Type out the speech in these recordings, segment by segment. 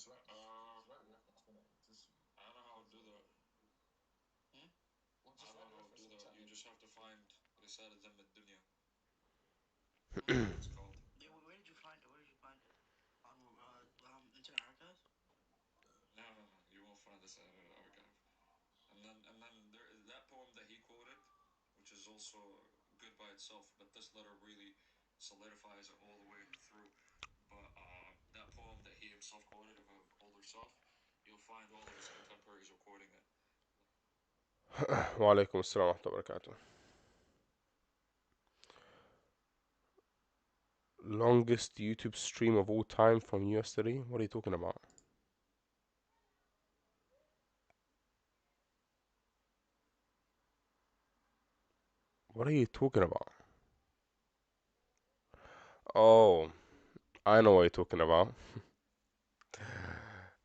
I don't know how to do that. I don't know how to do that. You just have to find رسالة ذم الدنيا. I don't know what it's called. Yeah, where did you find it? Where did you find it? On Internet Archive? No, no, no. You won't find this archive. And then there is that poem that he quoted, which is also good by itself, but this letter really solidifies it all the way through. But that poem that he himself quoted of an older self, you'll find all of his contemporaries are quoting it. وعليكم السلام ورحمة الله وبركاته. Longest YouTube stream of all time from yesterday? What are you talking about? What are you talking about? Oh, I know what you're talking about.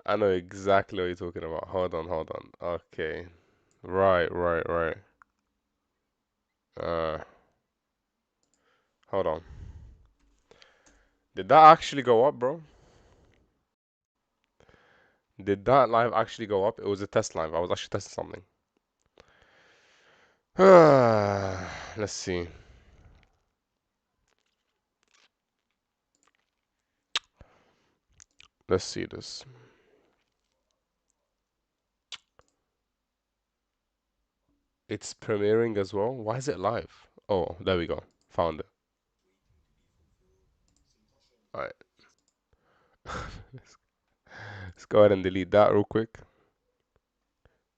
I know exactly what you're talking about. Hold on, hold on. Okay. Right, right, right. Uh, hold on. Did that actually go up, bro? Did that live actually go up? It was a test live. I was actually testing something. Let's see. Let's see this. It's premiering as well. Why is it live? Oh, there we go. Found it. Alright. Let's go ahead and delete that real quick.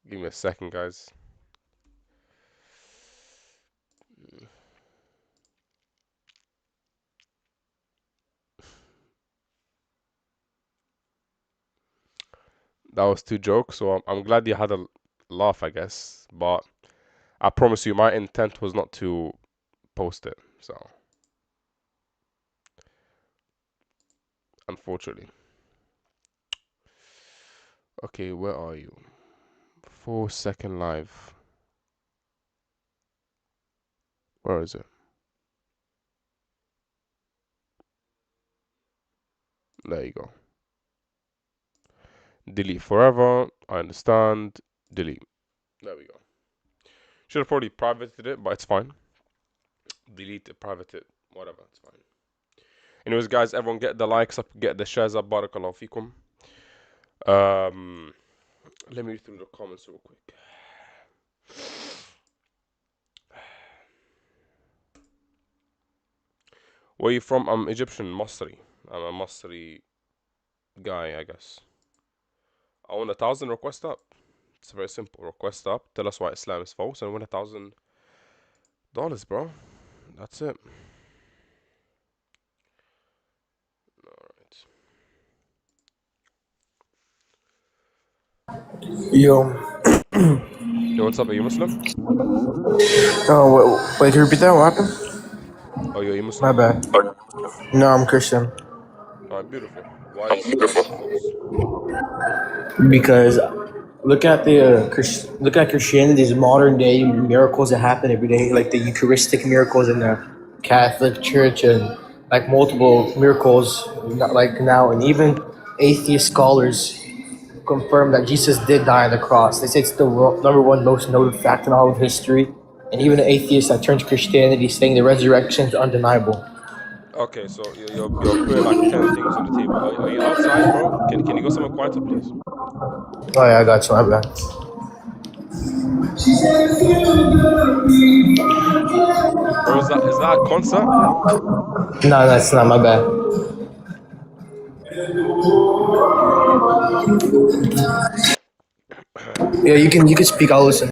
Give me a second, guys. That was two jokes, so I'm glad you had a laugh, I guess. But I promise you, my intent was not to post it. So, unfortunately. Okay, where are you? 4 second live. Where is it? There you go. Delete forever. I understand. Delete. There we go. Should have probably privated it, but it's fine. Delete it, private it, whatever. It's fine. Anyways, guys, everyone get the likes up, get the shares up. Barakallahu fikum. Um, let me read through the comments real quick. Where are you from? I'm Egyptian, Masri. I'm a Masri guy, I guess. I want 1,000 request up. It's very simple. Request up. Tell us why Islam is false, and win $1,000, bro. That's it. All right. Yo, Yo, what's up? Are you Muslim? wait, can you repeat that? What happened? Oh, are you My Muslim? bad. No, I'm Christian. All right, beautiful. Why is Islam false? Because look at Christianity's modern day miracles that happen every day, like the Eucharistic miracles in the Catholic Church, and like multiple miracles, not like now, and even atheist scholars confirm that Jesus did die on the cross. They say it's the number one most noted fact in all of history, and even an atheist that turns to Christianity saying the resurrection is undeniable. Okay, so you're putting like 10 things on the table. Are you outside, bro? Can you go somewhere quieter, please? Oh yeah, I got you. My bad. Bro, is that a concert? No, that's not my bad. Yeah, you can speak. I'll listen.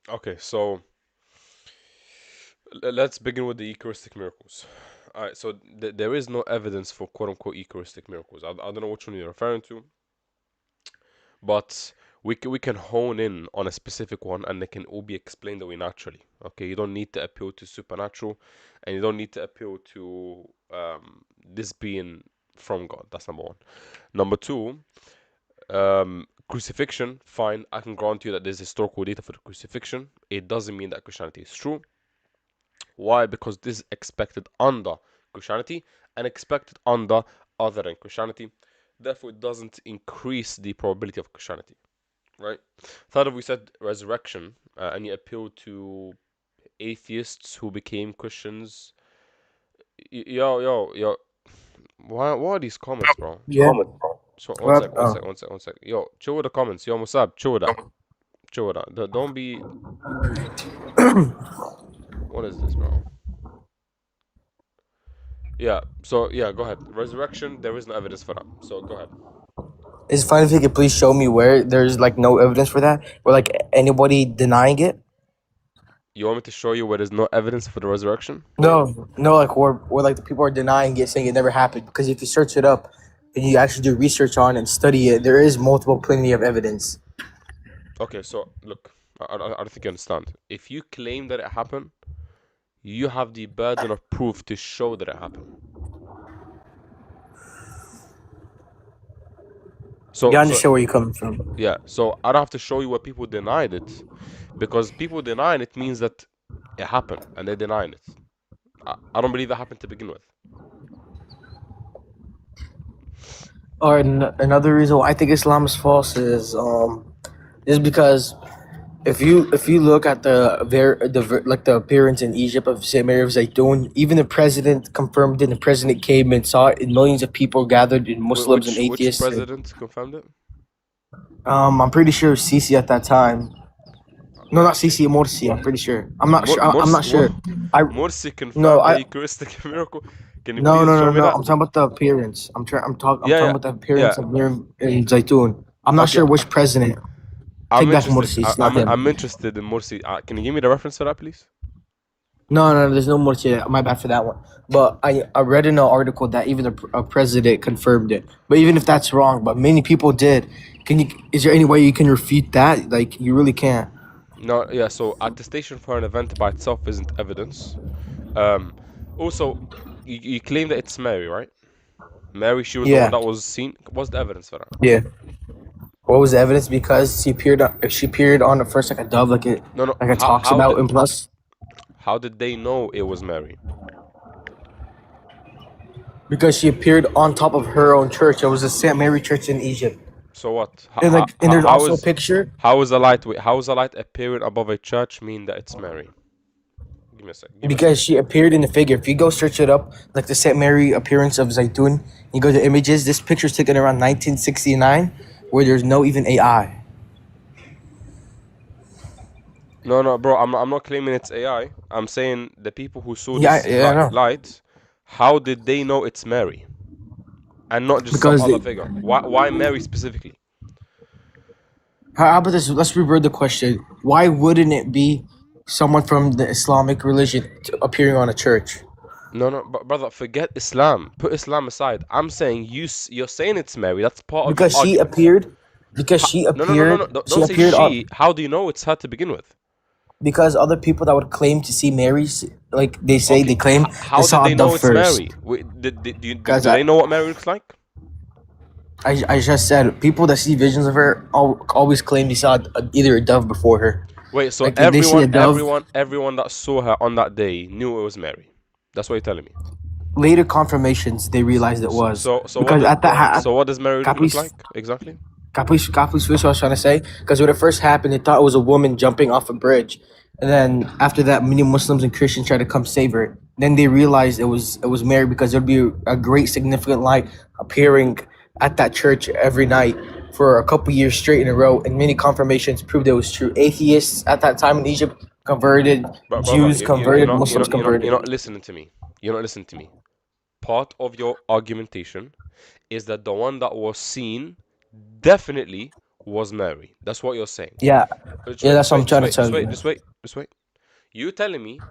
Okay, so let's begin with the Eucharistic miracles. Alright, so there is no evidence for quote unquote Eucharistic miracles. I don't know which one you're referring to, but we can hone in on a specific one and they can all be explained away naturally. Okay, you don't need to appeal to supernatural and you don't need to appeal to this being from God. That's number one. Number two, crucifixion, fine. I can grant you that there's historical data for the crucifixion. It doesn't mean that Christianity is true. Why? Because this is expected under Christianity and expected under other than Christianity. Therefore, it doesn't increase the probability of Christianity, right? Third, if we said resurrection, and you appeal to atheists who became Christians. Yo. What are these comments, bro? Yeah. So one What? sec, one sec, one sec, one sec. Yo, chill with the comments. Yo, Musab, chill with that. Chill with that. Don't be. What is this, bro? Yeah. So yeah, go ahead. Resurrection. There is no evidence for that. So go ahead. It's fine if you could please show me where there's like no evidence for that, or like anybody denying it. You want me to show you where there's no evidence for the resurrection? No, like where like the people are denying it, saying it never happened. Because if you search it up and you actually do research on it and study it, there is multiple plenty of evidence. Okay. So look, I don't think you understand. If you claim that it happened, you have the burden of proof to show that it happened. Yeah, I So understand where you're coming from. yeah. So I don't have to show you where people denied it, because people denying it means that it happened and they're denying it. I don't believe that happened to begin with. Or another reason why I think Islam is false is because if you look at like the appearance in Egypt of Saint Mary of Zaytun, even the president confirmed it. The president came and saw it, and millions of people gathered, and Muslims and Which atheists. president confirmed it? I'm pretty sure Sisi at that time. No, not Sisi, Morsi. I'm pretty sure. I'm not sure. I'm not sure. Morsi No, confirmed the Eucharistic miracle. Can you no, please no, show no, me no. that? I'm talking about the appearance. I'm talking Yeah, about the yeah. appearance of Mary in Zaytun. I'm not Okay, sure which president. I'm Take back interested. Morsi. It's not him. I'm interested in Morsi. Can you give me the reference for that, please? No, there's no more shit. My bad for that one. But I read in an article that even a president confirmed it. But even if that's wrong, but many people did. Can you? Is there any way you can refute that? Like you really can't. No, yeah. So attestation for an event by itself isn't evidence. Um, Also, you claim that it's Mary, right? Mary, she was the one Yeah, that was seen. What's the evidence for that? yeah. What was the evidence? Because she appeared on the first like a dove, No, no. like it talks about in Plus. How did they know it was Mary? Because she appeared on top of her own church. It was a Saint Mary church in Egypt. So what? And there's also a picture. How is a light? Wait, how is a light appearing above a church mean that it's Mary? Give me a sec. Give me a Because sec. she appeared in the figure. If you go search it up, like the Saint Mary appearance of Zaytun, you go to images. This picture's taken around 1969, where there's no even AI. No, bro. I'm not claiming it's AI. I'm saying the people who saw Yeah, this yeah, I know. light, how did they know it's Mary and not just some Because other figure? Why Mary specifically? how about this? Let's revert the question. Why wouldn't it be someone from the Islamic religion appearing on a church? No, but brother, forget Islam. Put Islam aside. I'm saying you're saying it's Mary. That's part of your Because she argument. appeared. Because she No. appeared. She Don't say appeared on. she. How do you know it's her to begin with? Because other people that would claim to see Mary, like they say, Okay, they claim they how did saw they a know dove it's first. Mary? Do Because they know what Mary looks like? I just said people that see visions of her always claim they saw either a dove before her. Wait, so Like if they see a dove, everyone that saw her on that day knew it was Mary. That's what you're telling me. later confirmations they realized it was. So Because at that what does Mary look Caprice, like exactly? Caprice, Caprice, what I was trying to say. Because when it first happened, they thought it was a woman jumping off a bridge, and then after that, many Muslims and Christians tried to come save her. Then they realized it was Mary because there'd be a great significant light appearing at that church every night for a couple years straight in a row, and many confirmations proved it was true. Atheists at that time in Egypt converted, But brother, Jews converted, Muslims converted. you're not listening to me. You're not listening to me. Part of your argumentation is that the one that was seen definitely was Mary. That's what you're saying. Yeah, Just yeah, wait, that's what I'm trying to just tell wait, you. just wait, just wait. You telling me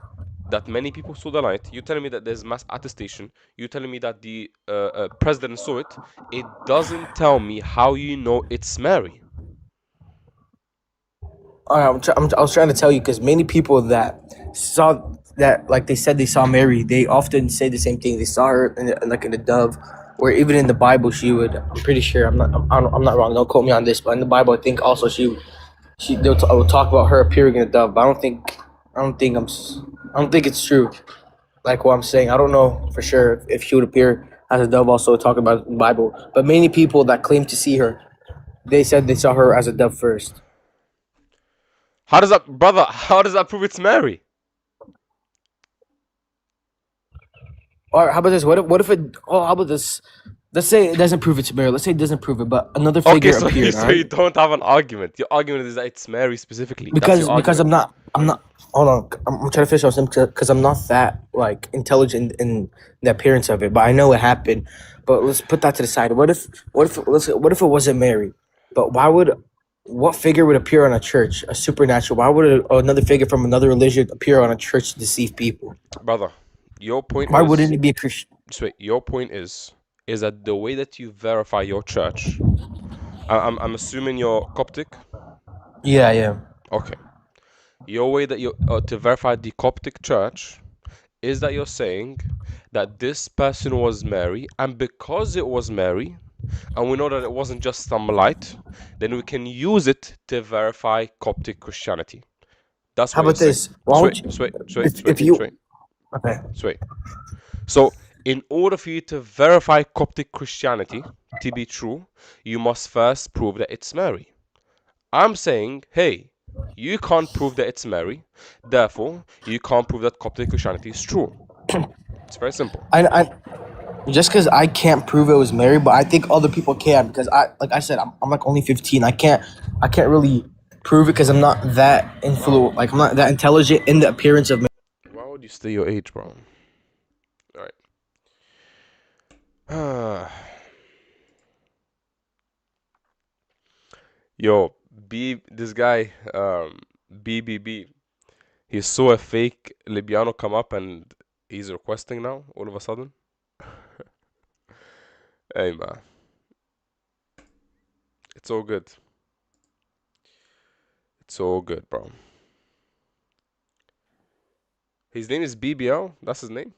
that many people saw the light. You telling me that there's mass attestation. You telling me that the president saw it. It doesn't tell me how you know it's Mary. I was trying to tell you because many people that saw that, like they said they saw Mary, they often say the same thing. They saw her like in a dove, or even in the Bible, she would. I'm pretty sure. I'm not wrong. Don't quote me on this, but in the Bible, I think also I will talk about her appearing in a dove. But I don't think it's true. Like what I'm saying, I don't know for sure if she would appear as a dove also talk about the Bible. But many people that claim to see her, they said they saw her as a dove first. How does that, brother? How does that prove it's Mary? Or how about this? What if it? Oh, how about this? Let's say it doesn't prove it's Mary. Let's say it doesn't prove it, but another Okay, figure so you appeared. All so you right, don't have an argument. Your argument is that it's Mary specifically. That's your because argument. I'm not. Hold on, I'm trying to finish off something because I'm not that like intelligent in the appearance of it, but I know it happened. But let's put that to the side. What if it wasn't Mary? But why would what figure would appear on a church, a supernatural? Why would another figure from another religion appear on a church to deceive people? Brother, your point Why wouldn't was, it be a Christian? just wait, your point is that the way that you verify your church, I'm assuming you're Coptic. Yeah, yeah. Okay, your way that you to verify the Coptic church is that you're saying that this person was Mary, and because it was Mary, and we know that it wasn't just some light, then we can use it to verify Coptic Christianity. That's How what you're about saying. this? Why Sweet, don't you? sweet, sweet, If sweet, you sweet, okay, sweet. So, in order for you to verify Coptic Christianity to be true, you must first prove that it's Mary. I'm saying, hey, you can't prove that it's Mary, therefore, you can't prove that Coptic Christianity is true. It's very simple. I just because I can't prove it was Mary, but I think other people can because like I said, I'm like only 15. I can't really prove it because I'm not that Wow. like I'm not that intelligent in the appearance of. Why would you stay your age, bro? Alright. Yo, this guy, BBB, he saw a fake Libiano come up and he's requesting now, all of a sudden. Hey, man, it's all good. It's all good, bro. His name is BBL. That's his name.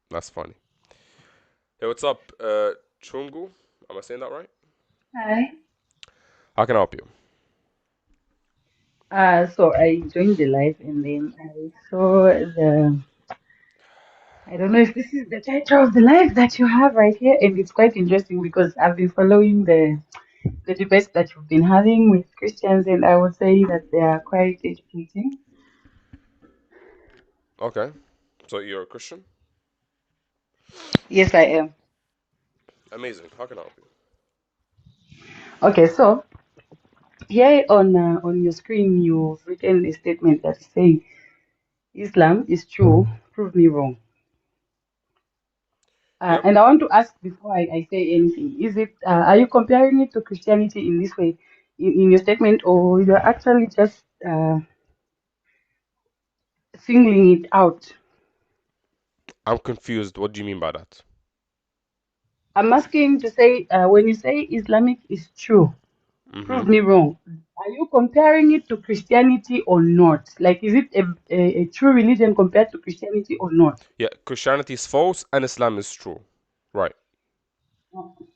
That's funny. Hey, what's up, Chungu? Am I saying that right? Hi. How can I help you? So I joined the live and then I saw I don't know if this is the title of the live that you have right here, and it's quite interesting because I've been following the debates that you've been having with Christians, and I would say that they are quite educating. Okay. So you're a Christian? Yes, I am. Amazing. How can I help you? Okay, so here on your screen, you've written a statement that is saying Islam is true, prove me wrong. Yep. And I want to ask before I say anything, is it are you comparing it to Christianity in this way in your statement, or you're actually just singling it out? I'm confused. What do you mean by that? I'm asking to say when you say Islamic is true, Mm-hmm. prove me wrong. Are you comparing it to Christianity or not? Like, is it a true religion compared to Christianity or not? Yeah, Christianity is false and Islam is true. Right.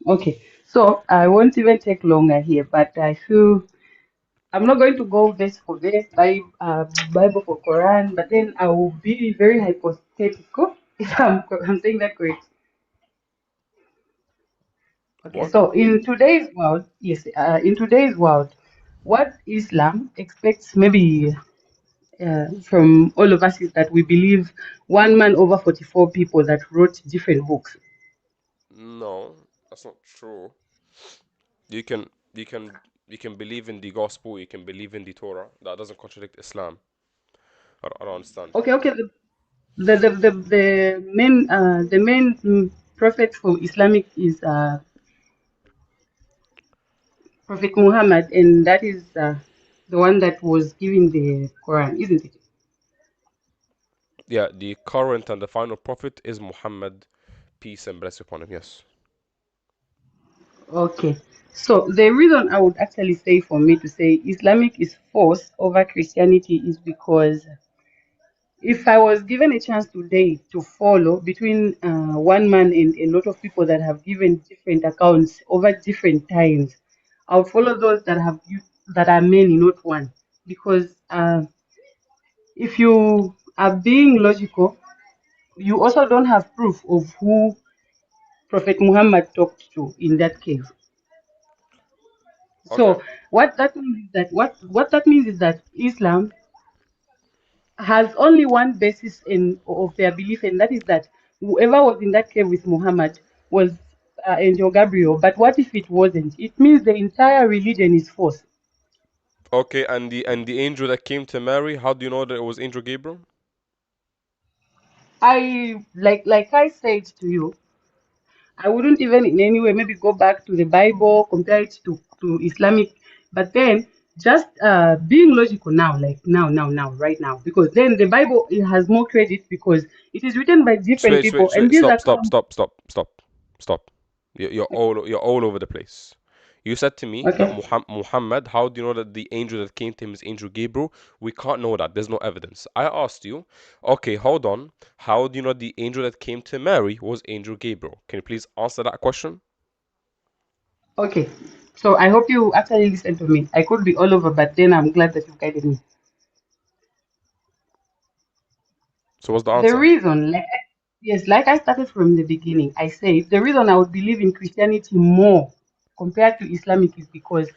Okay, so I won't even take longer here, but I feel I'm not going to go verse for verse, Bible for Quran, but then I will be very hypothetical if I'm saying that correct. Okay, What? so in today's world, yes, in today's world, what Islam expects maybe from all of us is that we believe one man over 44 people that wrote different books. No, that's not true. You can you can you can believe in the gospel, you can believe in the Torah. That doesn't contradict Islam. I don't understand. Okay, the main prophet for Islamic is Prophet Muhammad, and that is the one that was given the Quran, isn't it? Yeah, the current and the final prophet is Muhammad, peace and blessing upon him. Yes. Okay. So the reason I would actually say for me to say Islamic is force over Christianity is because if I was given a chance today to follow between one man and a lot of people that have given different accounts over different times, I'll follow those that have that are many, not one. Because if you are being logical, you also don't have proof of who Prophet Muhammad talked to in that cave. Okay. So what that means is that Islam has only one basis in of their belief, and that is that whoever was in that cave with Muhammad was Angel Gabriel. But what if it wasn't? It means the entire religion is false. Okay, and the angel that came to Mary, how do you know that it was Angel Gabriel? I like I said to you, I wouldn't even in any way maybe go back to the Bible, compare it to Islamic, but then just being logical now, like now, right now, because then the Bible it has more credit because it is written by different people, and these Stop, accounts. stop. You're all over the place. You said to me that Okay. Muhammad, how do you know that the angel that came to him is Angel Gabriel? We can't know that. There's no evidence. I asked you, okay, hold on. How do you know the angel that came to Mary was Angel Gabriel? Can you please answer that question? Okay. So I hope you actually listen to me. I could be all over, but then I'm glad that you guided me. So what's the The answer? reason, yes, like I started from the beginning, I said the reason I would believe in Christianity more compared to Islamic is because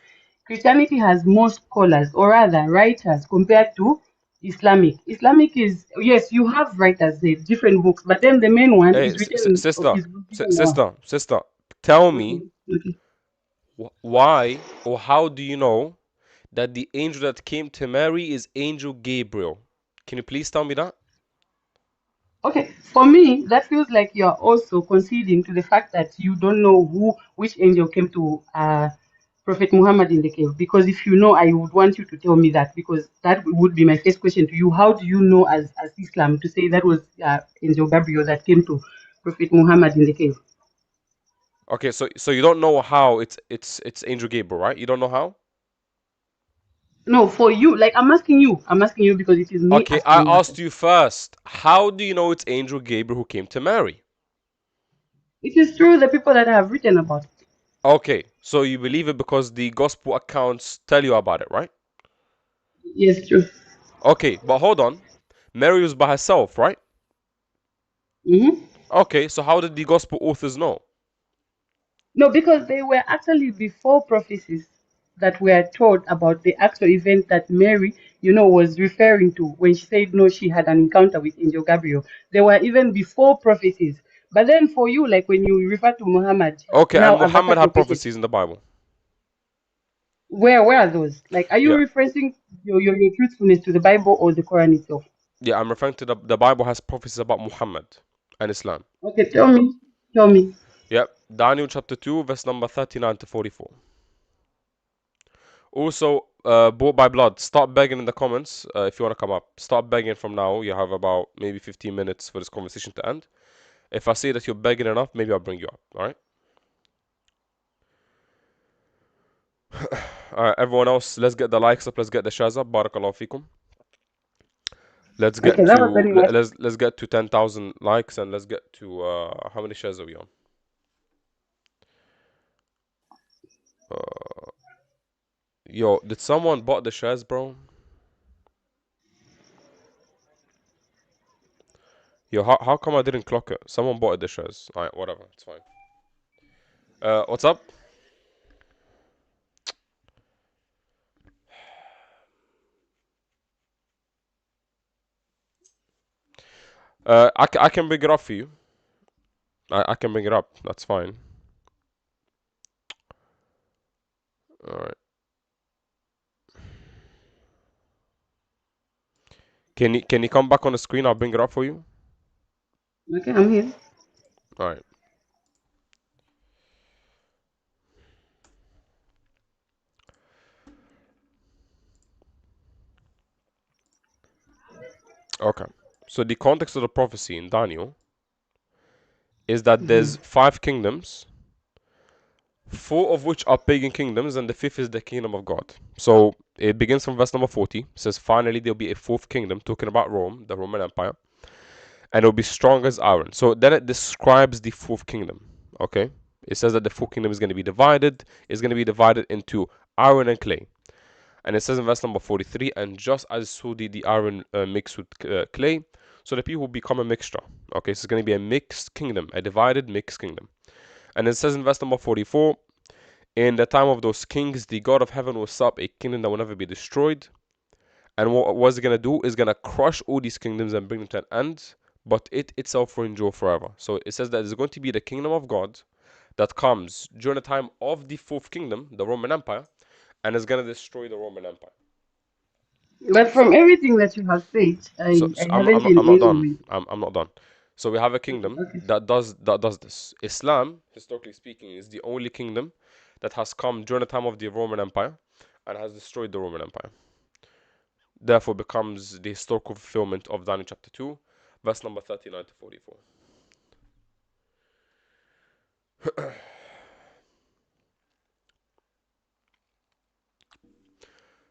Christianity has more scholars, or rather writers, compared to Islamic. Islamic is, yes, you have writers, the different books, but then the main one Hey, is written, sister, is written one. sister, tell me Okay. Okay. why or how do you know that the angel that came to Mary is Angel Gabriel? Can you please tell me that? Okay, for me, that feels like you're also conceding to the fact that you don't know which angel came to Prophet Muhammad in the cave. Because if you know, I would want you to tell me that, because that would be my first question to you. How do you know, as Islam, to say that was Angel Gabriel that came to Prophet Muhammad in the cave? Okay, so you don't know how it's Angel Gabriel, right? You don't know how? No, for you, like I'm asking you because it is me Okay, I asking you asked actually. you first. How do you know it's Angel Gabriel who came to Mary? It is true the people that have written about it. Okay, so you believe it because the gospel accounts tell you about it, right? Yes, true. Okay, but hold on. Mary was by herself, right? Mm-hmm. Okay, so how did the gospel authors know? No, because they were actually before prophecies that were told about the actual event that Mary, was referring to when she said no, she had an encounter with Angel Gabriel. They were even before prophecies. But then for you, like when you refer to Muhammad, Okay, and now a Muhammad vast had prophecy, prophecies in the Bible. where are those? Like, are you Yeah, referencing your truthfulness to the Bible or the Quran itself? yeah, I'm referring to the Bible has prophecies about Muhammad and Islam. Okay, tell me. Tell me. Yep, Daniel chapter 2, verse number 39 to 44. Also, bought by blood. Start begging in the comments if you want to come up. Start begging from now. You have about maybe 15 minutes for this conversation to end. If I see that you're begging enough, maybe I'll bring you up. All right. All right. Everyone else, let's get the likes up. Let's get the shares up. Barakallahu fikum. Let's Okay, get that was to very nice. let's get to 10,000 likes and let's get to how many shares are we on? Uh, yo, did someone bought the shares, bro? Yo, how come I didn't clock it? Someone bought the shares. All right, whatever. It's fine. What's up? I can bring it up for you. I can bring it up. That's fine. All right. Can you come back on the screen? I'll bring it up for you. Okay, I'm here. All right. Okay. So the context of the prophecy in Daniel is that Mhm. there's five kingdoms, four of which are pagan kingdoms, and the fifth is the kingdom of God. So it begins from verse number 40. It says, finally, there'll be a fourth kingdom, talking about Rome, the Roman Empire, and it'll be strong as iron. So then it describes the fourth kingdom. Okay? It says that the fourth kingdom is going to be divided. It's going to be divided into iron and clay. And it says in verse number 43, and just as so did the iron mixed with clay, So the people become a mixture. Okay, so it's going to be a mixed kingdom, a divided mixed kingdom. And it says in verse number 44, in the time of those kings, the God of heaven will set up a kingdom that will never be destroyed. And what it's going to do is going to crush all these kingdoms and bring them to an end, but it itself will endure forever. So it says that it's going to be the kingdom of God that comes during the time of the fourth kingdom, the Roman Empire, and is going to destroy the Roman Empire. But So, from everything that you have said, I haven't I'm in not any done. way. I'm not done. So we have a kingdom Okay. that does this. Islam, historically speaking, is the only kingdom that has come during the time of the Roman Empire and has destroyed the Roman Empire. Therefore, becomes the historical fulfillment of Daniel chapter 2, verse number 39 to 44.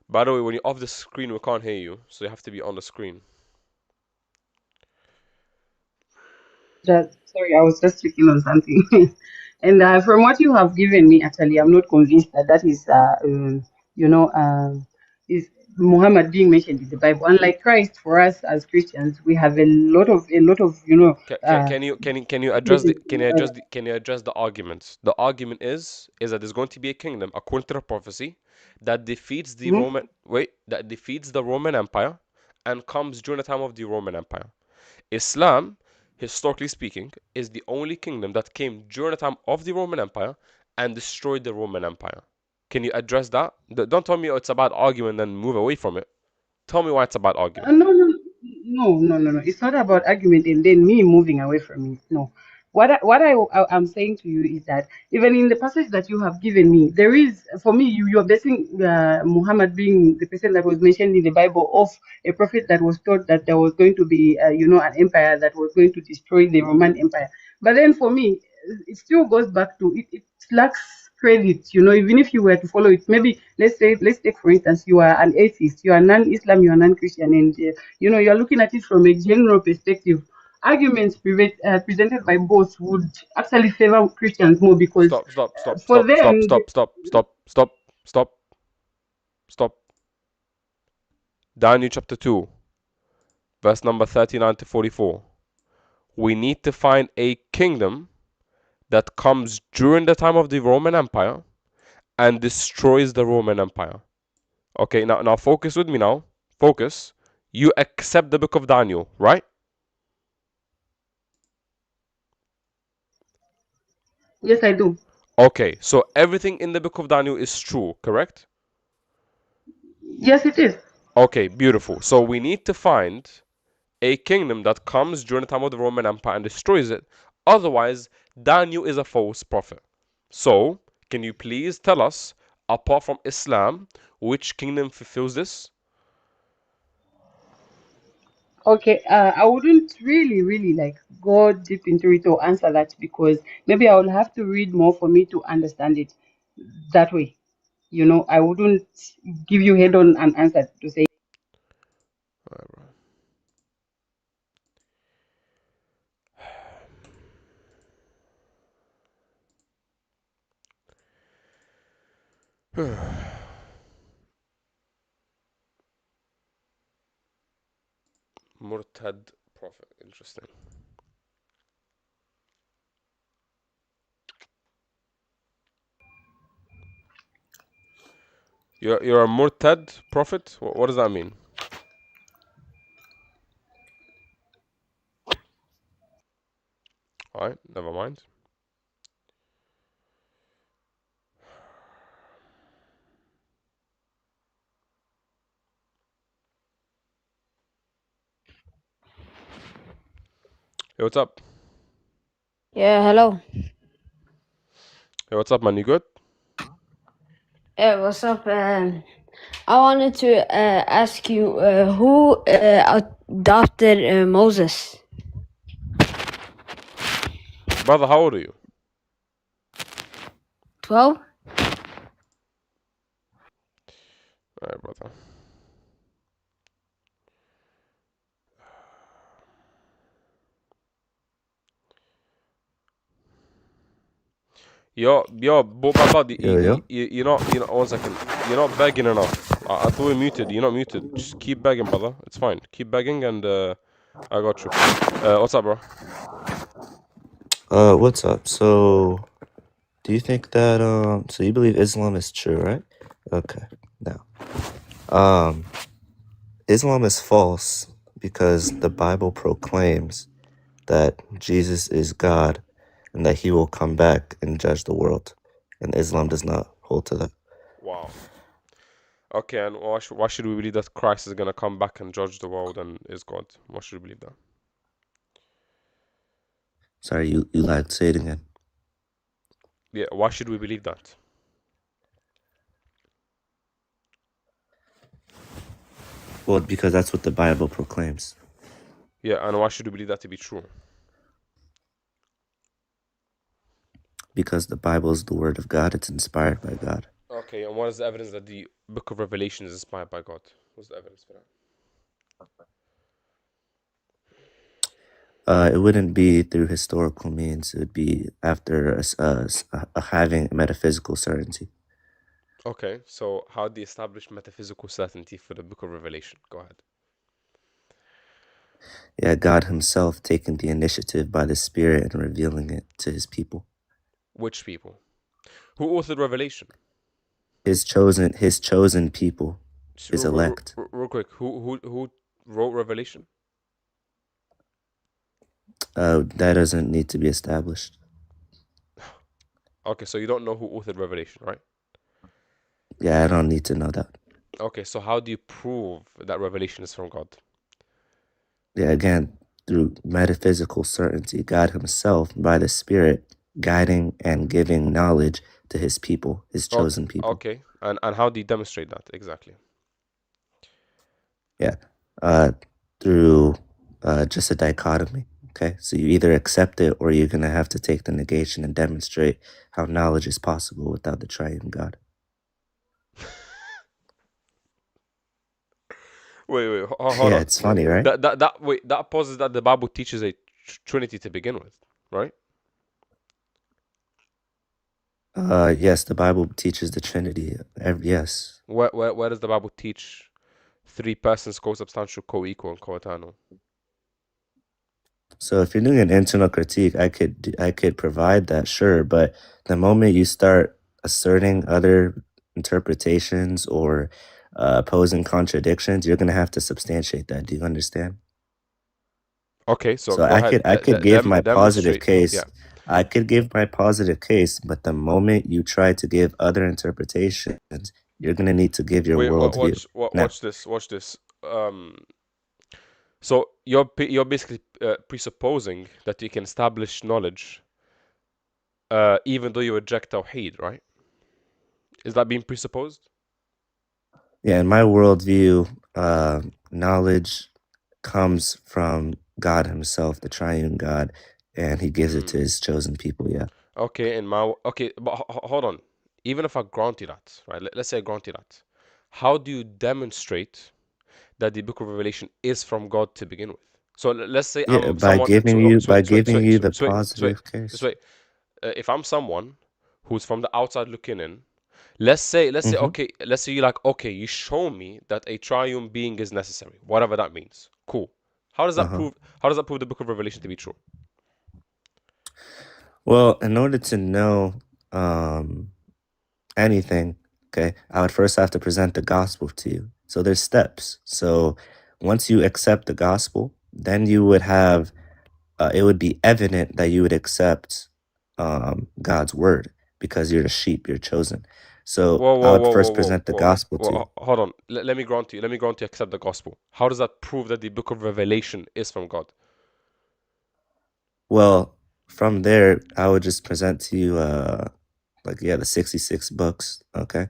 By the way, when you're off the screen, we can't hear you, so you have to be on the screen. Sorry, I was just checking on something. And from what you have given me, actually, I'm not convinced that that is, is Muhammad being mentioned in the Bible. Unlike Christ, for us as Christians, we have Can you address the witnesses to can each you other. address the can you address the argument? The argument is that there's going to be a kingdom according to the prophecy that defeats the Mhm. Roman Empire and comes during the time of the Roman Empire. Islam, historically speaking, is the only kingdom that came during the time of the Roman Empire and destroyed the Roman Empire. Can you address that? Don't tell me, oh, it's about argument and move away from it. Tell me why it's about argument. No. It's not about argument and then me moving away from it. No. I'm saying to you is that even in the passage that you have given me, there is, for me, you're basing Muhammad being the person that was mentioned in the Bible of a prophet that was told that there was going to be, an empire that was going to destroy the Roman Empire. But then for me, it still goes back to it lacks credit, even if you were to follow it. Maybe let's take for instance, you are an atheist, you are non-Islam, you are non-Christian, and you're looking at it from a general perspective. Arguments presented by both would actually favor Christians more because Stop, stop, stop, for stop, stop, them, stop, stop, stop, stop, stop, stop. Daniel chapter 2, verse number 39 to 44. We need to find a kingdom that comes during the time of the Roman Empire and destroys the Roman Empire. Okay, now focus with me now. Focus. You accept the book of Daniel, right? yes, I do. Okay, so everything in the book of Daniel is true, correct? Yes, it is. Okay, beautiful. So we need to find a kingdom that comes during the time of the Roman Empire and destroys it. Otherwise, Daniel is a false prophet. So, can you please tell us, apart from Islam, which kingdom fulfills this? Okay, I wouldn't really like go deep into it or answer that because maybe I will have to read more for me to understand it that way. I wouldn't give you head on an answer to say. Murtad prophet. Interesting. You're a Murtad prophet? What does that mean? Alright, never mind. Hey, what's up? Yeah, hello. Hey, what's up, man? You good? Yeah, what's up? I wanted to ask you who adopted Moses? Brother, how old are you? 12? Alright, brother. My buddy, Yeah, yeah. you're not, 1 second. You're not begging enough. I thought you muted. You're not muted. Just keep begging, brother. It's fine. Keep begging and I got you. What's up, bro? What's up? So, do you think that so you believe Islam is true, right? Okay. Now, Islam is false because the Bible proclaims that Jesus is God and that he will come back and judge the world. And Islam does not hold to that. Wow. Okay, and why should we believe that Christ is gonna come back and judge the world and is God? Why should we believe that? Sorry, you lied. Say it again. Yeah, why should we believe that? Well, because that's what the Bible proclaims. Yeah, and why should we believe that to be true? Because the Bible is the word of God. It's inspired by God. Okay, and what is the evidence that the Book of Revelation is inspired by God? What's the evidence for that? It wouldn't be through historical means. It would be after having metaphysical certainty. Okay, so how do you establish metaphysical certainty for the Book of Revelation? Go ahead. Yeah, God himself taking the initiative by the Spirit and revealing it to his people. Which people? Who authored Revelation? His chosen people, his elect. Real quick, who wrote Revelation? That doesn't need to be established. Okay, so you don't know who authored Revelation, right? Yeah, I don't need to know that. Okay, so how do you prove that Revelation is from God? Yeah, again, through metaphysical certainty, God himself, by the Spirit, guiding and giving knowledge to his people, his chosen people. Okay, and how do you demonstrate that exactly? Yeah, through just a dichotomy. Okay, so you either accept it or you're going to have to take the negation and demonstrate how knowledge is possible without the triune God. Wait, hold Yeah, on. it's funny, right? That poses that the Bible teaches a trinity to begin with, right? Yes, the Bible teaches the Trinity. Yes. Where does the Bible teach three persons, co-substantial, co-equal, and co-eternal? So if you're doing an internal critique, I could provide that, sure. But the moment you start asserting other interpretations or posing contradictions, you're gonna have to substantiate that. Do you understand? Okay, so So go ahead. I could give my positive Demonstrate. case. Yeah. I could give my positive case, but the moment you try to give other interpretations, you're gonna need to give your Wait, worldview. Now, watch this. Watch this. So you're basically presupposing that you can establish knowledge, even though you reject Tawheed, right? Is that being presupposed? yeah, in my worldview, knowledge comes from God Himself, the Triune God, and He gives it to His chosen people. Yeah. Okay, but hold on. Even if I grant you that, right? Let's say I grant you that. How do you demonstrate that the Book of Revelation is from God to begin with? So let's say Yeah, I'm someone. by giving you the positive Just case. wait. If I'm someone who's from the outside looking in, let's say Mm-hmm. okay, let's say you're like okay, you show me that a triune being is necessary, whatever that means. Cool. How does that Uh-huh. prove? How does that prove the Book of Revelation to be true? Well, in order to know anything, okay, I would first have to present the gospel to you. So there's steps. So once you accept the gospel, then you would have it would be evident that you would accept God's word because you're the sheep, you're chosen. So I would first present the gospel to you. Hold on. Let me grant you. Let me grant you accept the gospel. How does that prove that the Book of Revelation is from God? Well, from there, I would just present to you the 66 books, okay?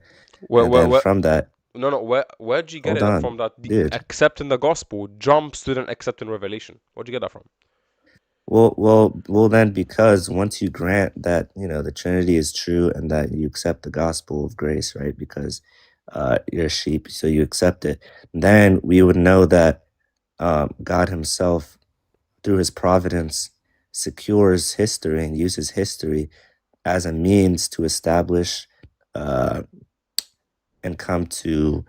Where, And where, then where, from that, no. Where'd you get hold it on, from that the dude. accepting the gospel jumps to then accepting Revelation? Where'd you get that from? Well, then, because once you grant that, the Trinity is true and that you accept the gospel of grace, right? Because you're a sheep, so you accept it. Then we would know that God Himself, through His providence, secures history and uses history as a means to establish and come to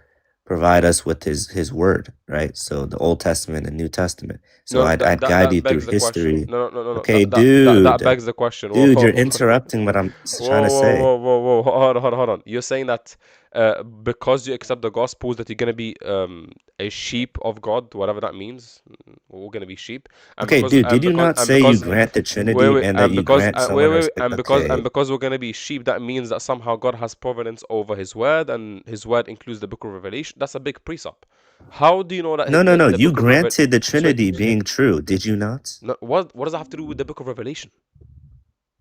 provide us with his word, right? So the Old Testament and New Testament. So No, I'd that guide you that through begs the question. history. No. Okay, That dude. begs the question. Whoa, Dude, you're whoa, interrupting what I'm trying to whoa, say. whoa, whoa, whoa, whoa. Hold on. You're saying that because you accept the gospels that you're gonna be a sheep of God, whatever that means. We're gonna be sheep, and Okay, dude, did you not say you grant the Trinity and that you grant someone and okay. because we're gonna be sheep, that means that somehow God has providence over His word, and His word includes the Book of Revelation. That's a big precept. How do you know that No. the You Book of Revelation? granted the Trinity being true, did you not? No, what does that have to do with the Book of Revelation?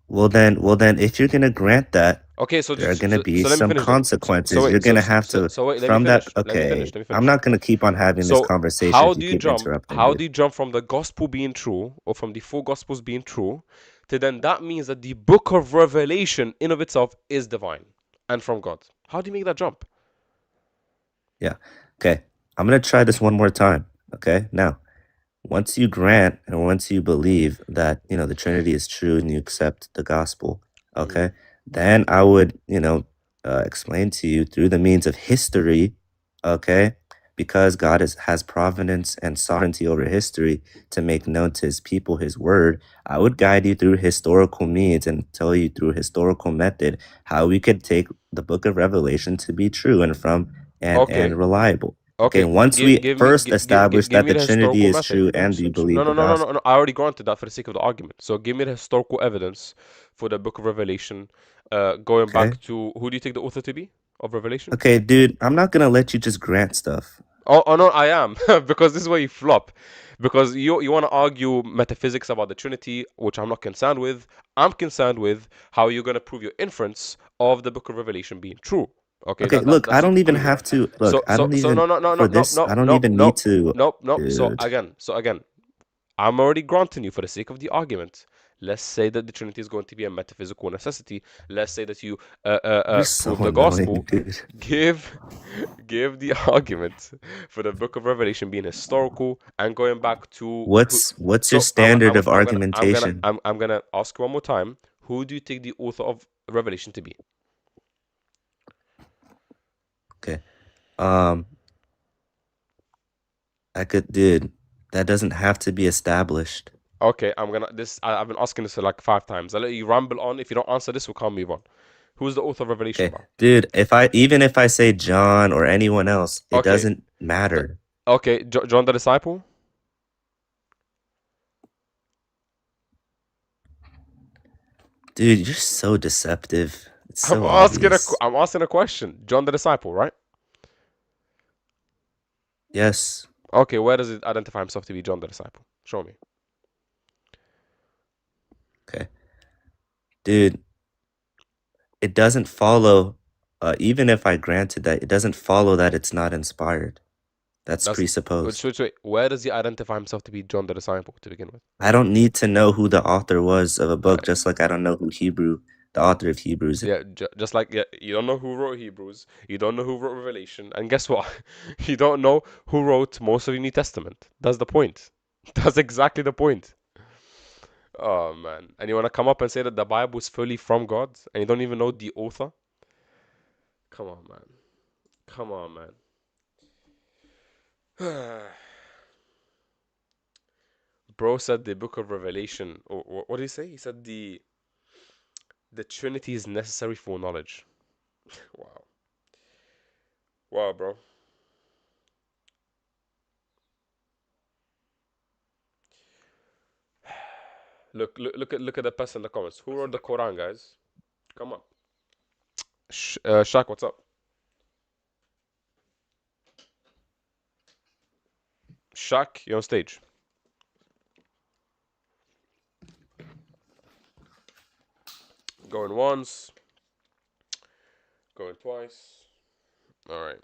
Well then if you're gonna grant that, Okay, there are gonna be so let me some finish then. consequences. You're gonna have to So wait, let me from that finish. okay. Let me I'm finish. not gonna keep on having this So conversation how if you do you keep jump? interrupting, How dude. do you jump from the gospel being true, or from the four gospels being true, to then that means that the Book of Revelation in of itself is divine and from God? How do you make that jump? Yeah. Okay. I'm gonna try this one more time. Okay. Now, once you grant and once you believe that, the Trinity is true and you accept the gospel, Mm-hmm. okay, then I would, explain to you through the means of history, okay, because God has providence and sovereignty over history to make known to his people his word. I would guide you through historical means and tell you through historical method how we could take the book of Revelation to be true and from Okay. and reliable. Okay, Okay, once we first establish give that me the the Trinity historical is method. true and you No, believe no, the no, no, no, gospel. no. I already granted that for the sake of the argument. So give me the historical evidence for the Book of Revelation, going Okay. back to who do you take the author to be of Revelation? Okay, dude, I'm not gonna let you just grant stuff. Oh no, I am because this is where you flop. Because you want to argue metaphysics about the Trinity, which I'm not concerned with. I'm concerned with how you're gonna prove your inference of the Book of Revelation being true. Okay, Okay, look, I that's don't even clear. have to look. I don't So even for this. I don't even need to, no. dude. So again, I'm already granting you for the sake of the argument. Let's say that the Trinity is going to be a metaphysical necessity. Let's say that you You're so prove the annoying, gospel. dude. Give give the argument for the Book of Revelation being historical and going back to who. What's your So standard of argumentation? I'm gonna ask you one more time. Who do you take the author of Revelation to be? Okay. Um, I could, dude. That doesn't have to be established. Okay, I've been asking this for like 5 times. I'll let you ramble on. If you don't answer this, we can't move on. Who's the author of Revelation, Okay, bro? dude. Even if I say John or anyone else, it Okay, doesn't matter. okay, John the disciple. Dude, you're so deceptive. It's so obvious. I'm asking a question. John the disciple, right? Yes. Okay, where does it identify himself to be John the disciple? Show me. Okay. Dude, it doesn't follow, even if I granted that, it doesn't follow that it's not inspired. That's That's presupposed. wait. Where does he identify himself to be John the disciple to begin with? I don't need to know who the author was of a Uh, book, just like I don't know who the author of Hebrews is. yeah, just like you don't know who wrote Hebrews, you don't know who wrote Revelation, and guess what? You don't know who wrote most of the New Testament. That's the point. That's exactly the point. Oh man. And you want to come up and say that the Bible is fully from God and you don't even know the author? Come on, man. Come on, man. Bro said the book of Revelation. Or what did he say? He said the Trinity is necessary for knowledge. Wow. Wow, bro. Look at the person in the comments. Who wrote the Quran, guys? Come on. Shaq, what's up? Shaq, you're on stage. Going once, going twice. All right.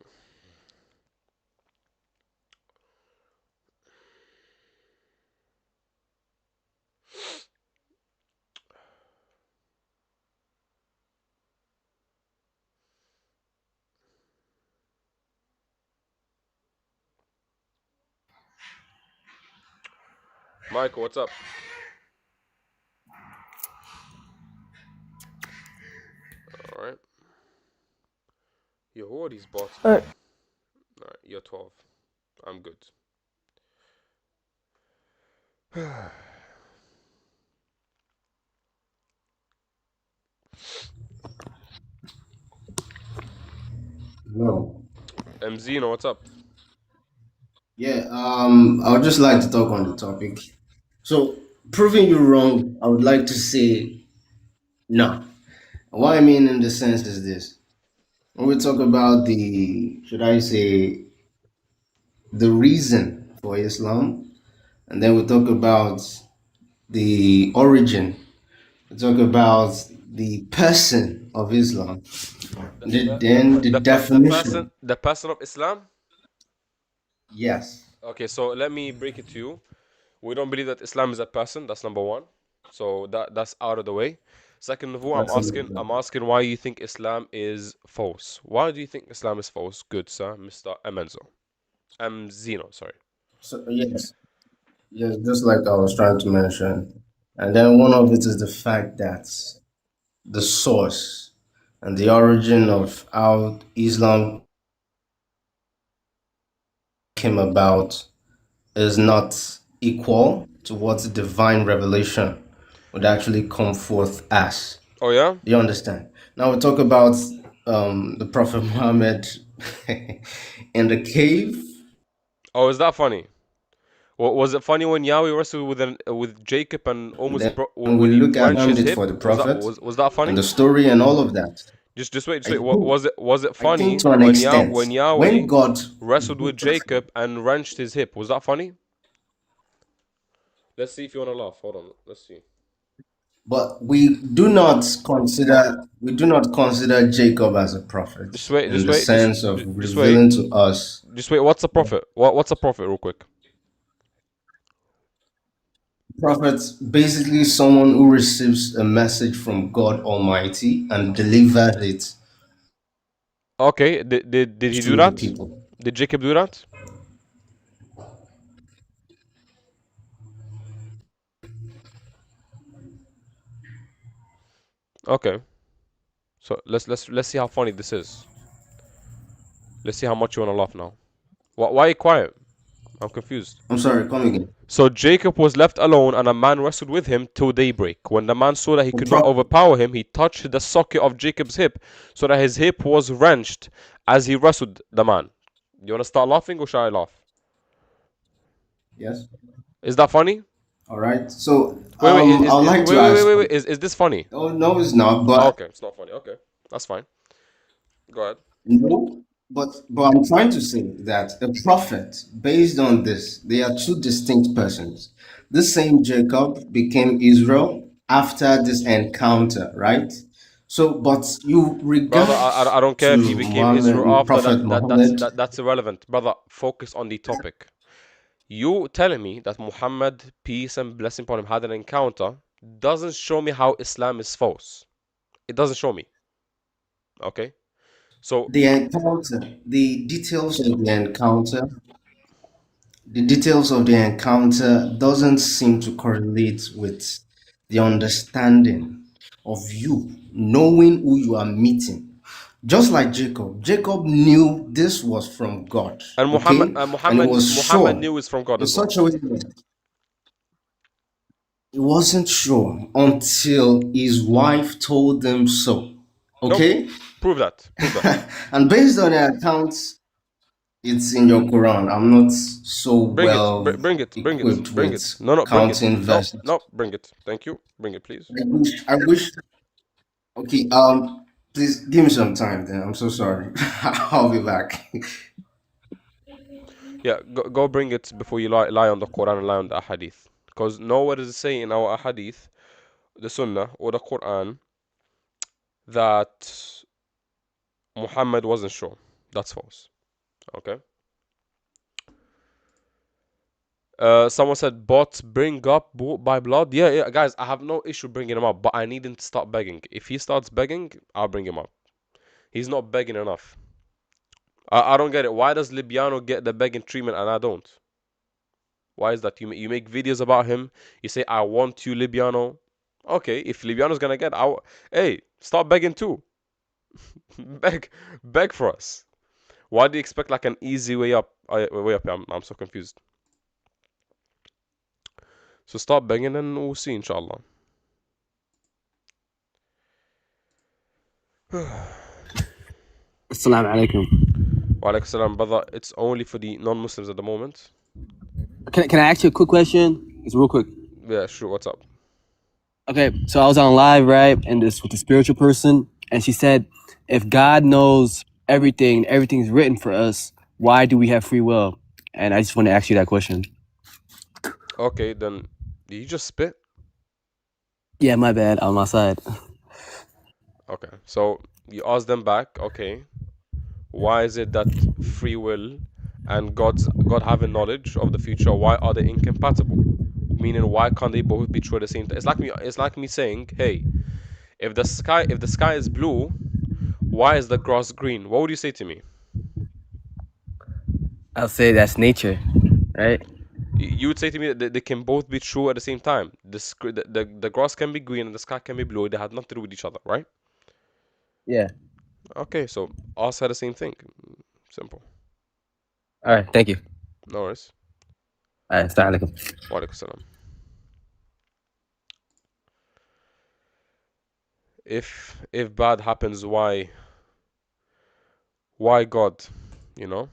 Michael, what's up? All right. Yo, who are these bots, man? Uh, All right. You're 12. I'm good. No. Zeno, what's up? Yeah, I would just like to talk on the topic. So, proving you wrong, I would like to say no. What I mean in the sense is this. When we talk about should I say, the reason for Islam, and then we talk about the origin, we talk about the person of Islam, then the definition. The person of Islam. Yes, Okay, so let me break it to you. We don't believe that Islam is a person. That's number one. So that's out of the way. Second of all, absolutely. I'm asking why you think Islam is false. Why do you think Islam is false? Good, sir, Mr. Amenzo. Zeno, sorry. So, yes, yes, just like I was trying to mention. And then one of it is the fact that the source and the origin of how Islam came about is not equal to what divine revelation would actually come forth as. Oh yeah. Do you understand? Now we talk about the Prophet Muhammad in the cave. Oh, is that funny? Was it funny when Yahweh wrestled with Jacob and And almost then when we he look at wrenched his it for hip? the Prophet Was that and funny? the story and all of that. Just I wait. think, Was it I think funny to an when extent, when when Yahweh God, wrestled with Jacob and wrenched his hip? Was that funny? Let's see if you wanna laugh. Hold on. Let's see. but we do not consider Jacob as a prophet Just wait. in Just the wait. sense of Just wait. revealing to us. Just wait. What's a prophet? What's a prophet, real quick? Prophet, basically someone who receives a message from God Almighty and delivers it Okay. Did he do to the that? people. Did Jacob do that? Okay. So let's see how funny this is. Let's see how much you wanna laugh now. Why are you quiet? I'm confused. I'm sorry, come again. So Jacob was left alone, and a man wrestled with him till daybreak. When the man saw that he The could not prophet, overpower him, he touched the socket of Jacob's hip, so that his hip was wrenched as he wrestled the man. You wanna start laughing, or shall I laugh? yes. Is that funny? All right. So Wait, I would like to ask. wait. Is this funny? Oh no, it's not. Oh, But okay, it's not funny. Okay, that's fine. Go ahead. no, but I'm trying to say that a prophet, based on this, they are two distinct persons. This same Jacob became Israel after this encounter, right? So, but you Brother, regard I don't care if he to became Israel after Prophet that. Muhammad, That's irrelevant. Brother, focus on the topic. You telling me that Muhammad, peace and blessing upon him, had an encounter doesn't show me how Islam is false. It doesn't show me. Okay? So, the encounter, the details of the encounter, the details of the encounter doesn't seem to correlate with the understanding of you knowing who you are meeting. Just like Jacob knew this was from God, and okay? And he was Muhammad sure knew it's from God in as well. such a way that he wasn't sure until his wife told him so, Nope. okay? Prove that. Prove that. And based on the accounts, it's in your Quran. I'm not so well equipped Bring with it. No, bring it. counting No, verses. no, bring it. Thank you. Bring it, please. I wish. Okay. Please give me some time. Then I'm so sorry. I'll be back. Yeah, go bring it before you lie on the Quran and lie on the Ahadith. Because nowhere does it say in our Ahadith, the Sunnah, or the Quran that Muhammad wasn't sure. That's false. Okay. Someone said bots bring up bought by blood. Yeah, guys, I have no issue bringing him up, but I need him to start begging. If he starts begging, I'll bring him up. He's not begging enough. I don't get it. Why does Libiano get the begging treatment and I don't? Why is that? You make videos about him. You say I want you, Libiano. Okay, if Libiano's gonna get, hey, start begging too. beg, beg for us. Why do you expect like an easy way up? Way up. I'm so confused. So stop begging and we'll see, inshallah. Assalamu alaikum. Wa alaikum salam, brother. It's only for the non-Muslims at the moment. Can I ask you a quick question? It's real quick. Yeah, sure. What's up? Okay, so I was on live, right, and this with a spiritual person, and she said, if God knows everything, everything's written for us, why do we have free will? And I just want to ask you that question. Okay, then did you just spit? Yeah, my bad. On my side. Okay, so you ask them back. Okay, why is it that free will and God having knowledge of the future, why are they incompatible? Meaning, why can't they both be true at the same time? It's like me saying, hey, if the sky is blue, why is the grass green? What would you say to me? I'll say that's nature, right? You would say to me that they can both be true at the same time. The grass can be green and the sky can be blue. They have nothing to do with each other, right? Yeah. Okay, so us had the same thing. Simple. All right. Thank you. No worries. All right. Assalamu alaikum. Wa alaikum salam. If bad happens, why God? You know?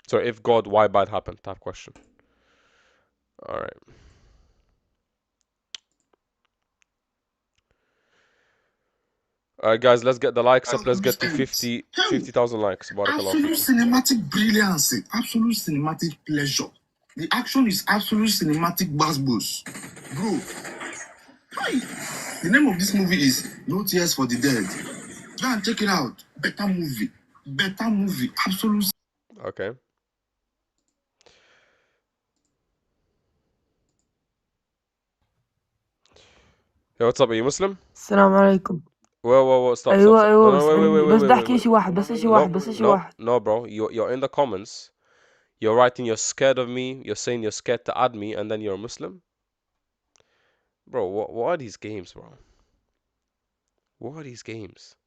So if God, why bad happened? Type question. All right. Guys, let's get the likes up. Let's get to 50,000 likes. Barakallahu Absolute feekum. cinematic brilliance, absolute cinematic pleasure. The action is absolute cinematic buzz. Bro, hi. The name of this movie is No Tears for the Dead. Go and check it out. Better movie. Absolute. Okay. Hey, what's up? Are you Muslim? السلام عليكم. Whoa, stop. ايوه No, اسألني، بس wait. بحكي شي واحد، بس شي واحد، بس شي واحد. No, bro. You're in the comments. You're writing you're scared of me. You're saying you're scared to add me, and then you're a Muslim. Bro, what are these games, bro? What are these games?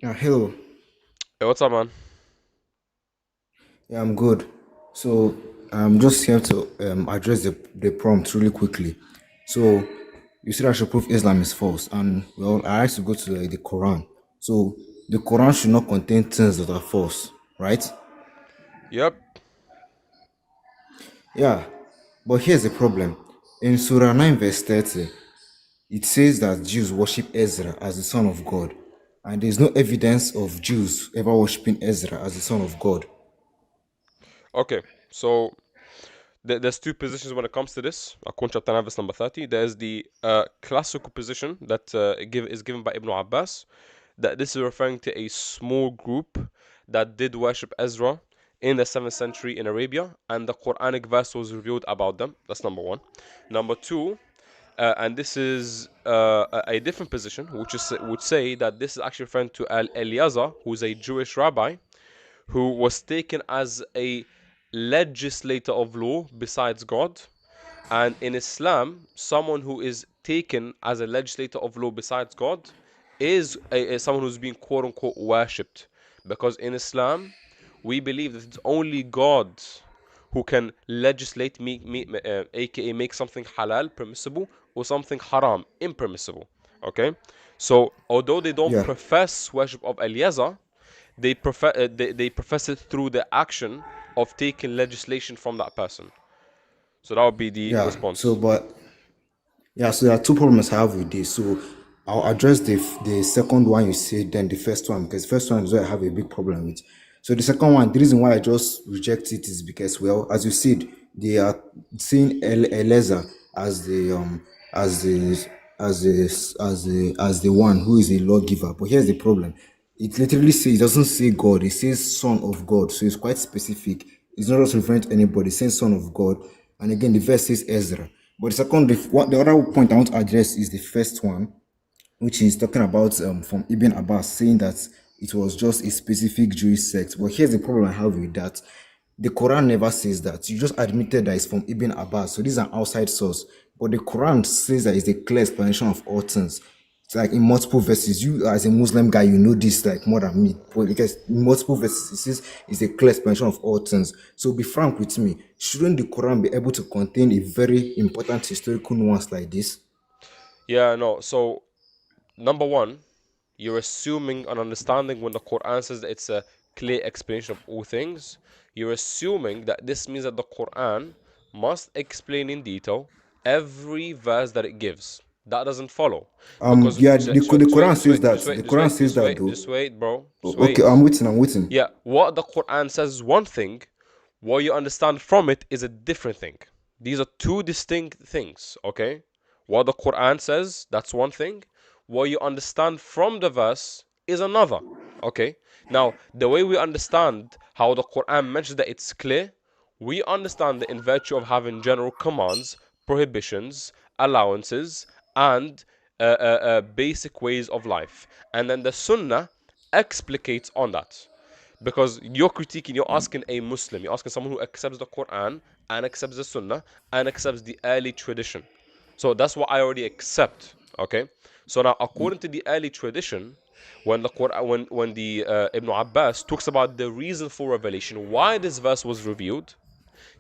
Hello. Hey, what's up, man? Yeah, I'm good. So I'm just here to address the prompt really quickly. So you said I should prove Islam is false, and well, I asked to go to the Quran. So the Quran should not contain things that are false, right? Yep. Yeah, but here's the problem. In Surah 9, verse 30, it says that Jews worship Ezra as the son of God, and there's no evidence of Jews ever worshiping Ezra as the son of God. Okay, so there's two positions when it comes to this. Akun chapter 9, verse number 30. There's the classical position that is given by Ibn Abbas, that this is referring to a small group that did worship Ezra in the 7th century in Arabia, and the Quranic verse was revealed about them. That's number one. Number two, and this is a different position, which would say that this is actually referring to Eliezer, who's a Jewish rabbi, who was taken as a legislator of law besides God. And in Islam, someone who is taken as a legislator of law besides God is someone who's being quote unquote worshipped. Because in Islam, we believe that it's only God who can legislate, aka make something halal permissible or something haram impermissible. Okay, so although they don't Yeah, profess worship of Eliezer, they profess it through the action of taking legislation from that person. So that would be the yeah. So, response. but yeah, so there are two problems I have with this. So I'll address the second one you said, then the first one, because the first one is where I have a big problem with. So the second one, the reason why I just reject it is because, well, as you said, they are seeing Eleazar as the as the as the one who is a lawgiver. But here's the problem: it literally says, it doesn't say God; it says Son of God. So it's quite specific. It's not just referring to anybody. It says Son of God, and again the verse says Ezra. But the second, the other point I want to address is the first one, which is talking about from Ibn Abbas saying that it was just a specific Jewish sect. But here's the problem I have with that. The Quran never says that. You just admitted that it's from Ibn Abbas. So this is an outside source. But the Quran says that it's a clear explanation of all things. It's like in multiple verses. You as a Muslim guy, you know this like more than me. But because in multiple verses, it says it's a clear explanation of all things. So be frank with me. Shouldn't the Quran be able to contain a very important historical nuance like this? Yeah, no. So number one, you're assuming an understanding when the Quran says that it's a clear explanation of all things. You're assuming that this means that the Quran must explain in detail every verse that it gives. That doesn't follow because Yeah, the Quran says that. just wait, The just Quran wait, says just that wait, though. just wait, bro, just Okay, wait. I'm waiting. Yeah, what the Quran says is one thing, what you understand from it is a different thing. These are two distinct things, okay? What the Quran says, that's one thing. What you understand from the verse is another, okay? Now, the way we understand how the Quran mentions that it's clear, we understand it in virtue of having general commands, prohibitions, allowances, and basic ways of life. And then the Sunnah explicates on that. Because you're critiquing, you're asking a Muslim, you're asking someone who accepts the Quran and accepts the Sunnah and accepts the early tradition. So that's what I already accept. Okay. So now, according to the early tradition, when the Quran, when the Ibn Abbas talks about the reason for revelation, why this verse was revealed,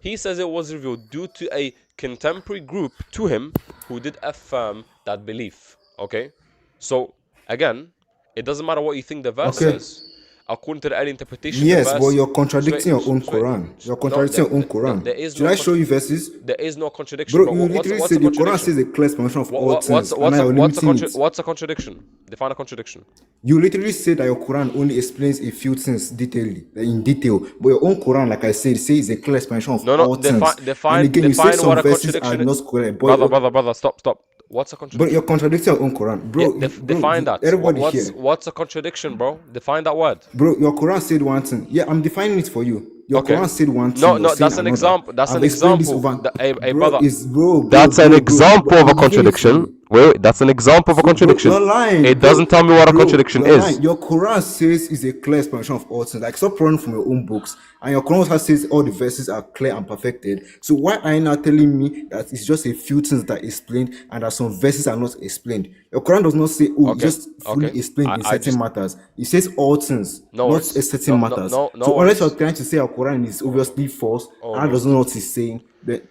he says it was revealed due to a contemporary group to him who did affirm that belief. Okay? So, again, it doesn't matter what you think the verse Okay. says. According to the early interpretation, the Yes, but verse. you're Just wait, contradicting your own just wait. Quran. You're No, contradicting your own Quran. there is Should no I show you verses? there is no contradiction, Bro, bro. you What's literally what's a said the Quran contradiction? says a clear explanation of all things, and now you're What's a limiting it. what's a contradiction? Define a contradiction. You literally said that your Quran only explains a few things in detail, but your own Quran, like I said, says a clear explanation of No, no. all things. And again, you say Define some what a verses are contradiction. not correct, Brother. Stop. What's a but you're contradiction? contradicting your own Quran, Yeah, bro. define that. Everybody here, What's a contradiction, bro? Define that word. bro. Your Quran said one thing. Yeah, I'm defining it for you. Your Okay. Quran said one thing. No, You're no, saying that's an another. example. That's I've an explained this example. over, Hey, bro. brother. Is bro, That's an example of a I'm giving it to contradiction. you. Wait, that's an example of a So, bro, contradiction. you're lying, It doesn't bro. tell me what a Bro, contradiction you're is. lying. Your Quran says is a clear explanation of all things. Like, stop running from your own books. And your Quran also says all the verses are clear and perfected. So why are you not telling me that it's just a few things that are explained and that some verses are not explained? Your Quran does not say, oh, it's Okay, just fully okay. explained in I certain just matters. It says all things, no not a worries. certain matters. No So unless you're worries. trying to say your Quran is obviously false Oh and that no. doesn't know what it's saying, then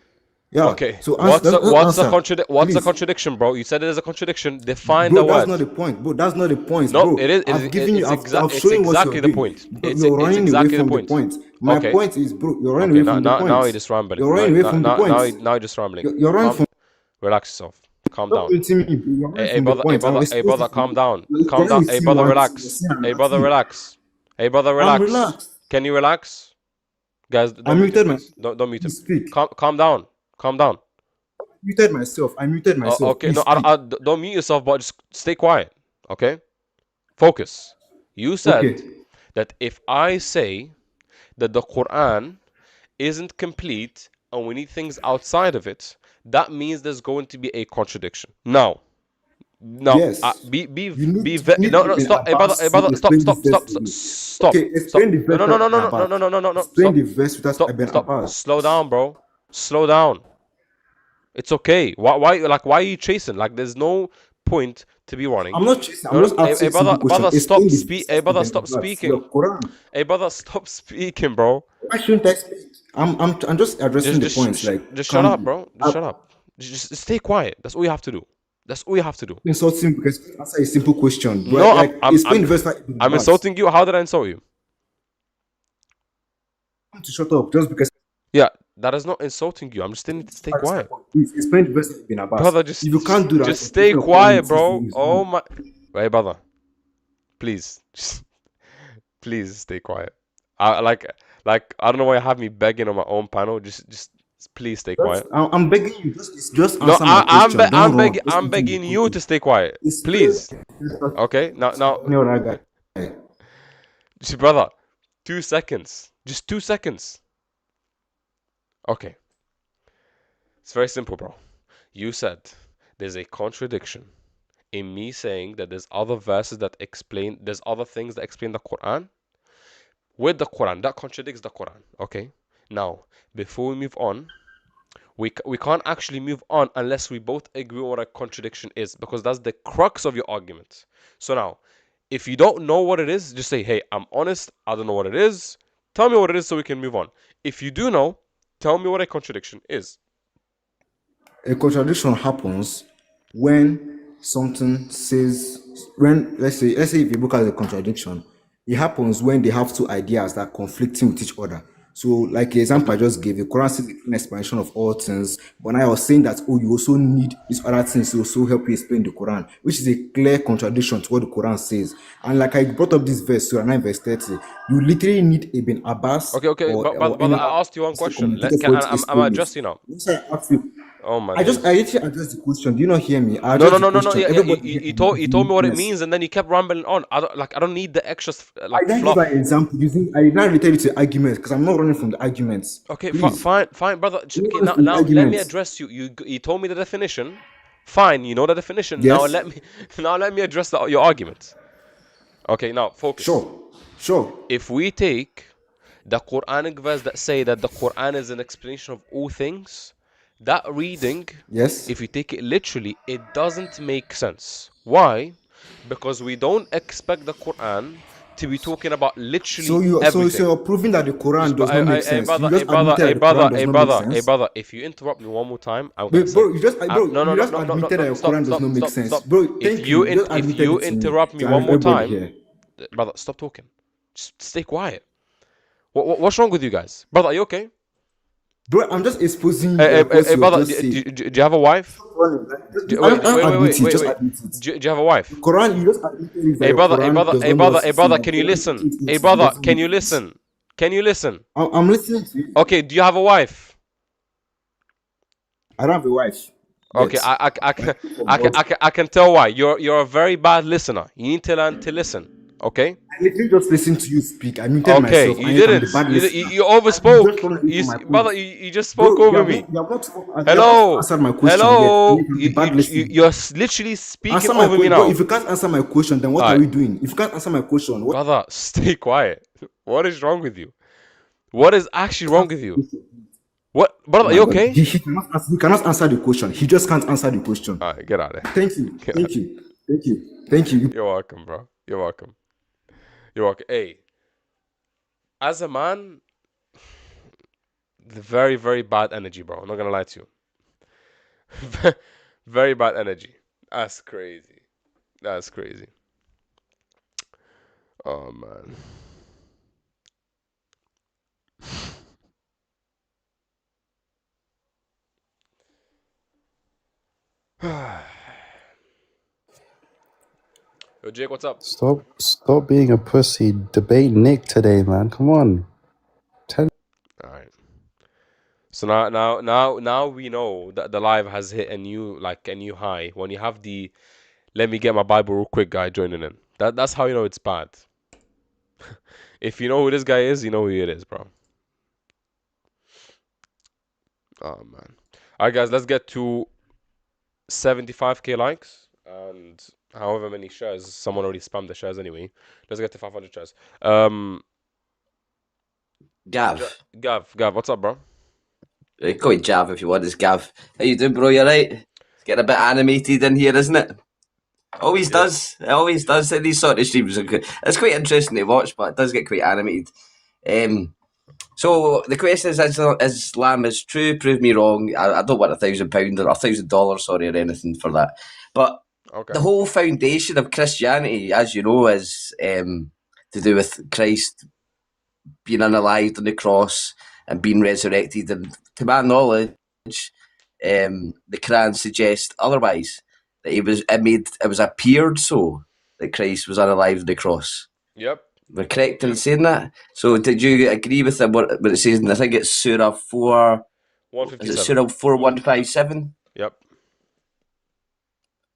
yeah. Okay. So answer, answer, What's a please. contradiction, bro? You said it is a contradiction. Define the Bro, that's word. not the point. Bro, that's not the point, No, bro. it is. I've given you, I've It's shown you what you're exactly the doing. point. Bro, you're It's running away exactly the from the point. point. My Okay. point is, bro, you're running Okay. away from the point. Now you're just rambling. You're running away from the point. Now you're just rambling. You're running Calm. from. Relax yourself. Calm Stop down. muting me, bro. You're running from the point. I've Hey exposed brother, it for calm you. down. You're Calm down. currently Hey saying brother, one thing, you're relax. saying Hey another brother, thing. relax. Hey brother, I'm relax. relaxed. Can you relax? Guys, I don't mute him, muted my. please. Don't mute him. Please speak. Calm down. Calm down. Muted myself. I muted myself. Okay, no, Please speak. don't mute yourself, but just stay quiet. Okay? Focus. You said Okay. that if I say that the Quran isn't complete and we need things outside of it, that means there's going to be a contradiction. Now, Yes. You need no, no, Ibn stop, Abbas to stop, explain this verse to you. stop, Okay, explain the no, verse without Ibn Abbas. Explain stop, the verse without Ibn stop, Abbas. slow down, bro, slow down. It's okay. Why are you chasing? Like, there's no point to be running. I'm not chasing. I'm No, no, just asking a simple question. Explain the verse hey, without brother, Ibn stop Abbas. speaking. Your Quran. Hey, brother, stop speaking, bro. Why shouldn't I speak? I'm just addressing the points. Like Just shut up, calmly. bro. Just I'm shut up. Just stay quiet. That's all you have to do. That's all you have to do. insulting because you answer a simple question. But No, like explain the verse without Ibn I'm Abbas. insulting you. How did I insult you? I'm to shut up just because. Yeah, that is not insulting you. I'm just telling you to stay That's my quiet, point. Please explain the verse without Ibn Abbas. brother. If you can't do that, Just stay your Quran quiet, is for bro. you. It's Oh wrong. my. Hey, brother. Please, please stay quiet. I like I don't know why you have me begging on my own panel. Just please stay quiet. I'm begging you. Just No, answer my question. Don't run. Just I'm answer my begging you to question. stay quiet, Explain. please. Okay, now, Any other guy. brother, 2 seconds, just 2 seconds. Okay, it's very simple, bro. You said there's a contradiction in me saying that there's other verses that explain, there's other things that explain the Quran with the Quran that contradicts the Quran. Okay. Now, before we move on, we can't actually move on unless we both agree on what a contradiction is, because that's the crux of your argument. So now, if you don't know what it is, just say, hey, I'm honest, I don't know what it is. Tell me what it is so we can move on. If you do know, tell me what a contradiction is. A contradiction happens when something says, when let's say if a book has a contradiction, it happens when they have two ideas that are conflicting with each other. So, like the example I just gave, the Quran says an explanation of all things, but now I was saying that, oh, you also need these other things to also help you explain the Quran, which is a clear contradiction to what the Quran says. And like I brought up this verse, Surah 9 verse 30, you literally need Ibn Abbas Okay, but or any I other asked you one question. commentator Can for it to I'm explain it. addressing now? Yes, I asked you. Oh my I days. literally addressed the question. Do you not hear me? I No, addressed the no. question. Yeah. Everybody here You told me what it uniqueness. means, and then you kept rambling on. I don't need the extra I like then give an fluff. example using. I did not return it to arguments because I'm not running from the arguments. Okay, Please, fine, brother. I'm not Okay, running from the now let me arguments. address you. You told me the definition. Fine, you know the definition. Now Yes, let me now let me address your argument. Okay, now focus. sure. If we take the Quranic verse that say that the Quran is an explanation of all things, that reading, Yes. if you take it literally, it doesn't make sense. Why? Because we don't expect the Quran to be talking about literally So everything. you're proving that the Quran does not make sense. You Brother, just admitted that the Quran does not make sense. brother. If you interrupt me one more time, I'm gonna But say, bro, no, you just admitted that your stop, Quran does not make sense, stop. bro. Thank you. You just If admitted you it to me, interrupt me to one more everybody time, here. brother, stop talking. Just stay quiet. What's wrong with you guys, brother? Are you okay? Bro, I'm just exposing like what you're Brother, just saying. do you have a wife? I admit it. Just Wait. admit it. Do you have a wife? The Quran, you just admitted is that your Quran does not know what it's saying. brother, The can you Quran listen? teaches it, it doesn't Can make you sense. listen? Can you listen? I'm listening to you. Okay, do you have a wife? I don't have a wife Okay, yet. But I pray for God. I can tell why. You're a very bad listener. You need to learn to listen. Okay? I literally just listened to you speak. I muted Okay, myself, you and yet I'm the didn't. bad listener. You And you just overspoke. run away from my point. Brother, you just spoke Bro, over me. you have not Hello, answered my question yet, and yet I'm the bad you're listener. literally speaking Answer my over me question. Bro, now. if you can't answer my question, then what are Alright, we doing? If you can't answer my question, what brother, stay quiet. What is wrong with you? What is actually wrong with you? What, Oh brother? Are my you God. okay? He cannot answer the question. He just can't answer the question. Alright, get out of here. Thank you. Get out. Thank you. Thank you. Thank you. You're welcome, bro. You're welcome. You're welcome. Hey, as a man, very, very bad energy, bro. I'm not gonna lie to you. Very bad energy. That's crazy. That's crazy. Oh man. Yo, Jake, what's up? Stop being a pussy. Debate Nick today, man. Come on. All right. So now we know that the live has hit a new high. When you have the let me get my Bible real quick guy joining in. That's how you know it's bad. If you know who this guy is, you know who it is, bro. Oh man. Alright guys, let's get to 75k likes and however many shares. Someone already spammed the shares anyway. Let's get to 500 shares. Gav. Gav, what's up, bro? Call it Jav if you want. It's Gav. How you doing, bro? You right? It's getting a bit animated in here, isn't it? Always Yeah. does. It always does. These sort of streams are good. It's quite interesting to watch, but it does get quite animated. So the question is Islam is true? Prove me wrong. I don't want £1,000 or $1,000, sorry, or anything for that. But Okay. the whole foundation of Christianity, as you know, is to do with Christ being unalived on the cross and being resurrected. And to my knowledge, the Quran suggests otherwise. That it was appeared so that Christ was unalived on the cross. Yep. We're correct in saying that. So did you agree with what it says? I think it's Surah 4. Is it 157. Surah 4157? Yep.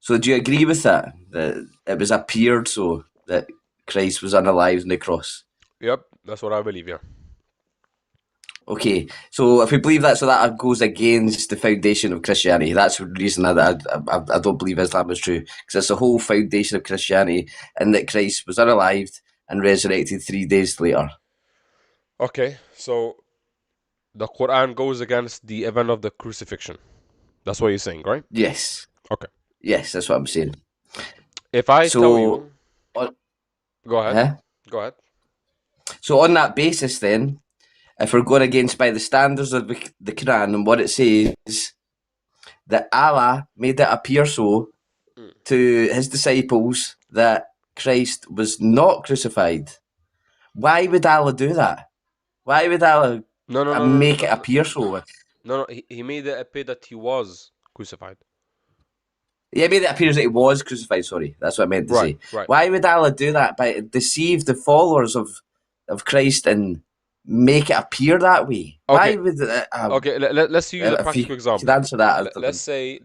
So do you agree with that? That it was appeared so that Christ was unalived on the cross? Yep. That's what I believe, yeah. Okay, so if we believe that, so that goes against the foundation of Christianity. That's the reason I don't believe Islam is true, because it's the whole foundation of Christianity, and that Christ was unalived and resurrected 3 days later. Okay, so the Quran goes against the event of the crucifixion. That's what you're saying, right? Yes. Okay. Yes, that's what I'm saying. If I tell So, you, go ahead. huh? Go ahead. So on that basis, then, if we're going against by the standards of the Quran and what it says, that Allah made it appear so to his disciples that Christ was not crucified. Why would Allah do that? Why would Allah make it appear so? No, he made it appear that he was crucified. Yeah, made it appear that he was crucified, sorry. That's what I meant to say. Right. Why would Allah do that? By deceive the followers of Christ and make it appear that way? Okay. Why would okay, let's use a practical example. Can answer that. Let's say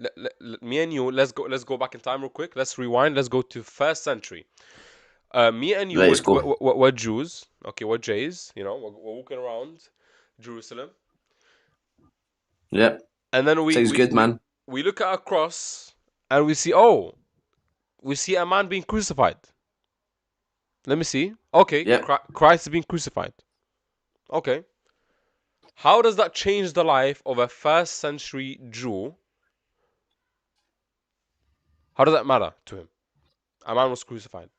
me and you, let's go back in time real quick. Let's rewind. Let's go to 1st century. Me and you we're Jews. Okay, we're Jays. You know, we're walking around Jerusalem. Yep. And then sounds good, man. We look at a cross and we see a man being crucified. Let me see. Okay, yep. Christ is being crucified. Okay. How does that change the life of a 1st century Jew? How does that matter to him? A man was crucified.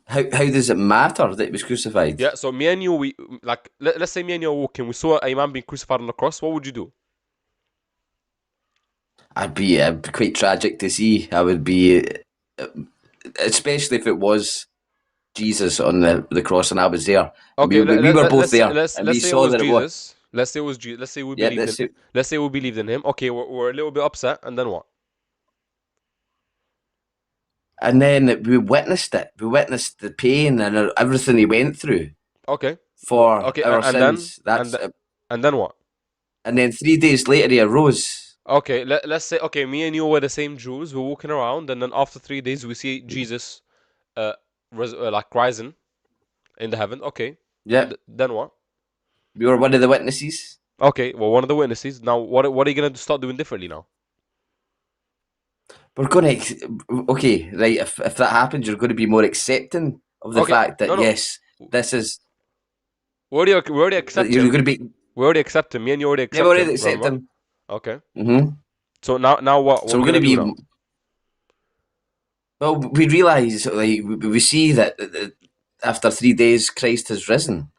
How does it matter that he was crucified? Yeah, so me and you, let's say me and you are walking, we saw a man being crucified on the cross. What would you do? I'd be quite tragic to see. I would be, especially if it was Jesus on the cross and I was there. Okay, we were both there. Let's say it was Jesus. Let's say it was Jesus. Let's say we believed in. Let's say we believed in him. Okay, we're a little bit upset, and then what? And then we witnessed it. We witnessed the pain and everything he went through. Okay. For our sins. And then what? And then 3 days later he arose. Okay, let's say me and you were the same Jews. We're walking around, and then after 3 days we see Jesus, rising in the heaven. Okay. Yeah. Then what? We were one of the witnesses. Okay, well, one of the witnesses. Now, what are you gonna start doing differently now? We're going to, okay, right, if that happens, you're going to be more accepting of the fact that, yes, this is... We already accept You're him. going to be... We already accept him. Me and you already accept him. Yeah, we already accept him. Okay. Mm-hmm. So now what? So we're going to be... Now? Well, we realise, we see that after 3 days, Christ has risen.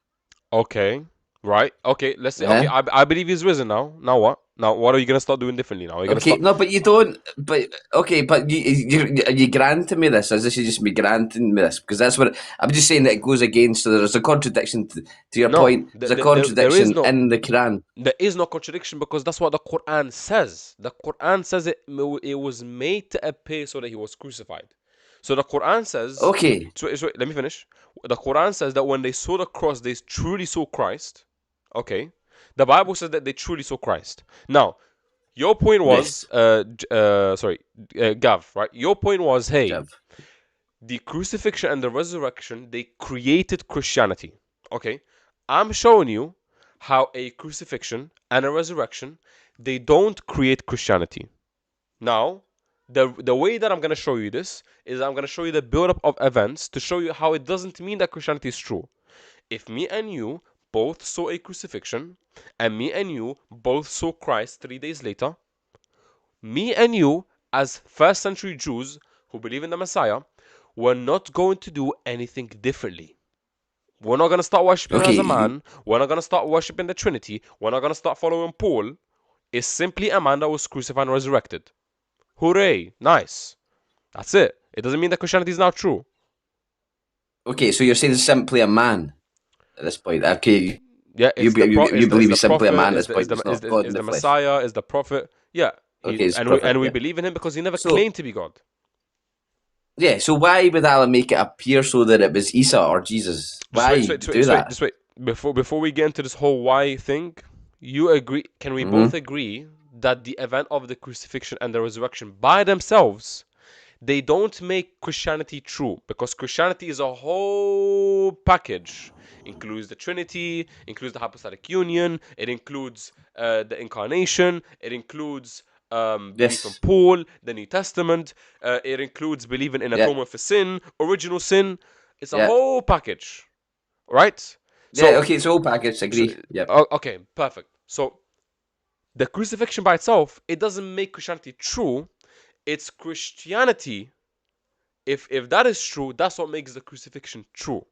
Okay. Right. Okay. Let's say. Okay. I believe he's risen now. Now what? Now what are you gonna start doing differently now? Are you gonna start... No, but you don't. But okay, but you granting me this, as this is just me granting me this, because that's what I'm just saying that it goes against. So there's a contradiction to your point. There's a contradiction in the Quran. There is no contradiction because that's what the Quran says. The Quran says it was made to appear so that he was crucified. So the Quran says. Okay. So let me finish. The Quran says that when they saw the cross, they truly saw Christ. Okay. The Bible says that they truly saw Christ. Now, your point was, Gav, right? Your point was, hey, Gav. The crucifixion and the resurrection, they created Christianity. Okay. I'm showing you how a crucifixion and a resurrection, they don't create Christianity. Now, the way that I'm going to show you this is I'm going to show you the build-up of events to show you how it doesn't mean that Christianity is true. If me and you both saw a crucifixion and me and you both saw Christ 3 days later, me and you as 1st century Jews who believe in the Messiah, we're not going to do anything differently. We're not going to start worshipping as a man. We're not going to start worshipping the Trinity. We're not going to start following Paul. It's simply a man that was crucified and resurrected. Hooray! Nice. That's it. It doesn't mean that Christianity is not true. Okay, so you're saying it's simply a man at this point. Okay. Yeah, you believe he's simply a man at this point. Is the Messiah, is the prophet. Yeah. Okay, we believe in him because he never claimed to be God. Yeah, so why would Allah make it appear so that it was Isa or Jesus? Why do that? Just wait. Before we get into this whole why thing, you agree? Can we both agree that the event of the crucifixion and the resurrection by themselves, they don't make Christianity true, because Christianity is a whole package. Includes the Trinity, includes the hypostatic union, it includes the incarnation, it includes belief in Yes. Paul, the New Testament, it includes believing in Yeah. atonement for sin, original sin. It's a Yeah. whole package, right? Yeah. So, Okay. It's all packaged. so Agree. Yep. okay, perfect. So the crucifixion by itself, it doesn't make Christianity true. It's Christianity. If that is true, that's what makes the crucifixion true.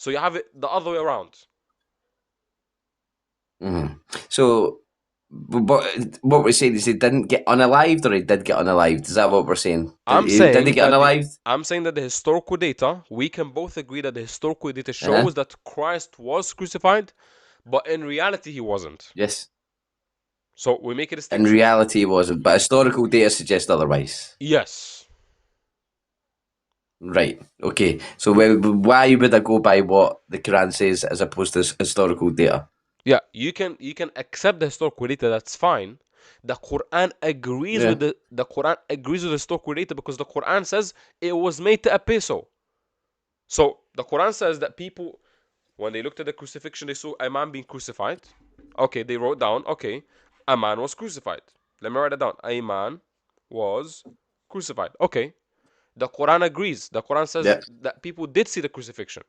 So you have it the other way around. So, what we're saying is he didn't get unalived, or he did get unalived. Is that what we're saying? Did he get unalived? I'm saying that the historical data, we can both agree that the historical data Uh-huh. shows that Christ was crucified, but in reality he wasn't. Yes. So we make a In distinction. reality, he wasn't, but historical data suggests otherwise. Yes. Right. Okay. So, why would I go by what the Quran says as opposed to historical data? Yeah, you can accept the historical data, that's fine. The Quran agrees Yeah. with the Quran agrees with the historical data, because the Quran says it was made to appear so. So the Quran says that people, when they looked at the crucifixion, they saw a man being crucified. Okay, they wrote down, okay, a man was crucified. Let me write it down. A man was crucified. Okay. The Quran agrees. The Quran says Yeah. that people did see the crucifixion.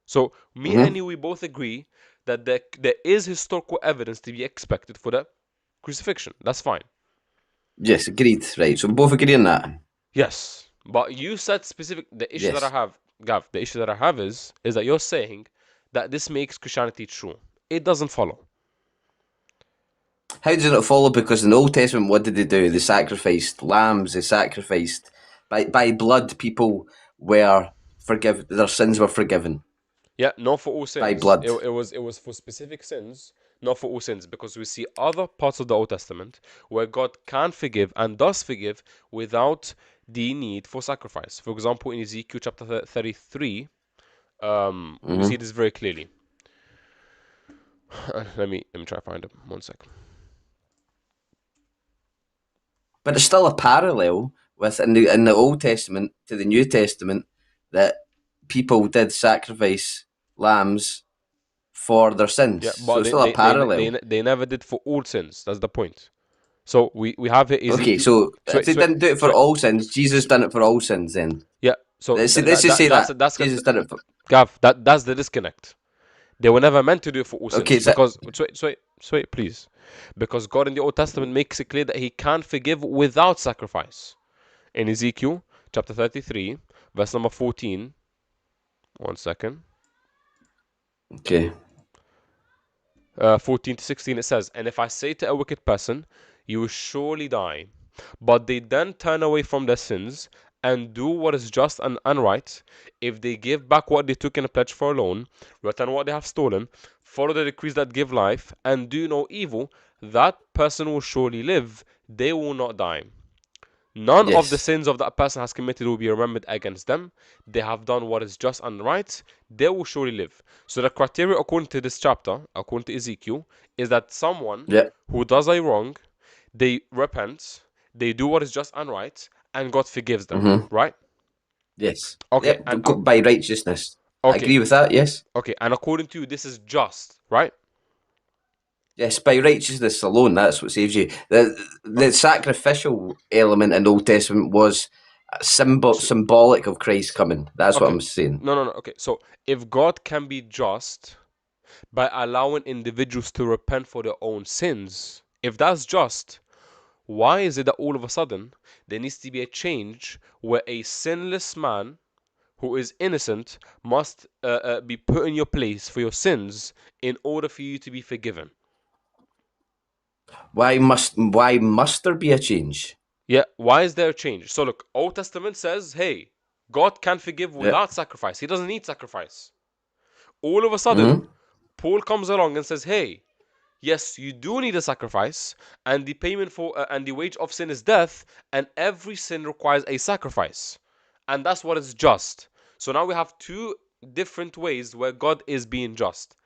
So me and Mm-hmm. you, we both agree that there is historical evidence to be expected for the crucifixion. That's fine. Yes. Agreed. Right. So we both agree on that. Yes. But you said specific, the issue that I Yes. have, Gav, the issue that I have is that you're saying that this makes Christianity true. It doesn't follow. How does it not follow? Because in the Old Testament, what did they do? They sacrificed lambs. They sacrificed by blood. People were forgiven. Their sins were forgiven Yeah, not for all by sins. blood. It was for specific sins, not for all sins, because we see other parts of the Old Testament where God can forgive and does forgive without the need for sacrifice. For example, in Ezekiel chapter 33, we see Mm-hmm. this very clearly. Let me try to find it. One second. But there's still a parallel with in the Old Testament to the New Testament that people did sacrifice lambs for their sins. Yeah, So but it's still a parallel. they never did for all sins. That's the point. So we have here Okay, Ezekiel. so if Sweet, they sweet, didn't do it for sweet. all sins, Jesus done it for all sins. Then Yeah. So let's just say that Jesus done it for. Gav, that's the disconnect. They were never meant to do it for all Okay, sins, so because wait, please, because God in the Old Testament makes it clear that He can forgive without sacrifice. In Ezekiel chapter 33, verse number 14. One second. okay. 14 to 16, it says, "And if I say to a wicked person, you will surely die, but they then turn away from their sins and do what is just and right, if they give back what they took in a pledge for a loan, return what they have stolen, follow the decrees that give life, and do no evil, that person will surely live, they will not die. None of the Yes. sins of that person has committed will be remembered against them. They have done what is just and right. They will surely live." So the criteria according to this chapter, according to Ezekiel, is that someone Yeah. who does a wrong, they repent, they do what is just and right, and God forgives them. Mm-hmm. Right? Yes. Okay, Yep. By righteousness. I okay, agree with that. Yes. okay, and according to you, this is just, right? Yes, by righteousness alone, that's what saves you. The Okay. sacrificial element in the Old Testament was So, symbolic of Christ coming. That's what okay. I'm saying. No. Okay. So if God can be just by allowing individuals to repent for their own sins, if that's just, why is it that all of a sudden there needs to be a change where a sinless man who is innocent must be put in your place for your sins in order for you to be forgiven? Why must there be a change? Yeah, why is there a change? So look, Old Testament says, hey, God can forgive Yeah. without sacrifice. He doesn't need sacrifice. All of a sudden, Mm-hmm. Paul comes along and says, hey, yes, you do need a sacrifice, and the payment for and the wage of sin is death, and every sin requires a sacrifice, and that's what is just. So now we have two different ways where God is being just.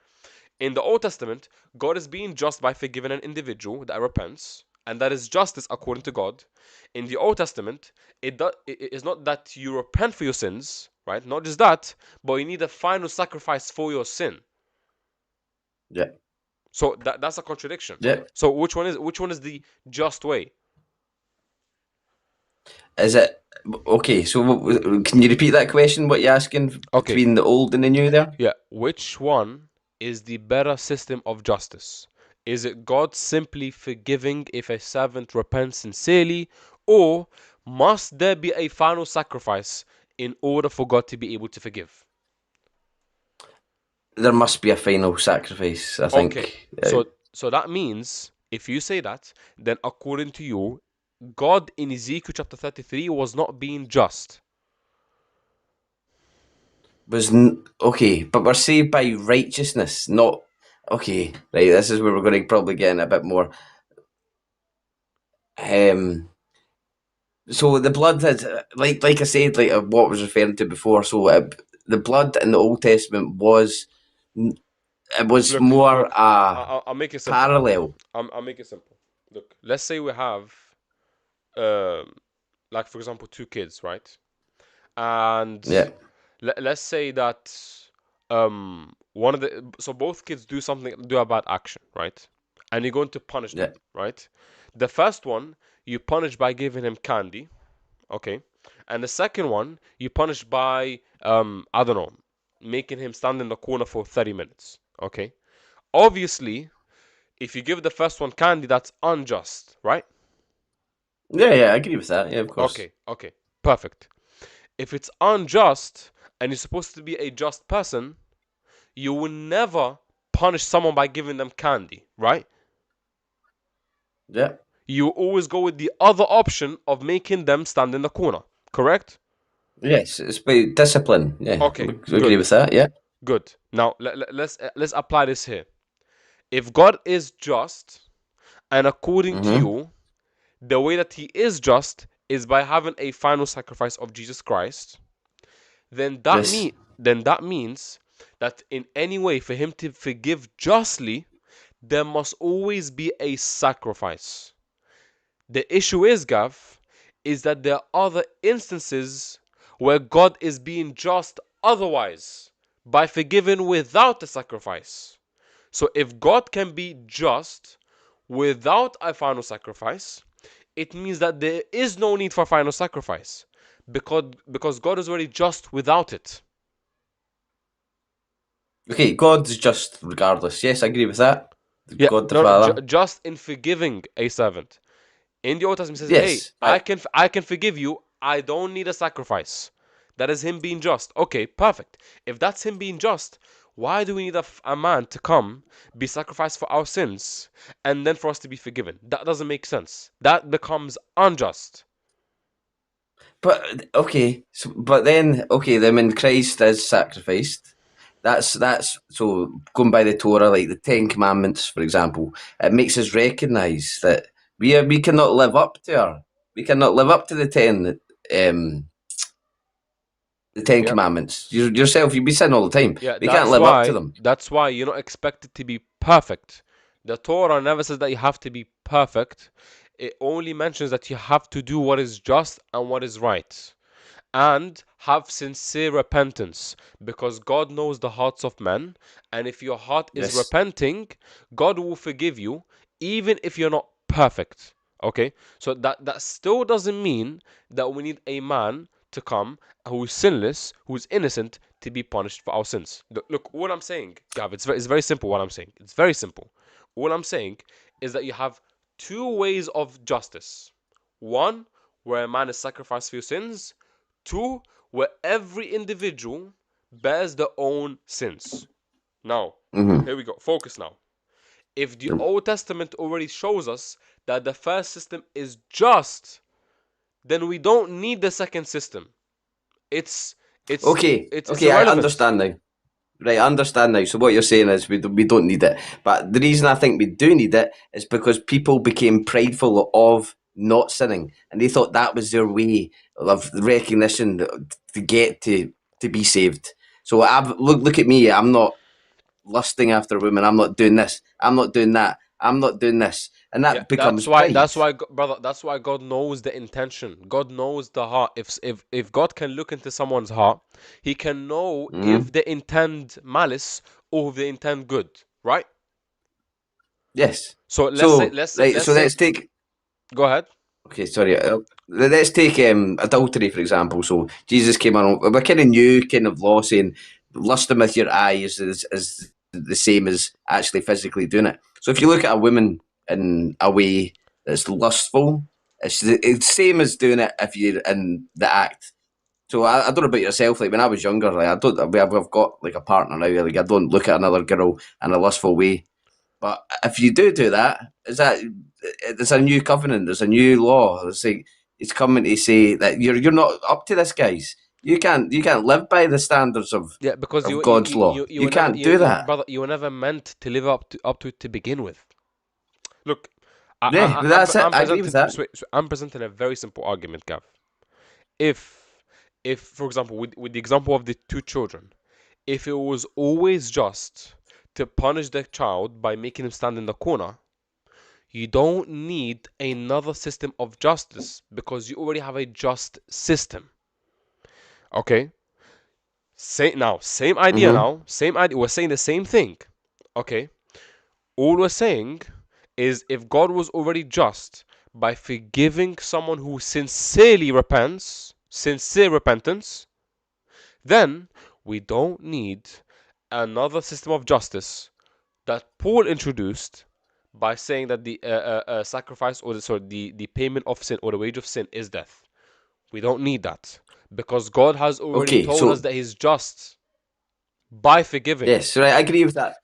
In the Old Testament, God is being just by forgiving an individual that repents and that is justice according to God. In the Old Testament, it is not that you repent for your sins, right? Not just that, but you need a final sacrifice for your sin. Yeah. So that's a contradiction. Yeah. So which one is the just way? Is it okay? So can you repeat that question? What you're asking Okay. between the old and the new there? Yeah. Which one is the better system of justice? Is it God simply forgiving if a servant repents sincerely, or must there be a final sacrifice in order for God to be able to forgive? There must be a final sacrifice, I Okay. think. So that means if you say that, then according to you, God in Ezekiel chapter 33 was not being just. Okay, but we're saved by righteousness, not okay. Right, this is where we're going to probably get in a bit more. So the blood is like I said, like what I was referring to before. So the blood in the Old Testament was more Look, I'll make it simple. parallel. I'll make it simple. Look, let's say we have, um, like for example, two kids, right? And Yeah, let's say that one of the so both kids do a bad action, right? And you're going to punish yeah, them, right? The first one you punish by giving him candy, okay? And the second one you punish by I don't know, making him stand in the corner for 30 minutes, okay? Obviously, if you give the first one candy, that's unjust, right? yeah. I agree with that. Yeah, of course. Okay, perfect. If it's unjust and you're supposed to be a just person, you will never punish someone by giving them candy, right? Yeah. You always go with the other option of making them stand in the corner, correct? Yes, it's about discipline. Yeah, Okay, I agree good, with that. Yeah. good. Now let's apply this here. If God is just, and according to Mm-hmm. you, the way that He is just is by having a final sacrifice of Jesus Christ, then Yes. that means that in any way for Him to forgive justly, there must always be a sacrifice. The issue is, Gav, is that there are other instances where God is being just otherwise by forgiving without a sacrifice. So if God can be just without a final sacrifice, it means that there is no need for final sacrifice because God is already just without it. Okay, God's just regardless. Yes, I agree with that. Yeah, God the no, Father. just in forgiving a servant. In the Old Testament, it says, "Hey, Yes, I can forgive you. I don't need a sacrifice." That is Him being just. Okay, perfect. If that's Him being just, why do we need a man to come, be sacrificed for our sins, and then for us to be forgiven? That doesn't make sense. That becomes unjust. but okay. So, but then then when Christ is sacrificed, that's so going by the Torah, like the Ten Commandments, for example, it makes us recognise that we cannot live up to her. We cannot live up to the Ten Yeah, Commandments. Yourself, you be sinning all the time. yeah. We can't live up to them. That's why you're not expected to be perfect. The Torah never says that you have to be perfect. It only mentions that you have to do what is just and what is right, and have sincere repentance, because God knows the hearts of men, and if your heart is Yes. repenting, God will forgive you even if you're not perfect. Okay, so that still doesn't mean that we need a man to come who is sinless, who is innocent, to be punished for our sins. Look, all I'm saying, Gav, it's very simple. What I'm saying, it's very simple. All I'm saying is that you have two ways of justice. One, where a man is sacrificed for your sins. Two, where every individual bears their own sins. Now, Mm-hmm. here we go. Focus now. If the Old Testament already shows us that the first system is just, then we don't need the second system. It's it's Okay, I irrelevant. understand now. Right, I understand now. So what you're saying is we don't need it. But the reason I think we do need it is because people became prideful of not sinning, and they thought that was their way of recognition to get to be saved. So look at me. I'm not lusting after women. I'm not doing this. I'm not doing that. I'm not doing this, and Yeah, that becomes pride. brother. That's why God knows the intention. God knows the heart. If God can look into someone's heart, He can know if Mhm. they intend malice or if they intend good. Right? Yes. So let's say, So right. let's So say. let's take. Go ahead. Okay, sorry. Let's take adultery for example. So Jesus came on. We're kind of new kind of law saying lusting with your eyes is the same as actually physically doing it. So if you look at a woman in a way that's lustful, it's the same as doing it if you're in the act. So I don't know about yourself. Like when I was younger, like I don't. I've got like a partner now. Like I don't look at another girl in a lustful way. But if you do that, is that there's a new covenant, there's a new law. It's like it's coming to say that you're not up to this, guys. You can't live by the standards Yeah, because of God's law. you You were never can't do that. brother, you were never meant to live up to it to begin with. Look, Yeah, but that's it. I'm I agree with presenting that. I'm presenting a very simple argument, Gav. If for example with the example of the two children, if it was always just to punish the child by making him stand in the corner, you don't need another system of justice because you already have a just system. Okay? Same idea Mm-hmm. now. Same idea. We're saying the same thing. Okay? All we're saying is if God was already just by forgiving someone who sincerely repents, sincere repentance, then we don't need another system of justice that Paul introduced by saying that the sacrifice or the payment of sin or the wage of sin is death. We don't need that because God has already Okay, told us so that He's just by forgiving. yes, right, I agree with that.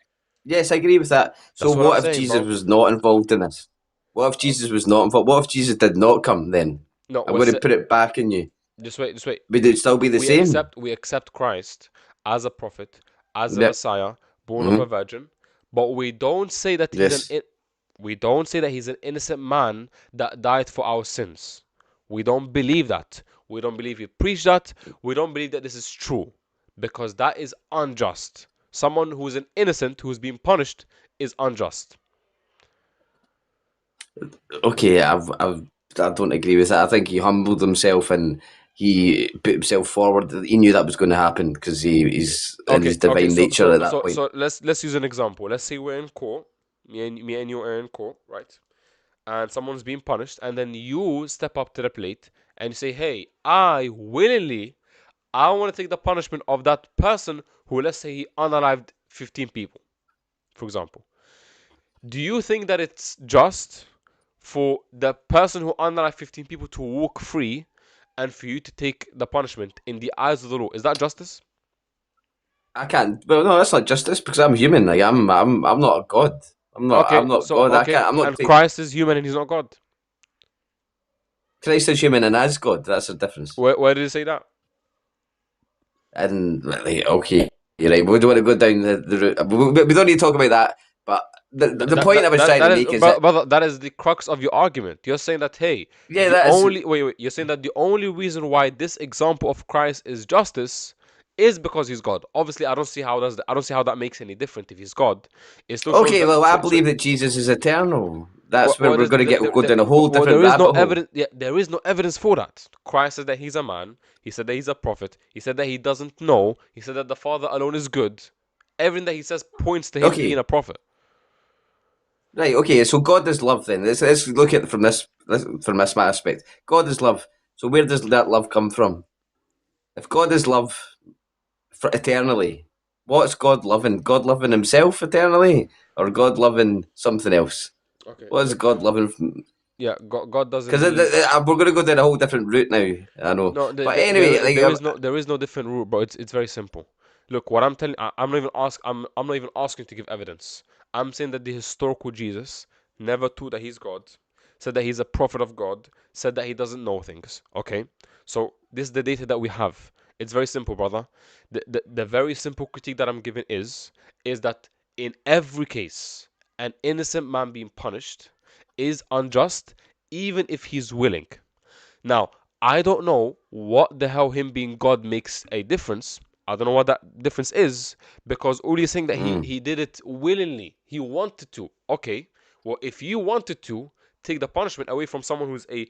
Yes, I agree with that. So That's what I'm what if saying, Jesus bro. was not involved in this? What if Jesus was not involved? What if Jesus did not come then? No, I'm going to put it back in you. Just wait. Would it still be the same? We accept Christ as a prophet, as a Yep. Messiah, born of a Mm-hmm. virgin, but we don't say that Yes. we don't say that he's an innocent man that died for our sins. We don't believe that. We don't believe he preached that. We don't believe that this is true because that is unjust. Someone who is an innocent who's being punished is unjust. Okay, I don't agree with that. I think he humbled himself and he put himself forward. He knew that was going to happen because he's in his Okay. divine nature at that point. So let's use an example. Let's say we're in court. Me and you are in court, right? And someone's being punished, and then you step up to the plate and you say, "Hey, I want to take the punishment of that person who, let's say, he unalived 15 people, for example." Do you think that it's just for the person who unalived 15 people to walk free and for you to take the punishment in the eyes of the law? Is that justice? I can't. Well, no, that's not justice because I'm human. Like I'm not a god. I'm not God. I can't. I'm not. And Christ is human and he's not God. Christ is human and as God. That's the difference. Where did he say that? And like, okay, you're right. We don't want to go down the route. We don't need to talk about that. But the point I was trying to make is that brother, that is the crux of your argument. You're saying that, hey, yeah, that is wait, you're saying that the only reason why this example of Christ is justice is because he's God. Obviously, I don't see how that makes any difference if he's God. It still shows okay. that. Well, I believe that Jesus is eternal. That's where Well, we're going to go down a whole different there is no rabbit hole. evidence. Yeah, there is no evidence for that. Christ said that he's a man. He said that he's a prophet. He said that he doesn't know. He said that the Father alone is good. Everything that he says points to him being Okay, a prophet. right. Okay, so God is love. Then let's look at it from this aspect. God is love. So where does that love come from? If God is love for eternally, what's God loving? God loving Himself eternally, or God loving something else? Okay, What is look. God loving? Yeah, God doesn't Because believe. we're going to go down a whole different route now. I know, No, but anyway, like there is no different route, bro. It's very simple. Look, what I'm telling, I'm not even I'm not even asking to give evidence. I'm saying that the historical Jesus never taught that he's God, said that he's a prophet of God, said that he doesn't know things. Okay, so this is the data that we have. It's very simple, brother. The very simple critique that I'm giving is that in every case, an innocent man being punished is unjust, even if he's willing. Now, I don't know what the hell him being God makes a difference. I don't know what that difference is because all you're saying that he did it willingly. He wanted to. Okay, Well, if you wanted to take the punishment away from someone who's a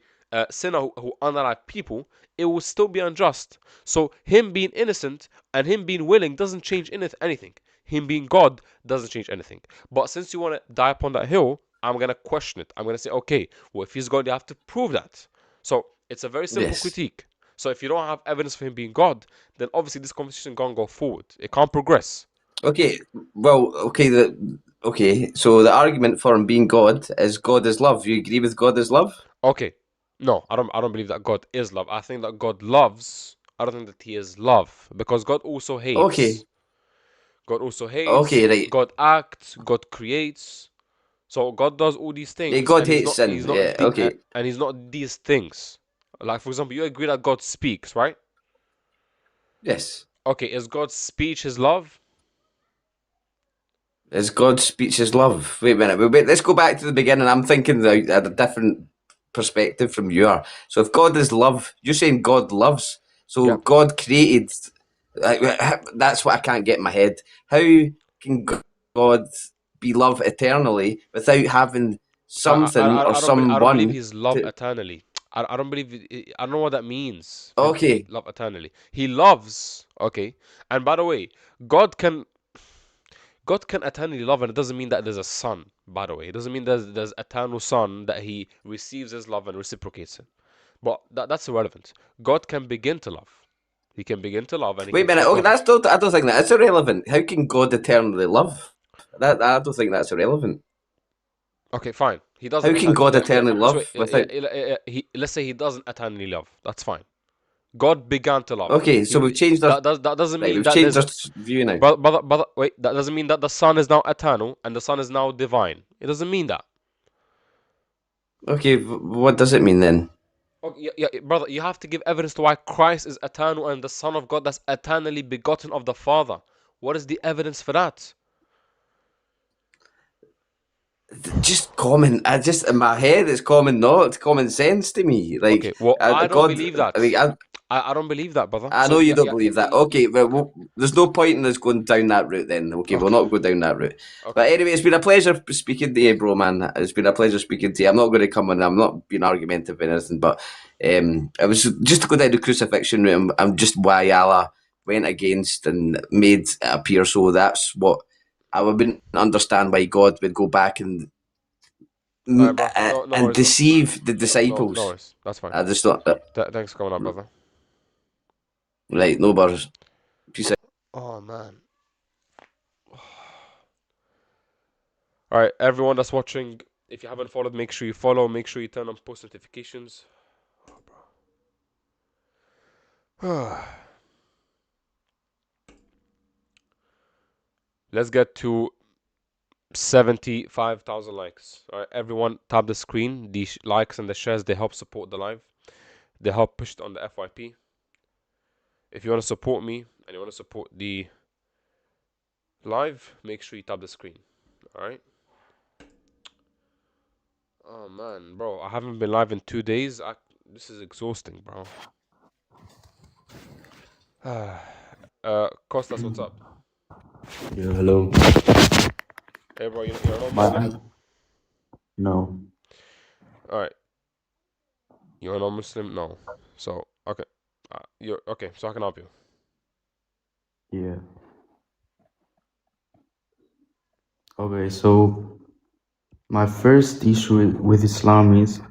sinner who unalived people, it will still be unjust. So him being innocent and him being willing doesn't change anything. Him being God doesn't change anything. But since you want to die upon that hill, I'm gonna question it. I'm gonna say, okay, well, if he's God, you have to prove that. So it's a very simple Yes. critique. So if you don't have evidence for him being God, then obviously this conversation can't go forward. It can't progress. Okay. Well. Okay. Okay. So the argument for him being God is love. You agree with God is love? Okay. No, I don't believe that God is love. I think that God loves. I don't think that he is love because God also Okay. hates. God also hates. Okay. Right. God acts. God creates. So God does all these Yeah, things, God and hates sin. Yeah. Okay. he's not these things. Like for example, you agree that God speaks, right? Yes. Okay, is God's speech his love? Is God's speech his love? Wait a minute. Wait, let's go back to the beginning. I'm thinking at a different perspective from you are. So if God is love, you're saying God loves. So Yeah. God created. That's what I can't get in my head. How can God be love eternally without having something or I don't believe someone he's love to? eternally. I don't believe I don't know what that means for him to be Okay. love eternally. He loves, okay. And by the way, God can God can eternally love, and it doesn't mean that there's a son. By the way, it doesn't mean there's eternal son that he receives his love and reciprocates it. But that's irrelevant. God can begin to love. He can begin to love, and he Wait a can minute. stop Okay, loving. that's still. I don't think that's irrelevant. How can God eternally love? That I don't think that's irrelevant. Okay, fine. He How doesn't. can God eternally So wait, love without? let's say he doesn't eternally love. That's fine. God began to love. Okay, so we've changed our That doesn't right. mean We've that changed there's. our view now. But wait, that doesn't mean that the Son is now eternal and the Son is now divine. It doesn't mean that. Okay, what does it mean then? Okay, brother, you have to give evidence to why Christ is eternal and the Son of God that's eternally begotten of the Father. What is the evidence for that? Just common. I just in my head, it's common knowledge, it's common sense to me. Okay, well, I don't God. believe I that. mean, I don't believe that, brother. I know So you yeah, don't yeah, yeah, believe that. yeah, Okay, well, okay, there's no point in us going down that route then. Okay, we'll okay, not go down that route. okay. But anyway, it's been a pleasure speaking to you, bro, man. It's been a pleasure speaking to you. I'm not going to come on. I'm not being argumentative or anything, but it was just to go down the crucifixion route and just why Allah went against and made it appear so. That's what I wouldn't understand why God would go back All right, bro. No and worries, bro. deceive the No disciples. worries. That's fine. I just thought, Thanks for coming up, brother. right, no bars. Peace out. Oh man. All right, everyone that's watching, if you haven't followed, make sure you follow. Make sure you turn on post notifications. Let's get to 75,000 likes. All right, everyone, tap the screen. The likes and the shares, they help support the live. They help push it on the FYP. If you want to support me and you want to support the live, make sure you tap the screen. All right. Oh man, bro, I haven't been live in 2 days. This is exhausting, bro. Costas, what's up? Yeah, hello. Hey, bro, you're not Muslim? My no. All right, you're not Muslim? No. So, okay. You're okay, so I can help you. Yeah. Okay, so my first issue with Islam is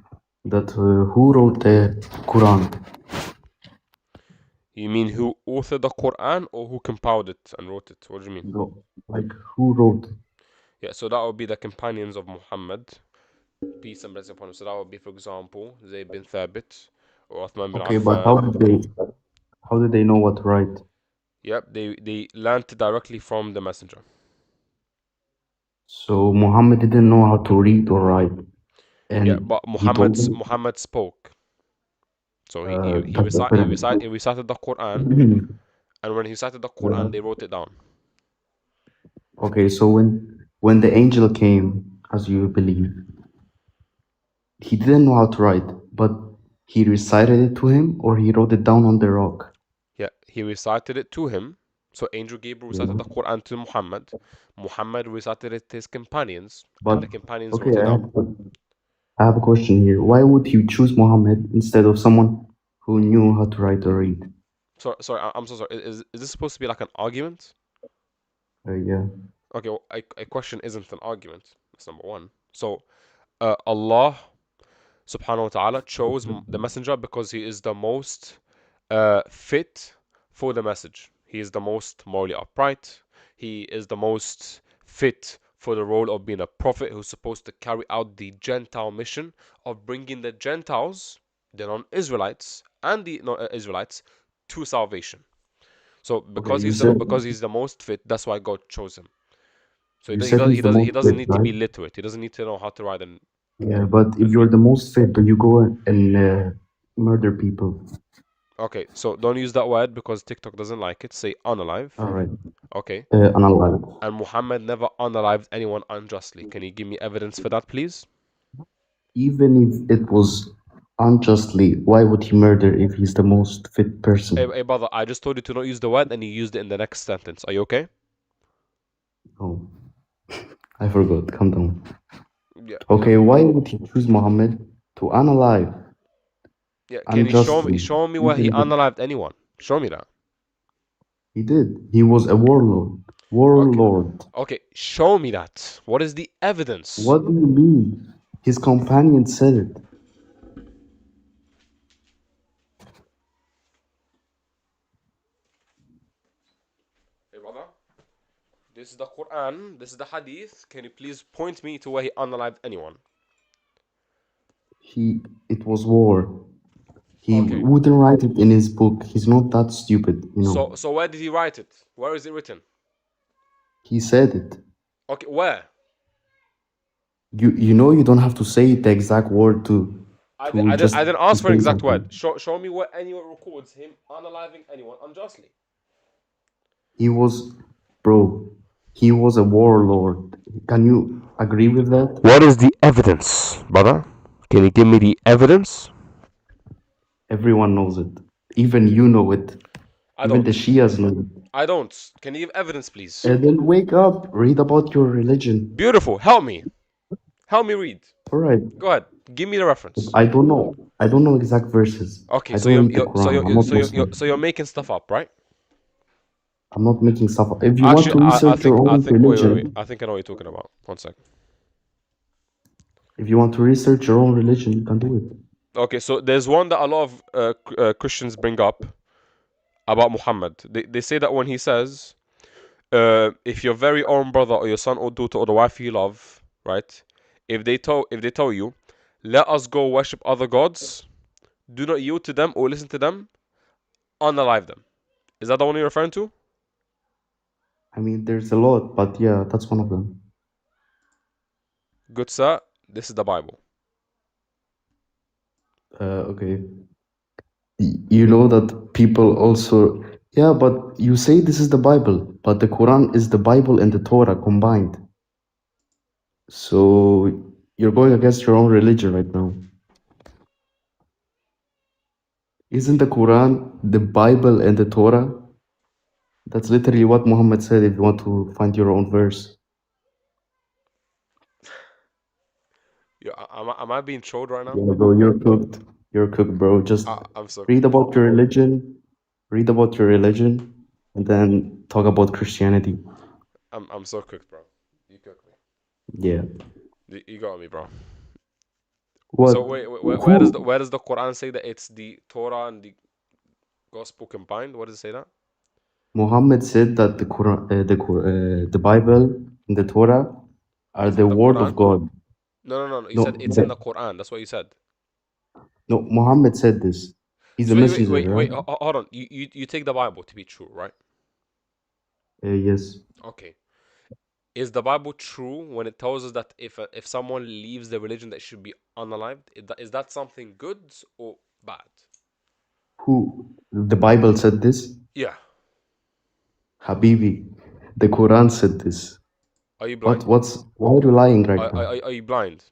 that who wrote the Quran? You mean who authored the Quran or who compiled it and wrote it? What do you mean? No, like who wrote? Yeah, so that would be the companions of Muhammad, peace and blessing upon him. So that would be, for example, Zayd bin Thabit or Uthman bin Okay, but how Affan. did they know what to write? Yep, they learned directly from the messenger. So Muhammad didn't know how to read or write, Yeah, and but he told them Muhammad spoke. So that's different. he recited the Quran, and when he recited the Yeah. Quran, they wrote it down. Okay, so when the angel came, as you believe, he didn't know how to write, but he recited it to him, or he wrote it down on the rock. Yeah, he recited it to him, So Angel Gabriel Yeah. recited the Quran to Muhammad. Muhammad recited it to his companions, But and the companions okay, wrote it down. I have a question here. Why would you choose Muhammad instead of someone who knew how to write or read? Sorry, I'm so sorry. Is this supposed to be like an argument? Yeah. Okay, well, a question isn't an argument. That's number one. So, Allah subhanahu wa ta'ala chose the messenger because he is the most fit for the message. He is the most morally upright. He is the most fit for the role of being a prophet who's supposed to carry out the Gentile mission of bringing the Gentiles, the non-Israelites, and the non-Israelites to salvation. So Okay, because he's the most fit, that's why God chose him. So you said he's the most he doesn't fit, need to right? be literate. He doesn't need to know how to write and Yeah, but if you're the most fit, then you go and murder people. okay. So don't use that word because TikTok doesn't like it. Say unalive. All right. Okay. Unalive. And Muhammad never unalived anyone unjustly. Can you give me evidence for that, please? Even if it was unjustly, why would he murder if he's the most fit person? Hey, brother, I just told you to not use the word and you used it in the next sentence. Are you okay? Oh, I forgot. Calm down. Yeah. Okay, why would he choose Muhammad to unalive Yeah. Can you unjustly? show me where he Even if unalived anyone? Show me that. he did. He was a warlord. Okay. Warlord. Okay. Show me that. What is the evidence? What do you mean? His companion said it. Hey, brother. This is the Quran. This is the Hadith. Can you please point me to where he unalived anyone? It was war. He Okay. wouldn't write it in his book. He's not that stupid, you know. So where did he write it? Where is it written? He said it. Okay. Where? You know you don't have to say the exact word to just I didn't to ask for an say exact something. word. Show me where anyone records him unaliving anyone unjustly. He was, bro. He was a warlord. Can you agree with that? What is the evidence, brother? Can you give me the evidence? Everyone knows it. Even you know it. I Even the don't. Shias know it. I don't. Can you give evidence, please? And then wake up, read about your religion. Beautiful. Help me. Help me read. All right. Go ahead. Give me the reference. I don't know. I don't know exact verses. Okay, I so don't read the Quran. I'm not Muslim. you're making stuff up, right? I'm not making stuff up. If you want Actually, to research your I own think. Wait. religion, I think I know what you're talking about. One sec. if you want to research your own religion, you can do it. Okay, so there's one that a lot of Christians bring up about Muhammad. They say that when he says, if your very own brother or your son or daughter or the wife you love, right? If they tell you, let us go worship other gods, do not yield to them or listen to them, unalive them. Is that the one you're referring to? I mean, there's a lot, but yeah, that's one of them. Good sir, this is the Bible. Okay. You know that people also, yeah, but you say this is the Bible, but the Quran is the Bible and the Torah combined. So you're going against your own religion right now. Isn't the Quran the Bible and the Torah? That's literally what Muhammad said if you want to find your own verse. Yeah, am I being trolled right now? Yeah, bro, you're cooked. You're cooked, bro. Just I'm so read cooked. about your religion, and then talk about Christianity. I'm so cooked, bro. You cooked me. Yeah. You got me, bro. What? So wait, Who? where does the Quran say that it's the Torah and the Gospel combined? What does it say that? Muhammad said that the Bible and the Torah are It's the in the word of Quran? God. No. You No, said it's in the Quran. That's what you said. no. Muhammad said this. He's a So messenger, right? hold on. You take the Bible to be true, right? Yes. Okay. Is the Bible true when it tells us that if someone leaves the religion that should be unalived? Is that something good or bad? Who? The Bible said this. Yeah. Habibi, the Quran said this. Are you blind? Why are you lying right now? Are you blind?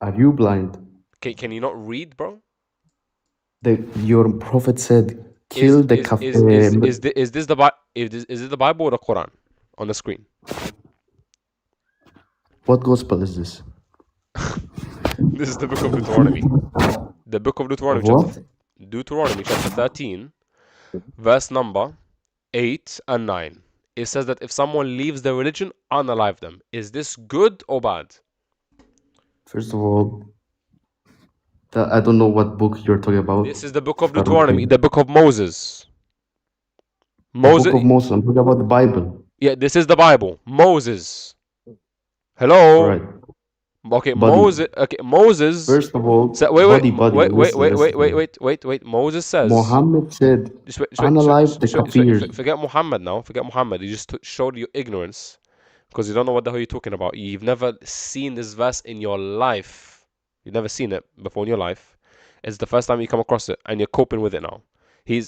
Are you blind? Can you not read, bro? Your prophet said, kill the is this the is it the Bible or the Quran on the screen? What gospel is this? This is the book of Deuteronomy. The book of Of Deuteronomy, what? Deuteronomy chapter 13, verse number 8 and 9. It says that if someone leaves their religion, unalive them. Is this good or bad? First of all, I don't know what book you're talking about. This is the book of I don't Deuteronomy, think. the book of Moses. The book of Moses. I'm talking about the Bible. Yeah, this is the Bible. Moses. Hello. Right. Okay, Buddy. Moses. Okay, Moses. First of all, Wait. Moses says. Muhammad said, Just wait, "Unalive the Kafirs." forget Muhammad now. Forget Muhammad. You just showed your ignorance because you don't know what the hell you're talking about. You've never seen this verse in your life. You've never seen it before in your life. It's the first time you come across it, and you're coping with it now.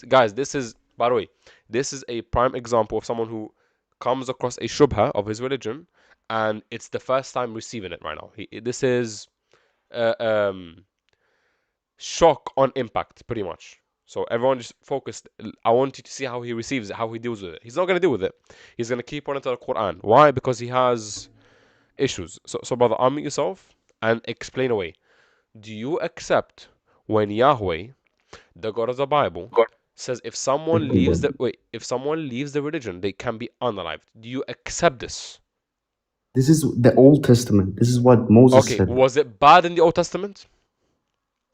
Guys. This is, by the way, this is a prime example of someone who comes across a shubha of his religion, and it's the first time receiving it right now. This is shock on impact, pretty much. So everyone just focus. I want you to see how he receives it, how he deals with it. He's not going to deal with it. He's going to keep on into the Quran. Why? Because he has issues. So brother, unmute yourself and explain away. Do you accept when Yahweh, the God of the Bible, says if someone leaves the religion, they can be unalived? Do you accept this? This is the Old Testament. This is what Moses said. Was it bad in the Old Testament?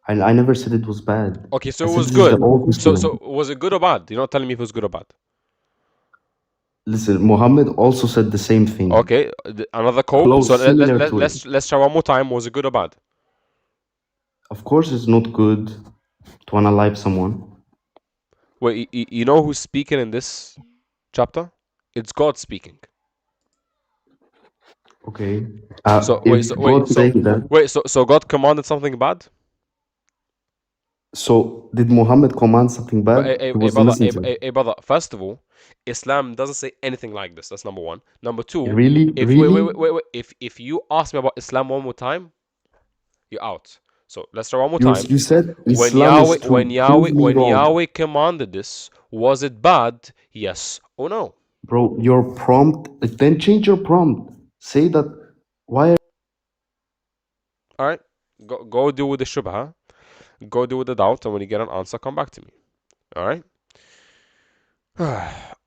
I never said it was bad. Okay, so it was good. So was it good or bad? You're not telling me if it was good or bad. Listen, Muhammad also said the same thing. Okay, another quote. So let's try one more time. Was it good or bad? Of course, it's not good to unalive someone. Wait, you know who's speaking in this chapter? It's God speaking. Okay. So God commanded something bad? So did Muhammad command something bad? Hey, brother. First of all, Islam doesn't say anything like this. That's number one. Number two, really? Wait. If you ask me about Islam one more time, you're out. So let's try one more time. You said Islam when Yahweh commanded this, was it bad? Yes or no? Bro, your prompt. Then change your prompt. Say that. Why? All right. Go deal with the shubha. Go deal with the doubt, and when you get an answer, come back to me. All right.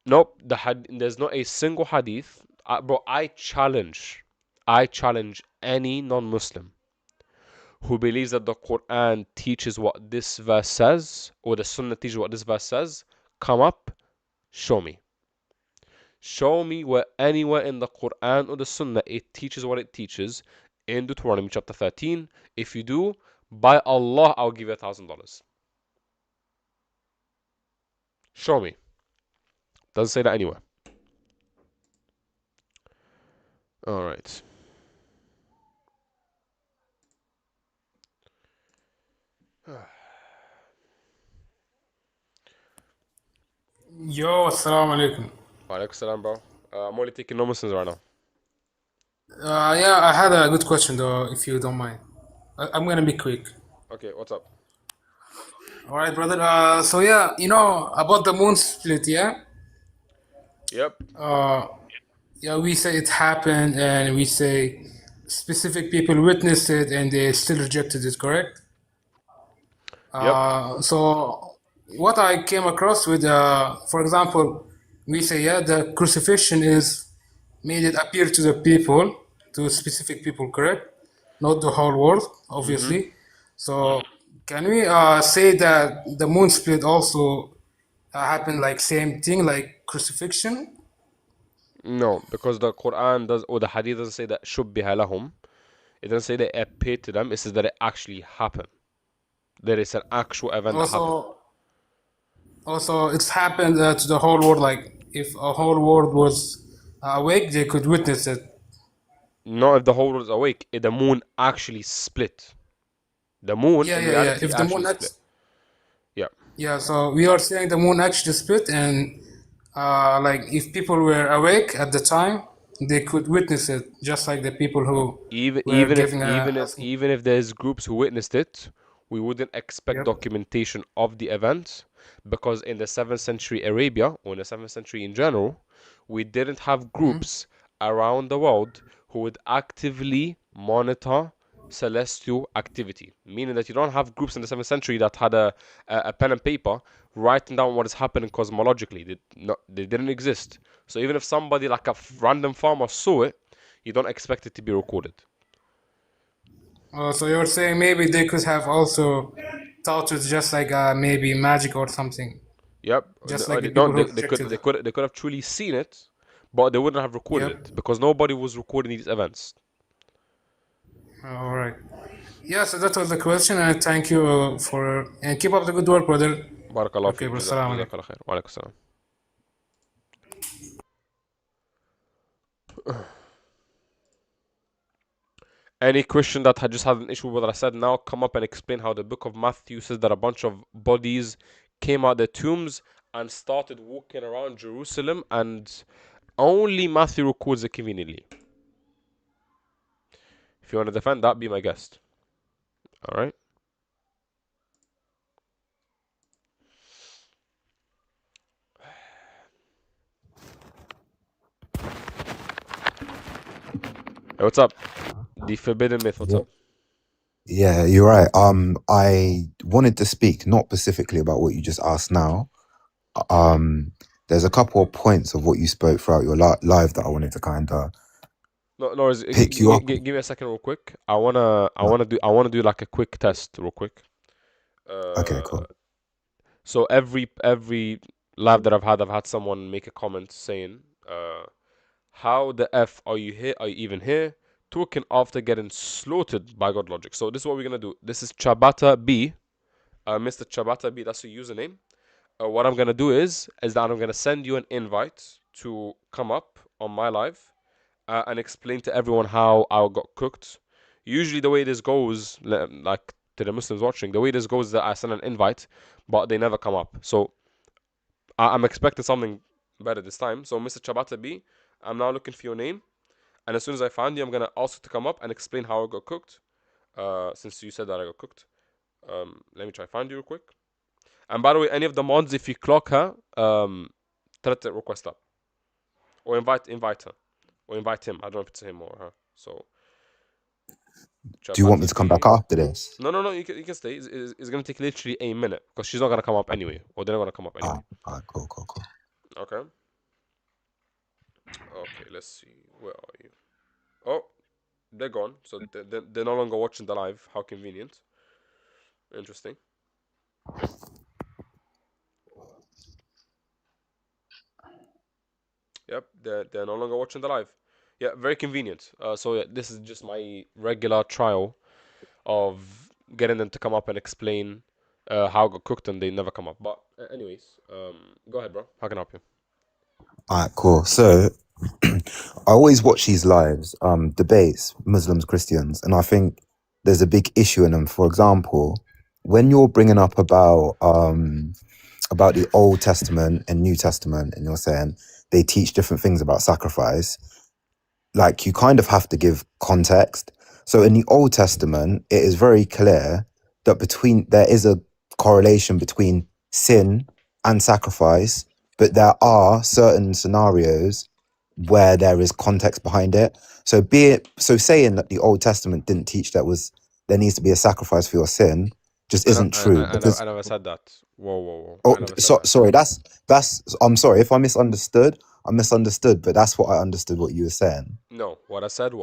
Nope. There's not a single hadith, bro. I challenge any non-Muslim who believes that the Quran teaches what this verse says, or the Sunnah teaches what this verse says. Come up, show me. Show me where anywhere in the Quran or the Sunnah it teaches what it teaches in Deuteronomy chapter 13. If you do, by Allah, I'll give you $1,000. Show me. Doesn't say that anywhere. All right. Yo, assalamu alaikum. Walaikum salam, bro. I'm only taking non-Muslims right now. Yeah, I had a good question though, if you don't mind. I'm gonna be quick. Okay, what's up? All right, brother. So yeah, you know about the moon split, yeah? Yep. Yeah, we say it happened, and we say specific people witnessed it, and they still rejected it. Correct? Yep. So what I came across with, for example, we say yeah, the crucifixion is made it appear to the people, to specific people, correct? Not the whole world, obviously. So can we say that the moon split also happened like same thing, like crucifixion? No, because the Quran does, or the Hadith doesn't say that shubbiha lahum. It doesn't say that it appeared to them. It says that it actually happened. There is an actual event that happened. Also, it's happened to the whole world. Like if a whole world was awake, they could witness it. Not if the whole world is awake. If the moon actually split. The moon in reality If the moon split. Yeah. Yeah, so we are saying the moon actually split, and like if people were awake at the time, they could witness it, just like the people who even were if giving even if there's groups who witnessed it, we wouldn't expect Yep. documentation of the event, because in the 7th century Arabia, or in the 7th century in general, we didn't have groups around the world who would actively monitor celestial activity. Meaning that you don't have groups in the 7th century that had a pen and paper writing down what is happening cosmologically. They didn't exist. So even if somebody like a random farmer saw it, you don't expect it to be recorded. So you're saying maybe they could have also thought it's just like maybe magic or something, Yep. just like the No, people who projected. they could have truly seen it, but they wouldn't have recorded Yep. it because nobody was recording these events. All right. Yeah. So that was the question, and thank you for and keep up the good work, brother. Barakallah Okay, feek. bro. Salam alaikum. Jazakallah khair. Wa alaikum salam. Any Christian that had just had an issue with what I said now, come up and explain how the book of Matthew says that a bunch of bodies came out their tombs and started walking around Jerusalem, and only Matthew records it conveniently. If you want to defend that, be my guest. Alright? Hey, what's up? The Forbidden Myth, what's Yeah, up? yeah, you're right. I wanted to speak not specifically about what you just asked now. There's a couple of points of what you spoke throughout your live that I wanted to kind of No, pick you up. give me a second real quick. I wanna do like a quick test real quick. Okay, Uh, cool. so every live that I've had someone make a comment saying, how the F are you here? Are you even here? Talking after getting slaughtered by God Logic. So this is what we're gonna do. This is Chabata B, Mr. Chabata B. That's your username. What I'm gonna do is that I'm gonna send you an invite to come up on my live and explain to everyone how I got cooked. Usually the way this goes, like to the Muslims watching, the way this goes is that I send an invite, but they never come up. So I'm expecting something better this time. So Mr. Chabata B, I'm now looking for your name, and as soon as I find you, I'm gonna ask you to come up and explain how I got cooked. Since you said that I got cooked, let me try find you real quick. And by the way, any of the mods, if you clock her, threat request up or invite her or invite him. I don't know if it's him or her. So Do you want me Chabata to come back B. after this? No. You can stay. It's gonna take literally a minute because she's not gonna come up anyway, or they're not gonna come up anyway. Cool. Okay. Okay. Let's see. Where are you? Oh, they're gone. So they're no longer watching the live. How convenient. Interesting. Yep. They're no longer watching the live. Yeah. Very convenient. So yeah, this is just my regular trial of getting them to come up and explain how it got cooked, and they never come up. But anyways, go ahead, bro. How can I help you? Alright, cool. So I always watch these lives, debates, Muslims, Christians, and I think there's a big issue in them. For example, when you're bringing up about the Old Testament and New Testament, and you're saying they teach different things about sacrifice, like you kind of have to give context. So in the Old Testament, it is very clear that there is a correlation between sin and sacrifice, but there are certain scenarios where there is context behind it. So saying that the Old Testament didn't teach there needs to be a sacrifice for your sin just isn't true, because I never said that. Whoa. I never said that. sorry, that's I'm sorry if I misunderstood. I misunderstood, but that's what I understood what you were saying. No, what I said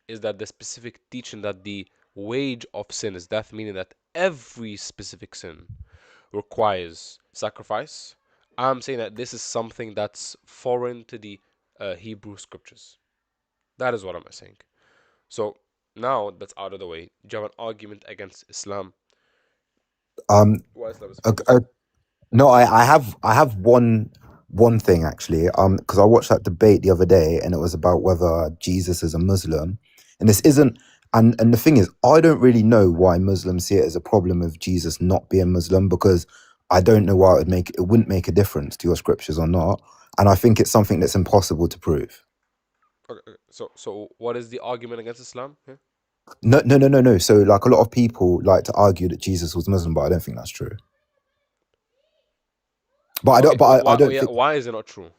is that the specific teaching that the wage of sin is death, meaning that every specific sin requires sacrifice. I'm saying that this is something that's foreign to the Hebrew scriptures. That is what I'm saying. So now that's out of the way, do you have an argument against Islam? Why Islam is false? No, I have one thing actually. Because I watched that debate the other day, and it was about whether Jesus is a Muslim, and this isn't. And the thing is, I don't really know why Muslims see it as a problem of Jesus not being Muslim, because I don't know why it wouldn't make a difference to your scriptures or not, and I think it's something that's impossible to prove. Okay, so what is the argument against Islam here? No. So like a lot of people like to argue that Jesus was Muslim, but I don't think that's true. But I Okay, don't. But I don't yeah, think. why is it not true?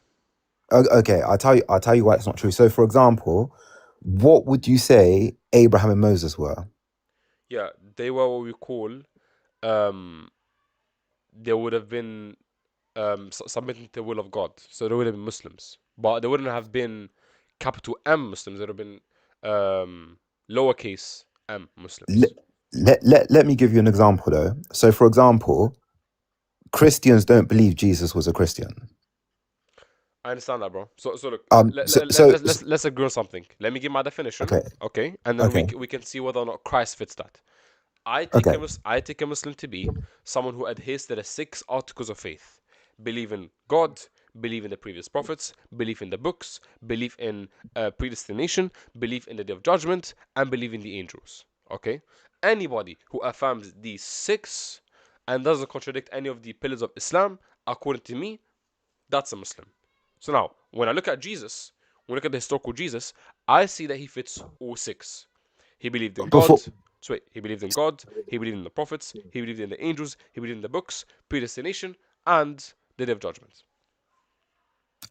Okay, I'll tell you why it's not true. So, for example, what would you say Abraham and Moses were? Yeah, they were what we call um they would have been submitting to the will of God. So they would have been Muslims, but they wouldn't have been capital M Muslims. They would have been lowercase M Let, Muslims. let me give you an example though. So, for example, Christians don't believe Jesus was a Christian. I understand that, bro. So look, let's agree on something. Let me give my definition, Okay, okay, and then okay, we can see whether or not Christ fits that. okay. I take a Muslim to be someone who adheres to the 6 articles of faith: believe in God, believe in the previous prophets, believe in the books, believe in predestination, believe in the day of judgment, and believe in the angels. Okay, anybody who affirms these 6 and doesn't contradict any of the pillars of Islam, according to me, that's a Muslim. So now, when I look at Jesus, when I look at the historical Jesus, I see that he fits all 6. He believed in God. Before, So wait, he believed in God. He believed in the prophets. He believed in the angels. He believed in the books, predestination, and the day of judgment.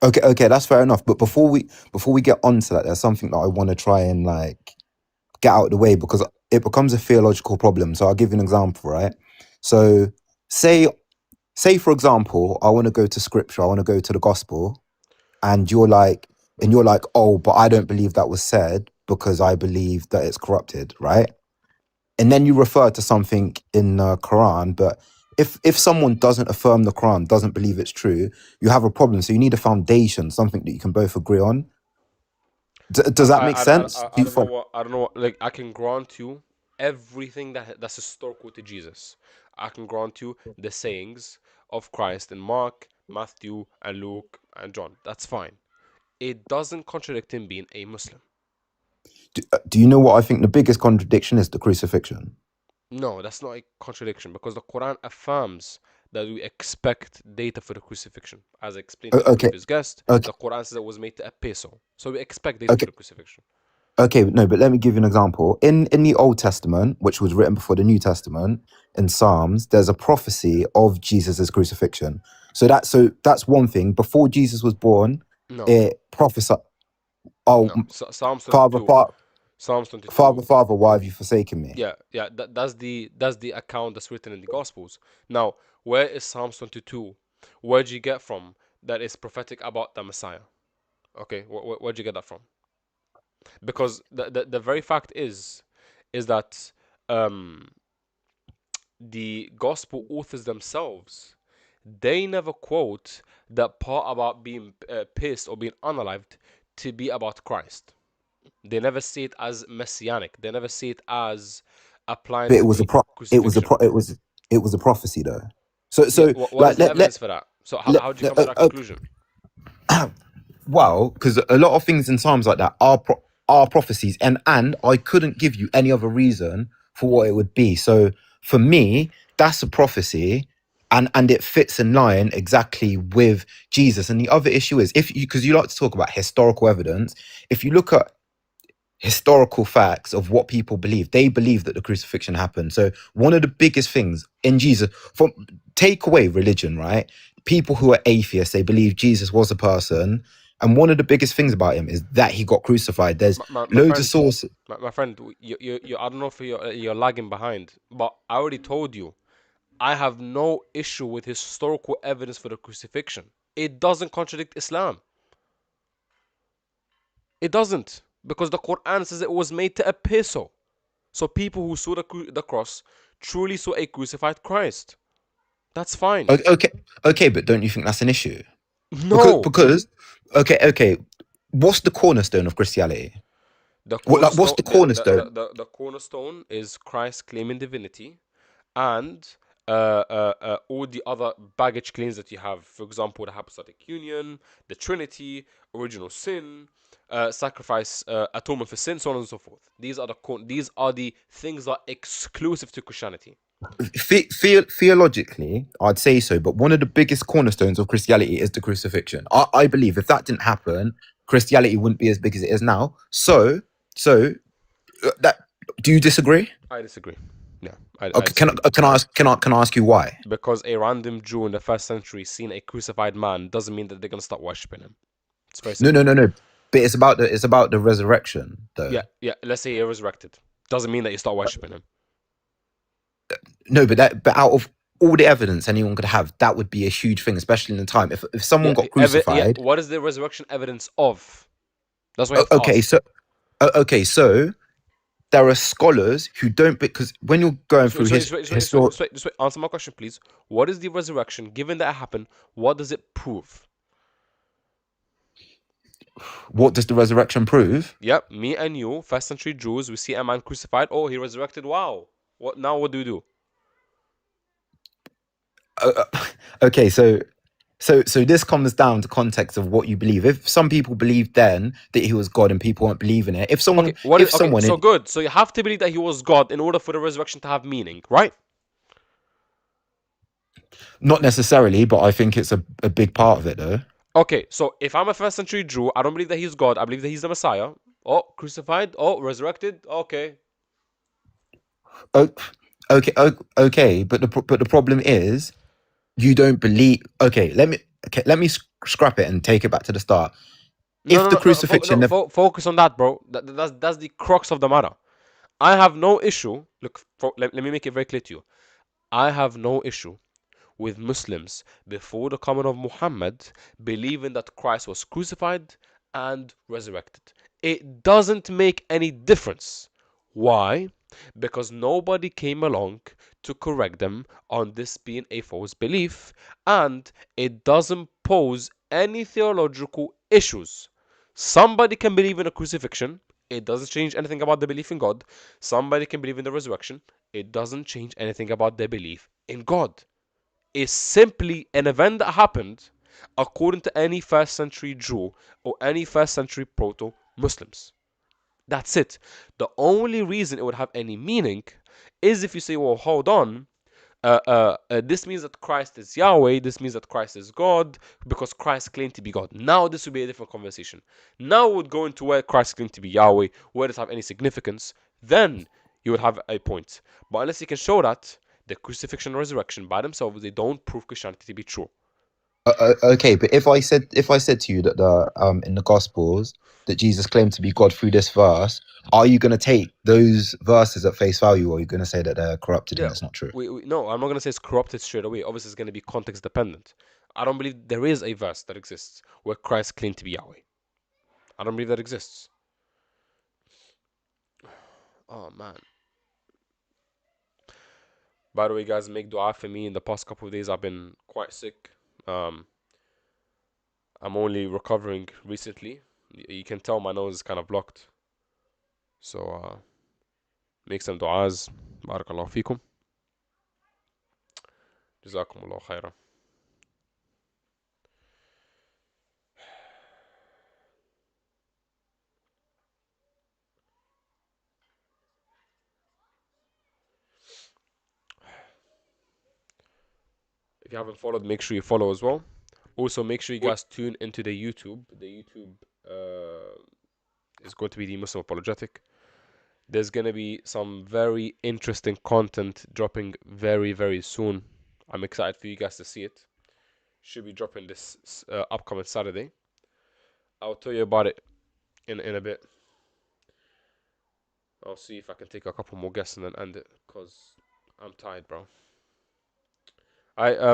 okay, that's fair enough. But before we get onto that, there's something that I want to try and like get out of the way because it becomes a theological problem. So I'll give you an example, right? So say for example, I want to go to scripture, I want to go to the gospel, and you're like, oh, but I don't believe that was said because I believe that it's corrupted, right? And then you refer to something in the Quran, but if someone doesn't affirm the Quran, doesn't believe it's true, you have a problem. So you need a foundation, something that you can both agree on. Does that make sense? I don't know what I don't know. Like I can grant you everything that's historical to Jesus. I can grant you the sayings of Christ in Mark, Matthew, and Luke and John. That's fine. It doesn't contradict him being a Muslim. Do you know what I think the biggest contradiction is? The crucifixion. No, that's not a contradiction because the Quran affirms that we expect data for the crucifixion. As I explained to the Okay, previous guest, okay, the Quran says it was made to a peso. So we expect data for okay, the crucifixion. okay. No, but let me give you an example. In the Old Testament, which was written before the New Testament, in Psalms, there's a prophecy of Jesus's crucifixion. So that's one thing. Before Jesus was born, No, it prophesied. Oh, no. Psalms Father, 22. Father, Psalms 22. Father, why have you forsaken me? Yeah. That's the account that's written in the Gospels. Now, where is Psalms 22? Where'd you get from that is prophetic about the Messiah? Okay, where'd you get that from? Because the very fact is that um the gospel authors themselves, they never quote that part about being pissed or being unalived to be about Christ. They never see it as messianic. They never see it as applying But to the crucifixion. it was a prophecy though. So Yeah, so what is like the evidence for that? So how do you come to that conclusion? well, because a lot of things in Psalms like that are prophecies, and I couldn't give you any other reason for what it would be. So for me, that's a prophecy, and it fits in line exactly with Jesus. And the other issue is if you because you like to talk about historical evidence, if you look at historical facts of what people believe. They believe that the crucifixion happened. So one of the biggest things in Jesus, from take away religion, right? People who are atheists, they believe Jesus was a person. And one of the biggest things about him is that he got crucified. There's My loads of friend, sources. my friend, you I don't know if you're lagging behind, but I already told you I have no issue with historical evidence for the crucifixion. It doesn't contradict Islam. It doesn't. Because the Quran says it was made to a peso. So people who saw the cross truly saw a crucified Christ. That's fine. Okay, but don't you think that's an issue? No. Because okay, what's the cornerstone of Christianity? The What's cornerstone the cornerstone? the cornerstone is Christ claiming divinity and all the other baggage claims that you have. For example, the hypostatic union, the Trinity, original sin, sacrifice, atonement for sin, so on and so forth. These are the things that are exclusive to Christianity. Theologically, I'd say so, but one of the biggest cornerstones of Christianity is the crucifixion. I believe if that didn't happen, Christianity wouldn't be as big as it is now. So that. Do you disagree? I disagree. Yeah, I Okay, disagree. can I ask you why? Because a random Jew in the first century seeing a crucified man doesn't mean that they're gonna start worshiping him. It's very No, no, simple. no, no. But it's about the resurrection, though. Yeah, yeah. Let's say he resurrected. Doesn't mean that you start worshiping him. No, but out of all the evidence anyone could have, that would be a huge thing, especially in the time. If someone Yeah, got yeah. crucified, What is the resurrection evidence of? That's what you have to okay, ask. so there are scholars who don't, because when you're going through his historic, Just wait. Answer my question, please. What is the resurrection? Given that it happened, what does it prove? what does the resurrection prove? Yep, me and you, first century Jews, we see a man crucified. Oh, he resurrected. Wow. What now? What do we do? Okay, so this comes down to context of what you believe. If some people believed then that he was God and people weren't believing it, Okay, what is if okay? someone So in, good. So you have to believe that he was God in order for the resurrection to have meaning, right? not necessarily, but I think it's a big part of it though. Okay, so if I'm a first century Jew, I don't believe that he's God. I believe that he's the Messiah. Oh, crucified. Oh, resurrected. Okay. Oh, okay, but the problem is you don't believe. Okay, let me scrap it and take it back to the start. No, If no, the no, no. crucifixion, Focus on that, bro. That's the crux of the matter. I have no issue. Look, let me make it very clear to you. I have no issue with Muslims before the coming of Muhammad believing that Christ was crucified and resurrected. It doesn't make any difference. Why? Because nobody came along to correct them on this being a false belief, and it doesn't pose any theological issues. Somebody can believe in a crucifixion. It doesn't change anything about the belief in God. Somebody can believe in the resurrection. It doesn't change anything about their belief in God. Is simply an event that happened according to any first century Jew or any first century proto Muslims. That's it. The only reason it would have any meaning is if you say, well, hold on, this means that Christ is Yahweh, this means that Christ is God, because Christ claimed to be God. Now this would be a different conversation. Now we would go into where Christ claimed to be Yahweh, where does it have any significance, then you would have a point. But unless you can show that, the crucifixion and resurrection by themselves, they don't prove Christianity to be true. okay, but if I said to you that the in the Gospels that Jesus claimed to be God through this verse, are you going to take those verses at face value, or are you going to say that they're corrupted and Yeah, it's not true? no, I'm not going to say it's corrupted straight away. Obviously, it's going to be context dependent. I don't believe there is a verse that exists where Christ claimed to be Yahweh. I don't believe that exists. Oh man. By the way, guys, make dua for me. In the past couple of days, I've been quite sick. Um, I'm only recovering recently. You can tell my nose is kind of blocked. So, make some du'as. Barakallahu fikum. Jazakumullah khairan. If you haven't followed, make sure you follow as well. Also, make sure you guys tune into the YouTube. The YouTube is going to be the Muslim Apologetic. There's going to be some very interesting content dropping very, very soon. I'm excited for you guys to see it. Should be dropping this upcoming Saturday. I'll tell you about it in a bit. I'll see if I can take a couple more guests and then end it, because I'm tired, bro.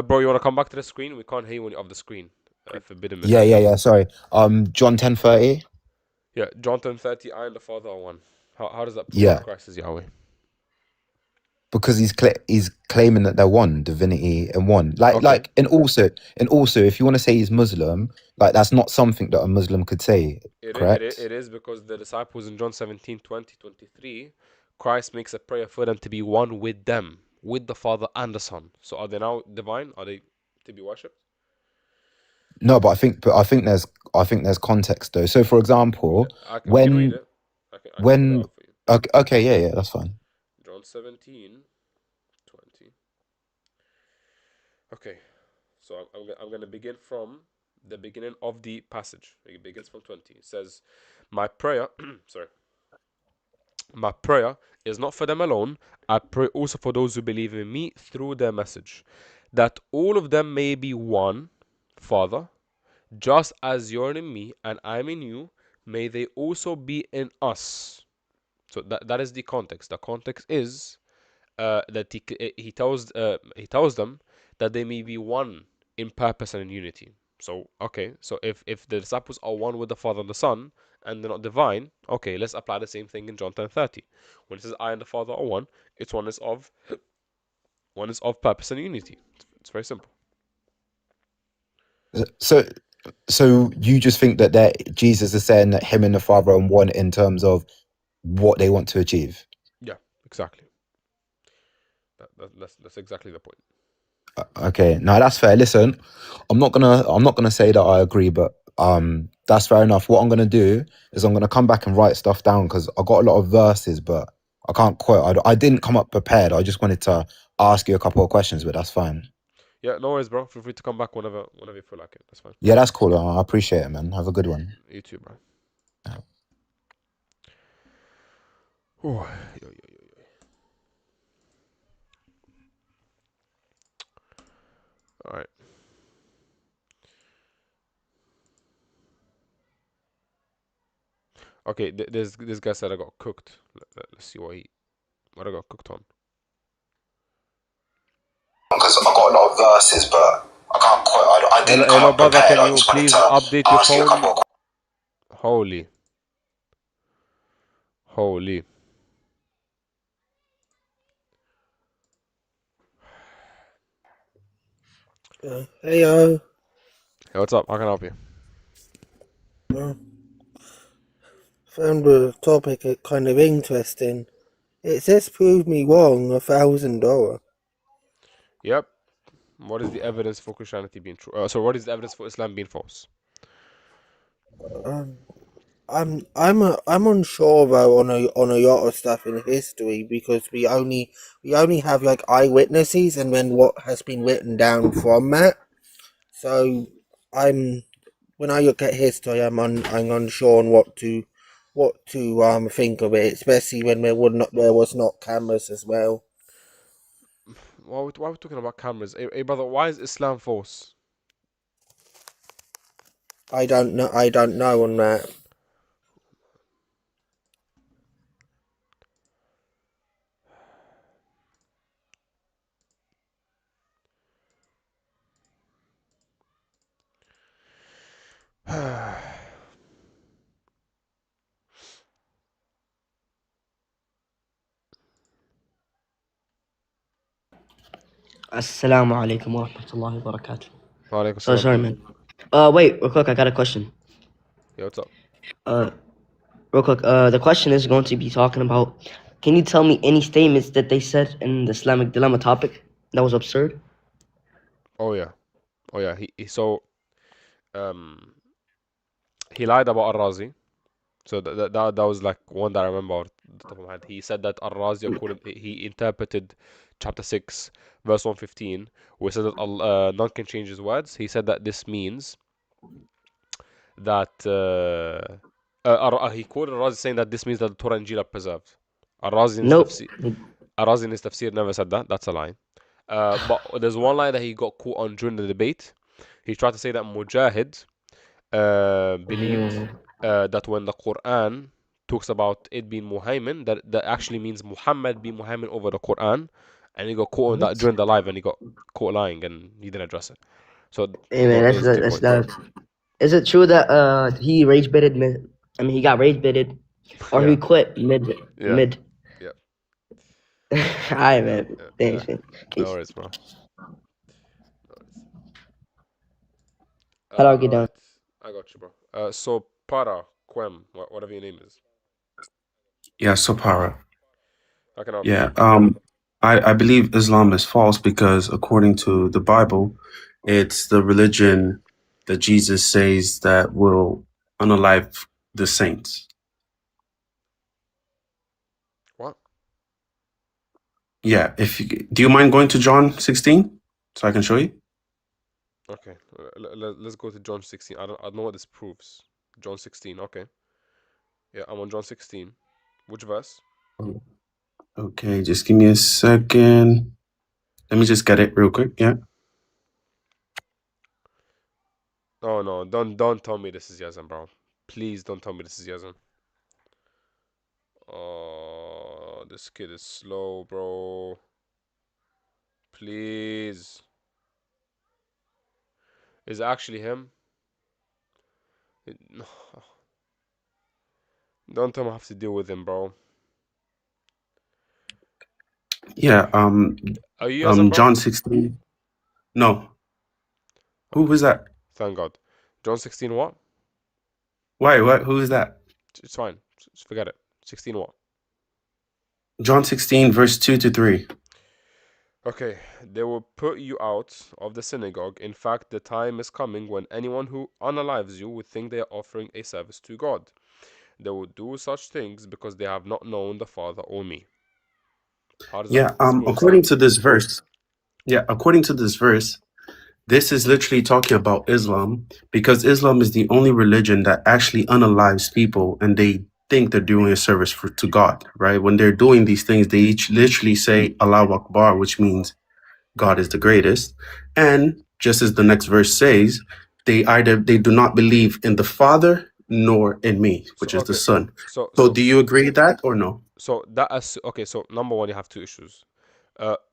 Bro, you want to come back to the screen? We can't hear you when you're off the screen. Forbidden message. Yeah. Sorry. John 10:30. Yeah, John 10:30, I and the Father are one. How does that prove that Yeah, Christ is Yahweh? because he's claiming that they're one, divinity and one. Okay. And also, if you want to say he's Muslim, like that's not something that a Muslim could say, correct? It is because the disciples in John 17:20-23, Christ makes a prayer for them to be one with them, with the Father and the Son. So are they now divine? Are they to be worshipped? No, but I think there's context though. So, for Yeah, example, we can read it. I can pull it when out for you. okay, yeah, that's fine. John 17:20. Okay, so I'm going to begin from the beginning of the passage. It begins from 20. It says, my prayer, sorry, My prayer is not for them alone. I pray also for those who believe in me through their message, that all of them may be one, Father, just as you're in me and I'm in you, may they also be in us. So that is the context. The context is that he tells them that they may be one in purpose and in unity. So okay, so if the disciples are one with the Father and the Son and they're not divine, okay, let's apply the same thing in John 10:30. When it says I and the Father are one, it's one is of purpose and unity. It's very simple. So, so you just think that Jesus is saying that him and the Father are one in terms of what they want to achieve? Yeah, exactly. That's exactly the point. Okay, now that's fair. Listen, I'm not gonna say that I agree, but that's fair enough. What I'm gonna do is I'm gonna come back and write stuff down because I got a lot of verses, but I can't quote. I didn't come up prepared. I just wanted to ask you a couple of questions, but that's fine. Yeah, no worries, bro. Feel free to come back whenever you feel like it. That's fine. Yeah, that's cool. I appreciate it, man. Have a good one. You too, bro. Oh, yo, yo, yo. All right. Okay, this guy said I got cooked. Let's see what I got cooked on. Because I got a lot of verses, but I can't quote. I Hello, didn't come hello, up brother. prepared. Can I you just wanted please to update your ask you a couple phone? of questions. Holy, holy. Hey yo, Hey, what's up? How can I help you? found the topic kind of interesting. It says prove me wrong $1,000. Yep. What is the evidence for Christianity being true? So what is the evidence for Islam being false? Um, I'm unsure though on a lot of stuff in history because we only have like eyewitnesses and then what has been written down from that. So I'm when I look at history, I'm unsure on what to think of it, especially when there was not cameras as well. Why are we talking about cameras? Hey, brother, why is Islam false? I don't know. I don't know on that. Assalamu alaikum wa rahmatullahi wa barakatuh. Alaikum So salam, sorry, brother. man. Wait, real quick, I got a question. Yeah, what's up? Uh, real quick, the question is going to be talking about, can you tell me any statements that they said in the Islamic dilemma topic that was absurd? Oh yeah, oh yeah. Um he lied about Al-Razi. So that was like one that I remember off the top of my head. He said that Al-Razi, according, he interpreted chapter 6, verse 115, where it says that none can change his words. He said that this means that he quoted Al-Razi saying that this means that the Torah and Injil are preserved. Al-Razi in his Nope. tafsir, Al-Razi in his tafsir never said that. That's a lie. But there's one lie that he got caught on during the debate. He tried to say that Mujahid believed that when the Quran talks about it being Muhaymin, that actually means Muhammad being Muhaymin over the Quran, and he got caught on that What? during the live, and he got caught lying, and he didn't address it. So Hey man, those are two that's points. that. Is it true that he rage bitted mid? I mean, he got rage bitted, or he Yeah, quit mid yeah, mid? yeah, Alright, man. yeah. Thanks, man. No Peace. worries, bro. No worries. How do I get All down? right, I got you, bro. So para Quem, whatever your name is, Yeah, Sopara. how can I help you? Yeah. I believe Islam is false because according to the Bible, it's the religion that Jesus says that will unalive the saints. What? Yeah. Do you mind going to John 16 so I can show you? Okay, let's go to John 16. I don't know what this proves. John 16. Okay. Yeah, I'm on John 16. Which verse? Okay, just give me a second. Let me just get it real quick. Yeah. No, don't tell me this is Yazan, bro. Please don't tell me this is Yazan. Oh, this kid is slow, bro. Please. Is it actually him? No. Don't tell me I have to deal with him, bro. Yeah. Are you Yazan, bro? John 16. No. Who was that? Thank God. John 16 what? Why? What? Who is that? It's fine. Just forget it. 16 what? John 16, verse 2 to 3. Okay, they will put you out of the synagogue. In fact, the time is coming when anyone who unalives you would think they are offering a service to God. They will do such things because they have not known the Father or me. How does that Yeah. smooth According Islam? to this verse. Yeah. According to this verse, this is literally talking about Islam because Islam is the only religion that actually unalives people and they think they're doing a service to God, right? When they're doing these things, they each literally say Allahu Akbar, which means God is the greatest. And just as the next verse says, they do not believe in the Father nor in me, So which is the okay, Son. so So so do you agree with that or no? so that is okay. So number one, you have two issues.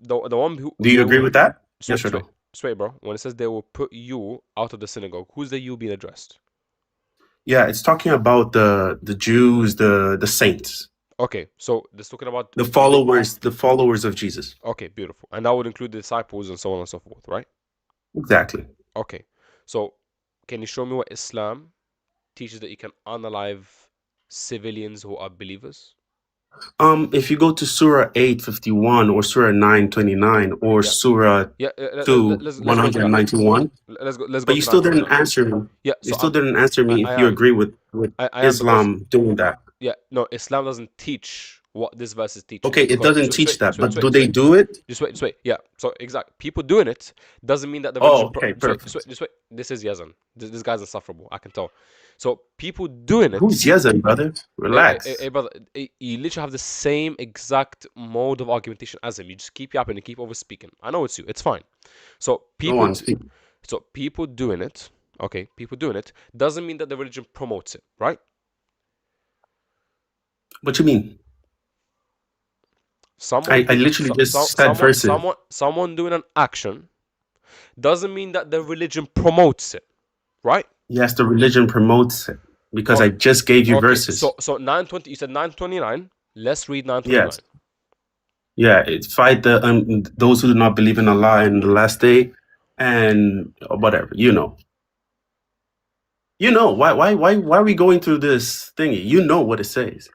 The one who Do you they agree will with that? sweat Yes or sweat no? sweat, bro. When it says they will put you out of the synagogue, who's the you being addressed? Yeah, it's talking about the Jews, the saints, Okay, so this talking about the followers of Jesus. okay, beautiful, and that would include the disciples and so on and so forth, right? Exactly. Okay, so can you show me what Islam teaches that you can unalive civilians who are believers? If you go to Surah 8:51 or Surah 9:29 or Yeah, Surah yeah. 2 Let's go to that. 191, Let's go but you to still nine twenty didn't nine. answer me. Yeah, You so still didn't answer me I if you am agree with I am because Islam doing that. yeah, no, Islam doesn't teach what this verse is teaching Okay, it because doesn't just teach wait, that, just wait, but just do wait, just they wait. do it? Just wait. Yeah. So exactly, people doing it doesn't mean that the Oh, religion. okay, perfect. Just wait. This is Yazan. This guy's insufferable. I can tell. So people doing Who's it. Yazan, brother? Hey, Relax. brother, you literally have the same exact mode of argumentation as him. You just keep yapping and keep over speaking. I know it's you. It's fine. So Go people, on, speak. so people doing it. Okay, people doing it doesn't mean that the religion promotes it, right? What you mean? Someone I do literally just said verses. someone doing an action doesn't mean that the religion promotes it, right? Yes, the religion promotes it because Oh, I just gave you okay. verses. So 920. You said 929. Let's read 929. Yes. Yeah, it's fight the those who do not believe in Allah in the last day, and whatever. Why are we going through this thingy? You know what it says,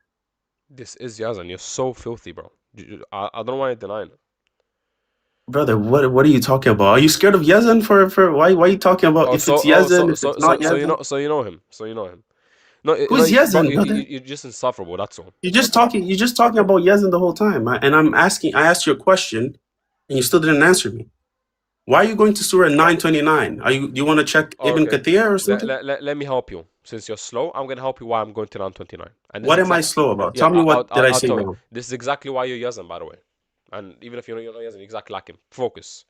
This is Yazan. You're so filthy, bro. I don't know why you're denying it. brother. What are you talking about? Are you scared of Yazan for why are you talking about if it's Yazan, if it's not Yazan? So you know him. So you know him. No, Who's bro, Yazan, brother? you're just insufferable. That's all. You're just talking about Yazan the whole time, and I asked you a question, and you still didn't answer me. Why are you going to Surah 929? Do you want to check Ibn Okay. Kathir or something? Let me help you. Since you're slow, I'm gonna help you why I'm going to 929. And this is What am I exact. slow about? Yeah, Tell me what did I I'll say tell you. wrong? This is exactly why you're Yazan, by the way. And even if you're not Yazan, you're exactly like him. Focus.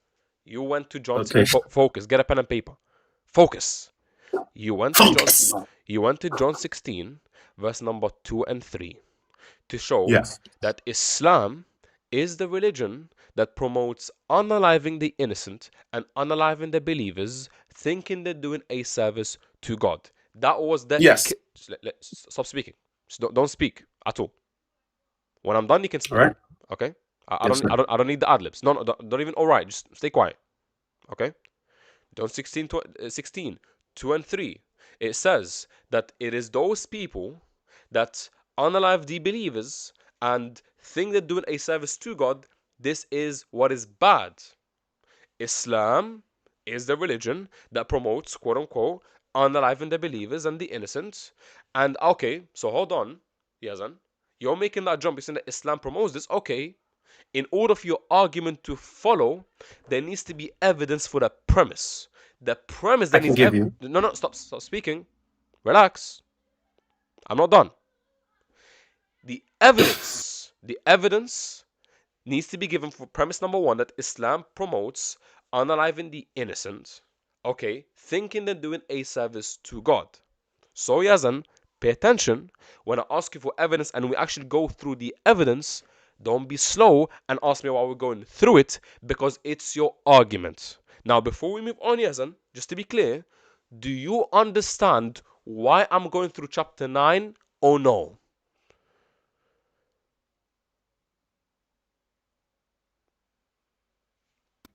You went to John. Okay. Focus. Get a pen and paper. Focus. You went to John. Focus. You went to John 16, verse number 2 and 3, to show Yes. that Islam is the religion that promotes unaliving the innocent and unaliving the believers, thinking they're doing a service to God. That was the. Yes. Stop speaking. Don't speak at all. When I'm done, you can All speak. right. Okay. Yes, sir. I don't need the ad libs. No, don't even. All right, just stay quiet. Okay. John 16, 16, 2 and 3. It says that it is those people that unalive the believers and think they're doing a service to God. This is what is bad. Islam is the religion that promotes, quote unquote, unaliving the believers and the innocent. And okay, so hold on, Yazan. You're making that jump. You're saying that Islam promotes this. Okay, in order for your argument to follow, there needs to be evidence for the premise. The premise I that can needs give you. no, stop speaking. Relax. I'm not done. The evidence needs to be given for premise number one, that Islam promotes unaliving the innocent, okay, thinking they're doing a service to God. So Yazan, pay attention. When I ask you for evidence and we actually go through the evidence, don't be slow and ask me while we're going through it, because it's your argument. Now, before we move on, Yazan, just to be clear, do you understand why I'm going through chapter 9 or no?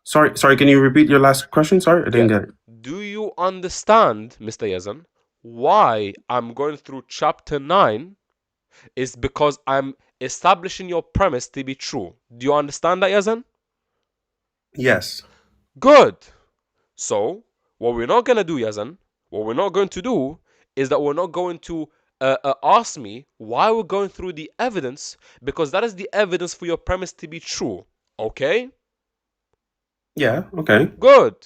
Sorry, can you repeat your last question? Sorry, I didn't get it. Do you understand, Mr. Yazan, why I'm going through chapter 9 is because I'm establishing your premise to be true. Do you understand that, Yazan? Yes. Good. So, what we're not going to do, Yazan, what we're not going to do is that we're not going to ask me why we're going through the evidence, because that is the evidence for your premise to be true. Okay? Yeah, okay. Good.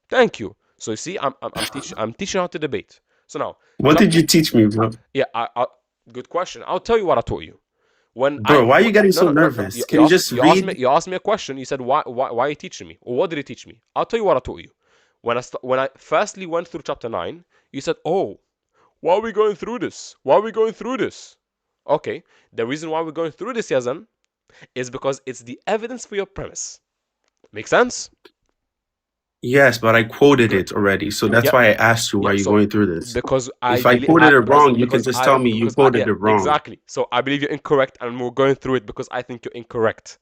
Thank you. So you see, I'm teaching how to debate. So now, What did you teach me, bro? Yeah, good question. I'll tell you what I taught you. Bro, why are you getting No, so no, no, no. nervous? Can you just read? You asked me a question. You said why are you teaching me? Or what did you teach me? I'll tell you what I taught you. When I firstly went through chapter 9, you said, "Oh, why are we going through this? Why are we going through this?" Okay, the reason why we're going through this, Yazan, is because it's the evidence for your premise. Make sense? Yes, but I quoted Good. it already, so that's Yeah, why I asked you why yeah. are you So going through this. because I If I believe quoted it wrong, you can just tell me you because I quoted yeah, it wrong. exactly. So I believe you're incorrect, and we're going through it because I think you're incorrect.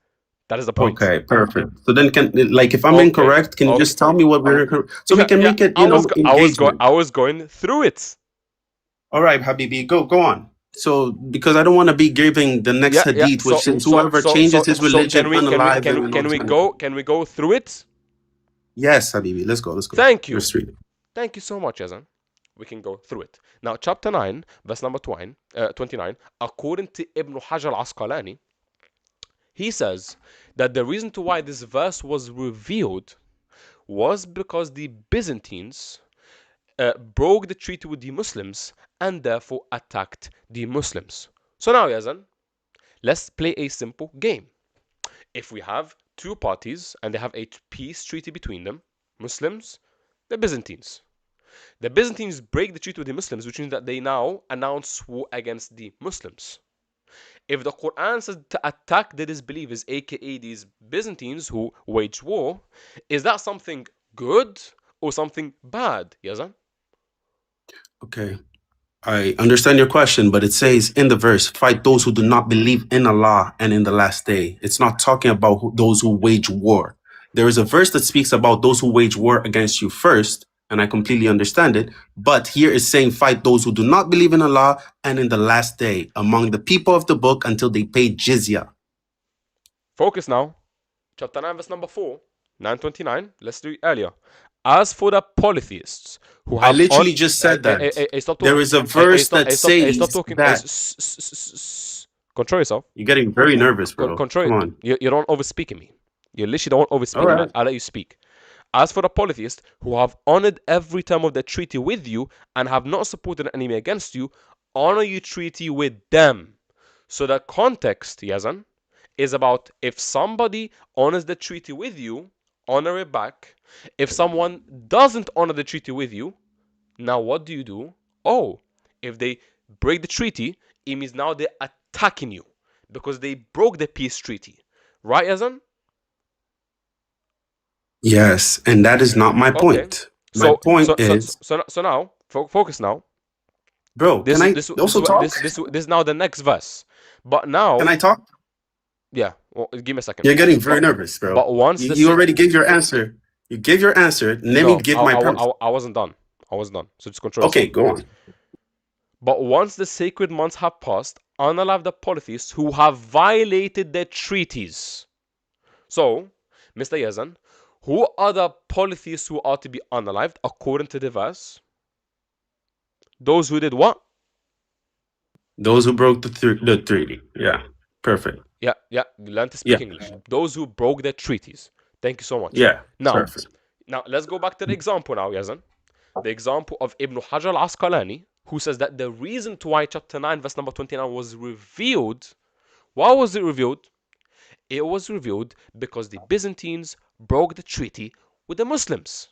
That is the point. Okay, perfect. So then, if I'm Okay. incorrect, can you Okay. just tell me what we're incorrect, so we Yeah, can yeah. make it, engagement. I was going through it. All right, Habibi, go on. So because I don't want to be giving the next Yeah, yeah. hadith, which says whoever changes his So religion unalive him and all this kind of thing. can we go through it? Yes, Habibi, let's go. Thank you. Let's read it. Thank you so much, Yazan. We can go through it. Now, chapter 9, verse number 29, according to Ibn Hajar al-Asqalani, he says that the reason to why this verse was revealed was because the Byzantines broke the treaty with the Muslims and therefore attacked the Muslims. So now, Yazan, let's play a simple game. If we have two parties and they have a peace treaty between them, Muslims, the Byzantines. The Byzantines break the treaty with the Muslims, which means that they now announce war against the Muslims. If the Quran says to attack the disbelievers, aka these Byzantines who wage war, is that something good or something bad, Yazan? Okay. I understand your question, but it says in the verse, fight those who do not believe in Allah and in the last day. It's not talking about those who wage war. There is a verse that speaks about those who wage war against you first, and I completely understand it. But here is saying, fight those who do not believe in Allah and in the last day among the people of the book until they pay jizya. Focus now. Chapter 9, verse number 4, 929. Let's do it earlier. As for the polytheists who I have literally just said that. stop There talking. is a verse that Stop says talking. that. Control yourself. You're getting very nervous, bro. Control. Come on. You don't overspeak me. You literally don't overspeak All me. right. I'll let you speak. As for the polytheists who have honored every term of the treaty with you and have not supported an enemy against you, honor your treaty with them. So the context, Yazan, is about if somebody honors the treaty with you, honor it back. If someone doesn't honor the treaty with you, now what do? Oh, if they break the treaty, it means now they're attacking you because they broke the peace treaty. Right, Yazan? Yes, and that is not my Okay. point. My point is, So now, focus now. bro. Can I also talk? This is now the next verse. But now, Can I talk? yeah. Well, give me a second. You're getting very nervous, bro. But once You already gave your answer. You gave your answer. Let me give my premise. I wasn't done. I was done. So just control Okay, yourself. go on. But once the sacred months have passed, unalive the polytheists who have violated their treaties. So, Mr. Yazan, who are the polytheists who are to be unalived according to the verse? Those who did what? Those who broke the treaty. Yeah, perfect. Yeah. Learn to speak English. Those who broke their treaties. Thank you so much. Yeah, Now, perfect. Now, let's go back to the example now, Yazan. The example of Ibn Hajar al-Asqalani, who says that the reason to why chapter 9, verse number 29 was revealed Why was it revealed? It was revealed because the Byzantines broke the treaty with the Muslims.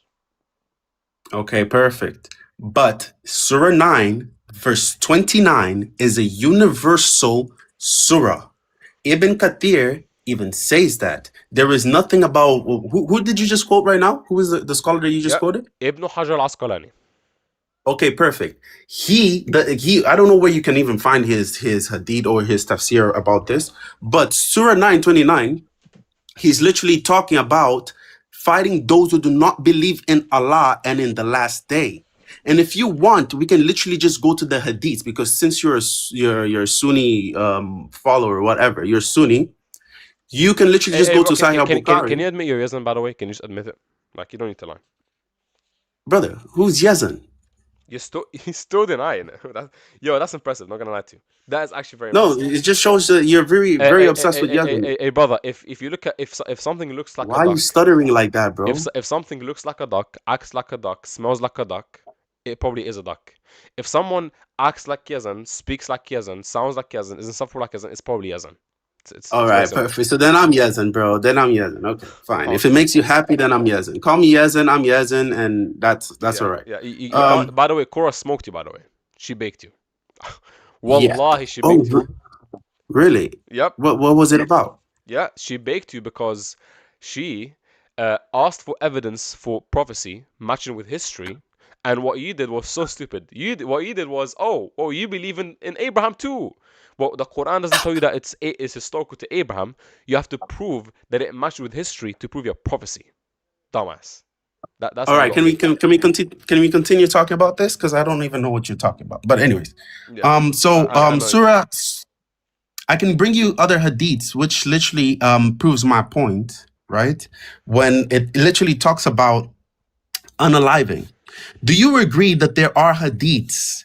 Okay, perfect. But Surah 9, verse 29 is a universal surah. Ibn Kathir even says that. There is nothing about who did you just quote right now? Who is the scholar that you just Yeah, quoted? Ibn Hajar al-Asqalani. Okay, perfect. He I don't know where you can even find his hadith or his tafsir about this, but Surah 929, he's literally talking about fighting those who do not believe in Allah and in the last day. And if you want, we can literally just go to the hadiths, because since you're a Sunni follower or whatever, you're Sunni, you can literally just Hey, go bro, to Sahih can al-Bukhari. you admit your ism, by the way? Can you just admit it? Like, you don't need to lie. Brother, who's Yazan? You're still denying it. That's impressive. Not gonna lie to you. That is actually very No, impressive. it just shows that you're very, very obsessed with Yazan. Hey, brother. If you look at if something looks like Why a are you duck, stuttering like that, bro? if something looks like a duck, acts like a duck, smells like a duck, it probably is a duck. If someone acts like Yazan, speaks like Yazan, sounds like Yazan, isn't something like Yazan, it's probably Yazan. All It's very right, simple. perfect. So then I'm Yazan, bro. Then I'm Yazan. Okay, fine. If it Okay. makes you happy, then I'm Yazan. Call me Yazan. I'm Yazan, and that's all Yeah, right. yeah. Oh, by the way, Cora smoked you. By the way, she baked you. Yeah. Wallahi, she Oh, baked you. really? Yep. What was it about? Yeah, she baked you because she asked for evidence for prophecy matching with history, and what you did was so stupid. What you did was, you believe in Abraham too. Well, the Quran doesn't tell you that it's historical to Abraham. You have to prove that it matched with history to prove your prophecy. Dumbass. That's All how you right. got baked. Can we continue talking about this? Because I don't even know what you're talking about. But anyways, Yeah, I know. Surah. I can bring you other hadiths, which literally proves my point. Right, when it literally talks about unaliving. Do you agree that there are hadiths?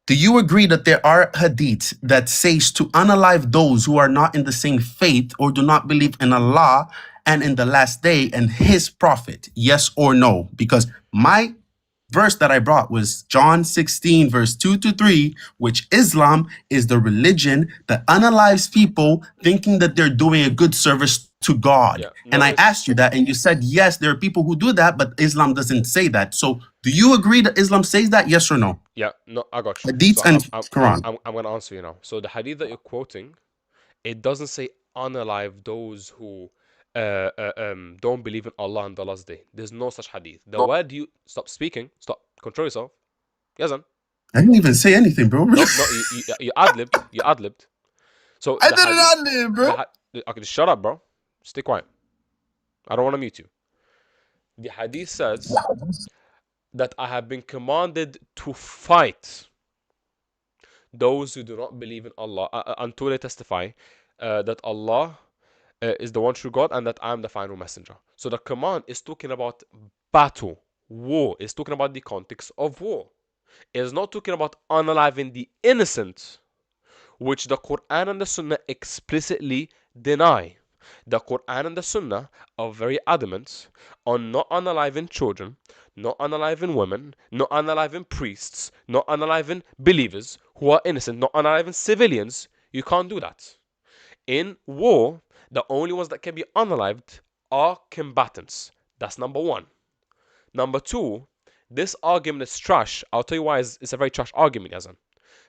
Do you agree that there are hadiths that says to unalive those who are not in the same faith or do not believe in Allah and in the last day and his prophet? Yes or no? Because my verse that I brought was John 16, verse 2 to 3, which Islam is the religion that unalives people thinking that they're doing a good service to God. Yeah, And no, I asked you that, and you said, yes, there are people who do that, but Islam doesn't say that. So do you agree that Islam says that? Yes or no? yeah, no, I got you. Hadiths So and Quran. I'm gonna answer you now. So the hadith that you're quoting, it doesn't say unalive those who don't believe in Allah and the last day. There's no such hadith. The word you stop speaking, stop, control yourself. Yazan. I didn't even say anything, bro. No, you ad libbed. You ad libbed. So I the did it hadith, out there, bro. okay, just shut up, bro. Stay quiet. I don't want to mute you. The hadith says that I have been commanded to fight those who do not believe in Allah until they testify that Allah is the one true God and that I am the final messenger. So the command is talking about battle, war. It's talking about the context of war. It is not talking about unaliving the innocent, which the Quran and the Sunnah explicitly deny. The Quran and the Sunnah are very adamant on not unaliving children, not unaliving women, not unaliving priests, not unaliving believers who are innocent, not unaliving civilians. You can't do that. In war, the only ones that can be unalived are combatants. That's number one. Number two, this argument is trash. I'll tell you why it's a very trash argument, Yazan.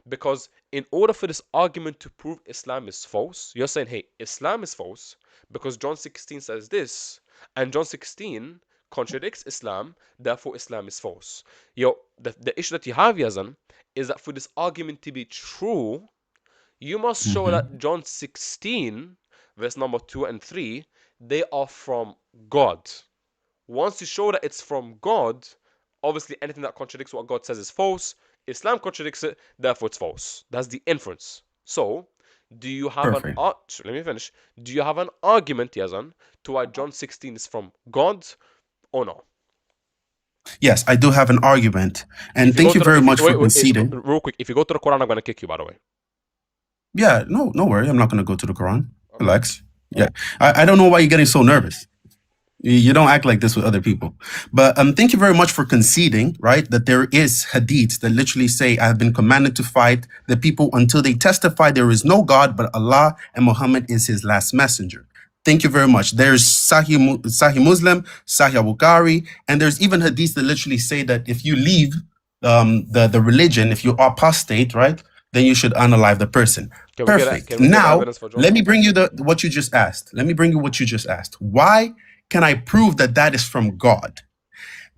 Because in order for this argument to prove Islam is false, you're saying, hey, Islam is false because John 16 says this, and John 16 contradicts Islam, therefore Islam is false. The issue that you have, Yazan, is that for this argument to be true, you must show that John 16, verse number 2 and 3, they are from God. Once you show that it's from God, obviously anything that contradicts what God says is false. Islam contradicts it, therefore it's false. That's the inference. So, do you have Perfect. let me finish. Do you have an argument, Yazan, to why John 16 is from God or no? Yes, I do have an argument. And thank you very much for conceding. Real quick, if you go to the Quran, I'm going to kick you, by the way. Yeah, no worry. I'm not going to go to the Quran. Relax. Yeah. I don't know why you're getting so nervous. You don't act like this with other people. But thank you very much for conceding, right? That there is hadiths that literally say, I have been commanded to fight the people until they testify there is no God but Allah and Muhammad is his last messenger. Thank you very much. There's Sahih Muslim, Sahih Bukhari, and there's even hadiths that literally say that if you leave the religion, if you apostate, right, then you should unalive the person. Can we Perfect. get Now, evidence for John let me 16? bring you what you just asked. Let me bring you what you just asked. Why can I prove that that is from God?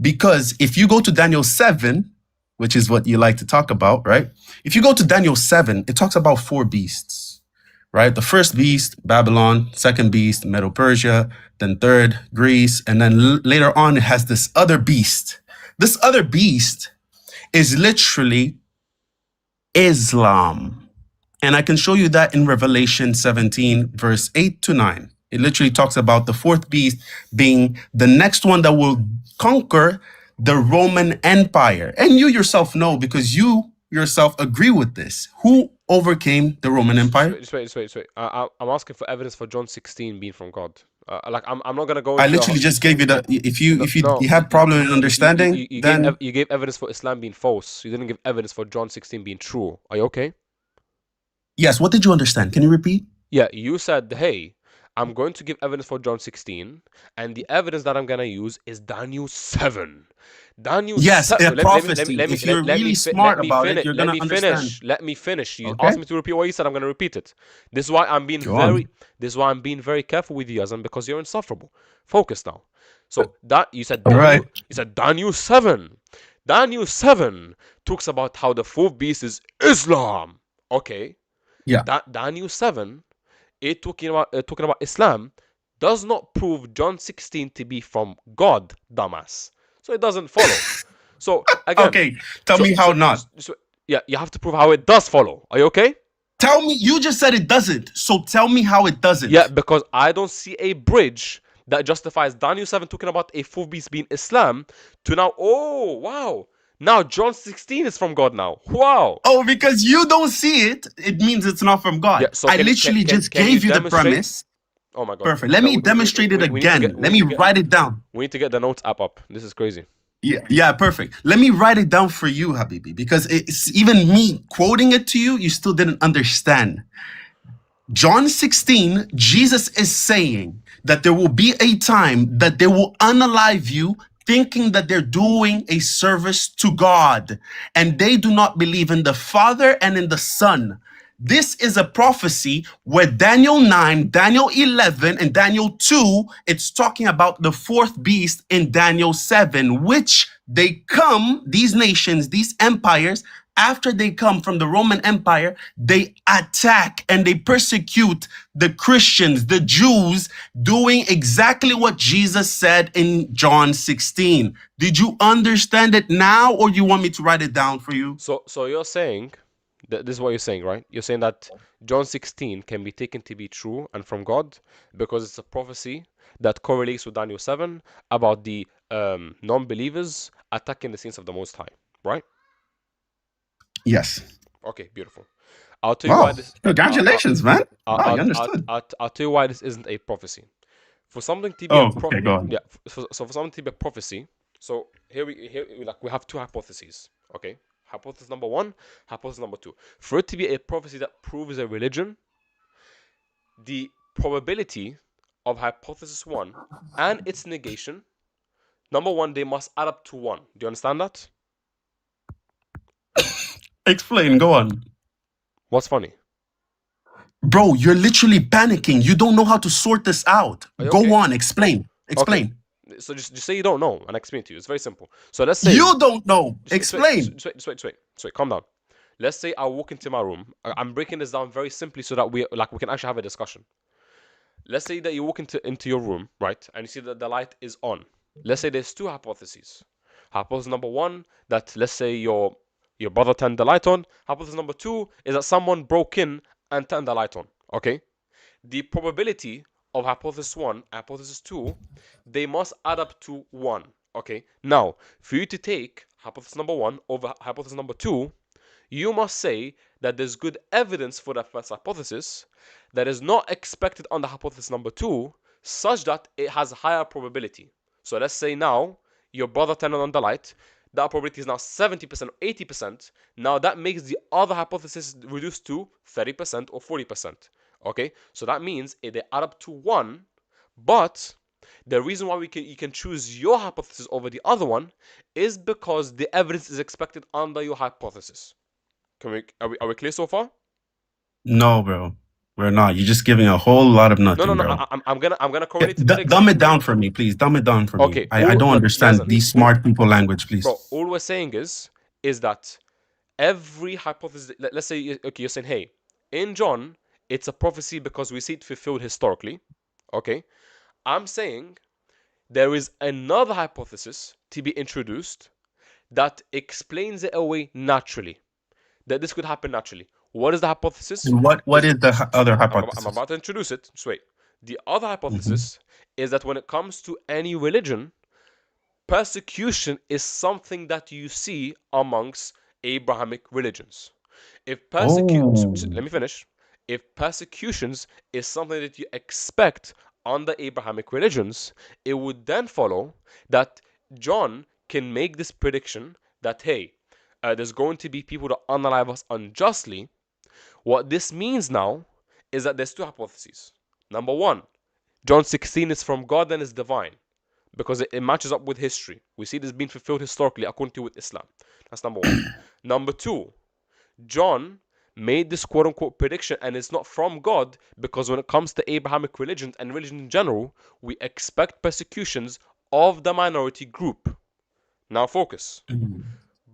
Because if you go to Daniel 7, which is what you like to talk about, right? If you go to Daniel 7, it talks about 4 beasts, right? The first beast, Babylon, second beast, Medo-Persia, then third, Greece, and then later on it has this other beast. This other beast is literally Islam. And I can show you that in Revelation 17, verse 8 to 9. It literally talks about the fourth beast being the next one that will conquer the Roman Empire. And you yourself know, because you yourself agree with this. Who overcame the Roman Empire? Just wait. I'm asking for evidence for John 16 being from God. Like I'm not gonna go I into literally just gave you the. If no, you have problem in understanding, then you gave evidence for Islam being false. You didn't give evidence for John 16 being true. Are you okay? yes. What did you understand? Can you repeat? Yeah, you said, hey, I'm going to give evidence for John 16, and the evidence that I'm gonna use is Daniel 7. Daniel Yes, 7. a prophecy. If you're really smart about it, you're gonna understand. Let me finish. You Okay, asked me to repeat what you said. I'm gonna repeat it. This is why I'm being go on. very careful with you, Azam, because you're insufferable. Focus now. So that you said All right. Daniel 7. Daniel 7 talks about how the fourth beast is Islam. Okay. Yeah. That Daniel 7, it talking about Islam, does not prove John 16 to be from God, dumbass. So it doesn't follow. So again, Okay. Tell me how not. Yeah, you have to prove how it does follow. Are you okay? Tell me. You just said it doesn't. So tell me how it doesn't. Yeah, because I don't see a bridge that justifies Daniel 7 talking about a fourth beast being Islam to now, oh, wow. Now John 16 is from God now. Wow. Oh, because you don't see it, it means it's not from God. Yeah, so I literally just gave you the premise. Oh my God. Perfect. Let me demonstrate it again. Let me write it down. We need to get the notes app up. This is crazy. Yeah, perfect. Let me write it down for you, Habibi, because it's even me quoting it to you, you still didn't understand. John 16, Jesus is saying that there will be a time that they will unalive you thinking that they're doing a service to God, and they do not believe in the Father and in the Son. This is a prophecy where Daniel 9, Daniel 11, and Daniel 2, it's talking about the fourth beast in Daniel 7, which they come, these nations, these empires, after they come from the Roman Empire, they attack and they persecute the Christians, the Jews, doing exactly what Jesus said in John 16. Did you understand it now, or do you want me to write it down for you? So you're saying, this is what you're saying, right? You're saying that John 16 can be taken to be true and from God because it's a prophecy that correlates with Daniel 7 about the non-believers attacking the saints of the Most High, right? Yes. Okay, beautiful. I'll tell you why this. Congratulations, man. Wow, you understood. I'll tell you why this isn't a prophecy. For something to be okay, go on. yeah, so for something to be a prophecy. So here we have two hypotheses. Okay, hypothesis number 1, hypothesis number 2. For it to be a prophecy that proves a religion, the probability of hypothesis 1 and its negation, number 1, they must add up to 1. Do you understand that? Explain, go on. What's funny? Bro, you're literally panicking. You don't know how to sort this out. Go on, explain. Explain. Okay. So just say you don't know and I explain to you. It's very simple. So let's say you don't know. Explain. Just wait. Calm down. Let's say I walk into my room. I'm breaking this down very simply so that we can actually have a discussion. Let's say that you walk into your room, right, and you see that the light is on. Let's say there's two hypotheses. Hypothesis number 1, that let's say your brother turned the light on. Hypothesis number 2 is that someone broke in and turned the light on. Okay? The probability of hypothesis 1, hypothesis 2, they must add up to 1. Okay? Now, for you to take hypothesis number 1 over hypothesis number 2, you must say that there's good evidence for the first hypothesis that is not expected on the hypothesis number 2 such that it has higher probability. So let's say now your brother turned on the light, that probability is now 70% or 80%. Now that makes the other hypothesis reduced to 30% or 40%. Okay, so that means they add up to 1, but the reason why you can choose your hypothesis over the other one is because the evidence is expected under your hypothesis. Are we clear so far? No, bro. We're not. You're just giving a whole lot of nothing, No. bro. I'm gonna correlate to this Dumb example. it down for me, please. Dumb it down for me. Okay. I don't understand these smart people language, please. Bro, all we're saying is that every hypothesis. Let's say, okay, you're saying, hey, in John, it's a prophecy because we see it fulfilled historically. Okay. I'm saying there is another hypothesis to be introduced that explains it away naturally. That this could happen naturally. What is the hypothesis? What is the other hypothesis? I'm about to introduce it. Just wait. The other hypothesis is that when it comes to any religion, persecution is something that you see amongst Abrahamic religions. If let me finish. If persecutions is something that you expect under Abrahamic religions, it would then follow that John can make this prediction that, hey, there's going to be people that unalive us unjustly. What this means now is that there's two hypotheses. Number one, John 16 is from God and is divine because it matches up with history. We see this being fulfilled historically according to with Islam. That's number one. Number two, John made this quote-unquote prediction and it's not from God because when it comes to Abrahamic religions and religion in general, we expect persecutions of the minority group. Now focus.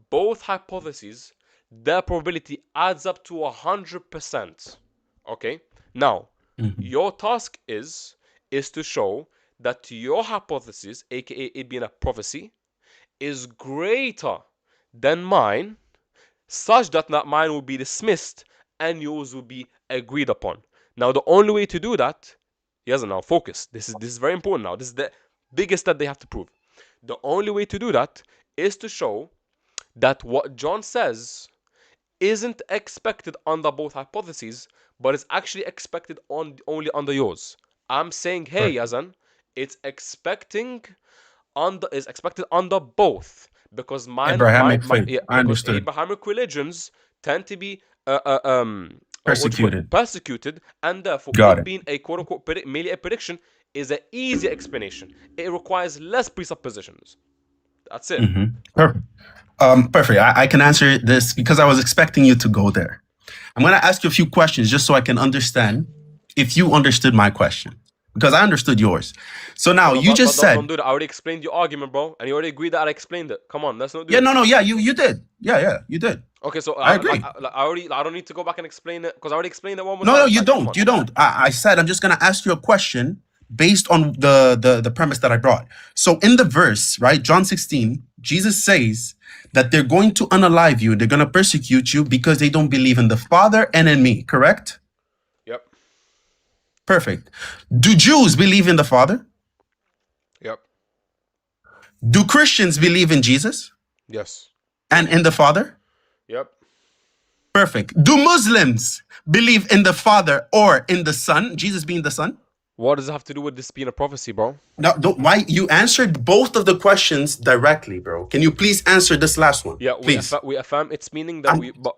Both hypotheses, their probability adds up to 100%. Okay? Now, your task is to show that your hypothesis, aka it being a prophecy, is greater than mine, such that mine will be dismissed and yours will be agreed upon. Now, the only way to do that, yes, now focus. This is very important now. This is the biggest that they have to prove. The only way to do that is to show that what John says isn't expected under both hypotheses, but is actually expected only under yours. I'm saying, hey, Yazan, it's expected under both because Abrahamic faith. I understood. Abrahamic religions tend to be Persecuted. and therefore Got it. being a quote unquote merely a prediction is an easy explanation. It requires less presuppositions. That's it. Perfect. Perfect. I can answer this because I was expecting you to go there. I'm going to ask you a few questions just so I can understand if you understood my question. Because I understood yours. So now you just said... Don't do that. I already explained your argument, bro. And you already agreed that I explained it. Come on, let's not do it. Yeah, you did. Yeah, you did. Okay, so I agree. I don't need to go back and explain it because I already explained it one more time. No, you don't. You don't. I said I'm just going to ask you a question based on the premise that I brought. So in the verse, right, John 16, Jesus says that they're going to unalive you. They're going to persecute you because they don't believe in the Father and in me, correct? Yep. Perfect. Do Jews believe in the Father? Yep. Do Christians believe in Jesus? Yes. And in the Father? Yep. Perfect. Do Muslims believe in the Father or in the Son, Jesus being the Son? What does it have to do with this being a prophecy, bro? No, why you answered both of the questions directly, bro? Can you please answer this last one? Yeah, please. We affirm its meaning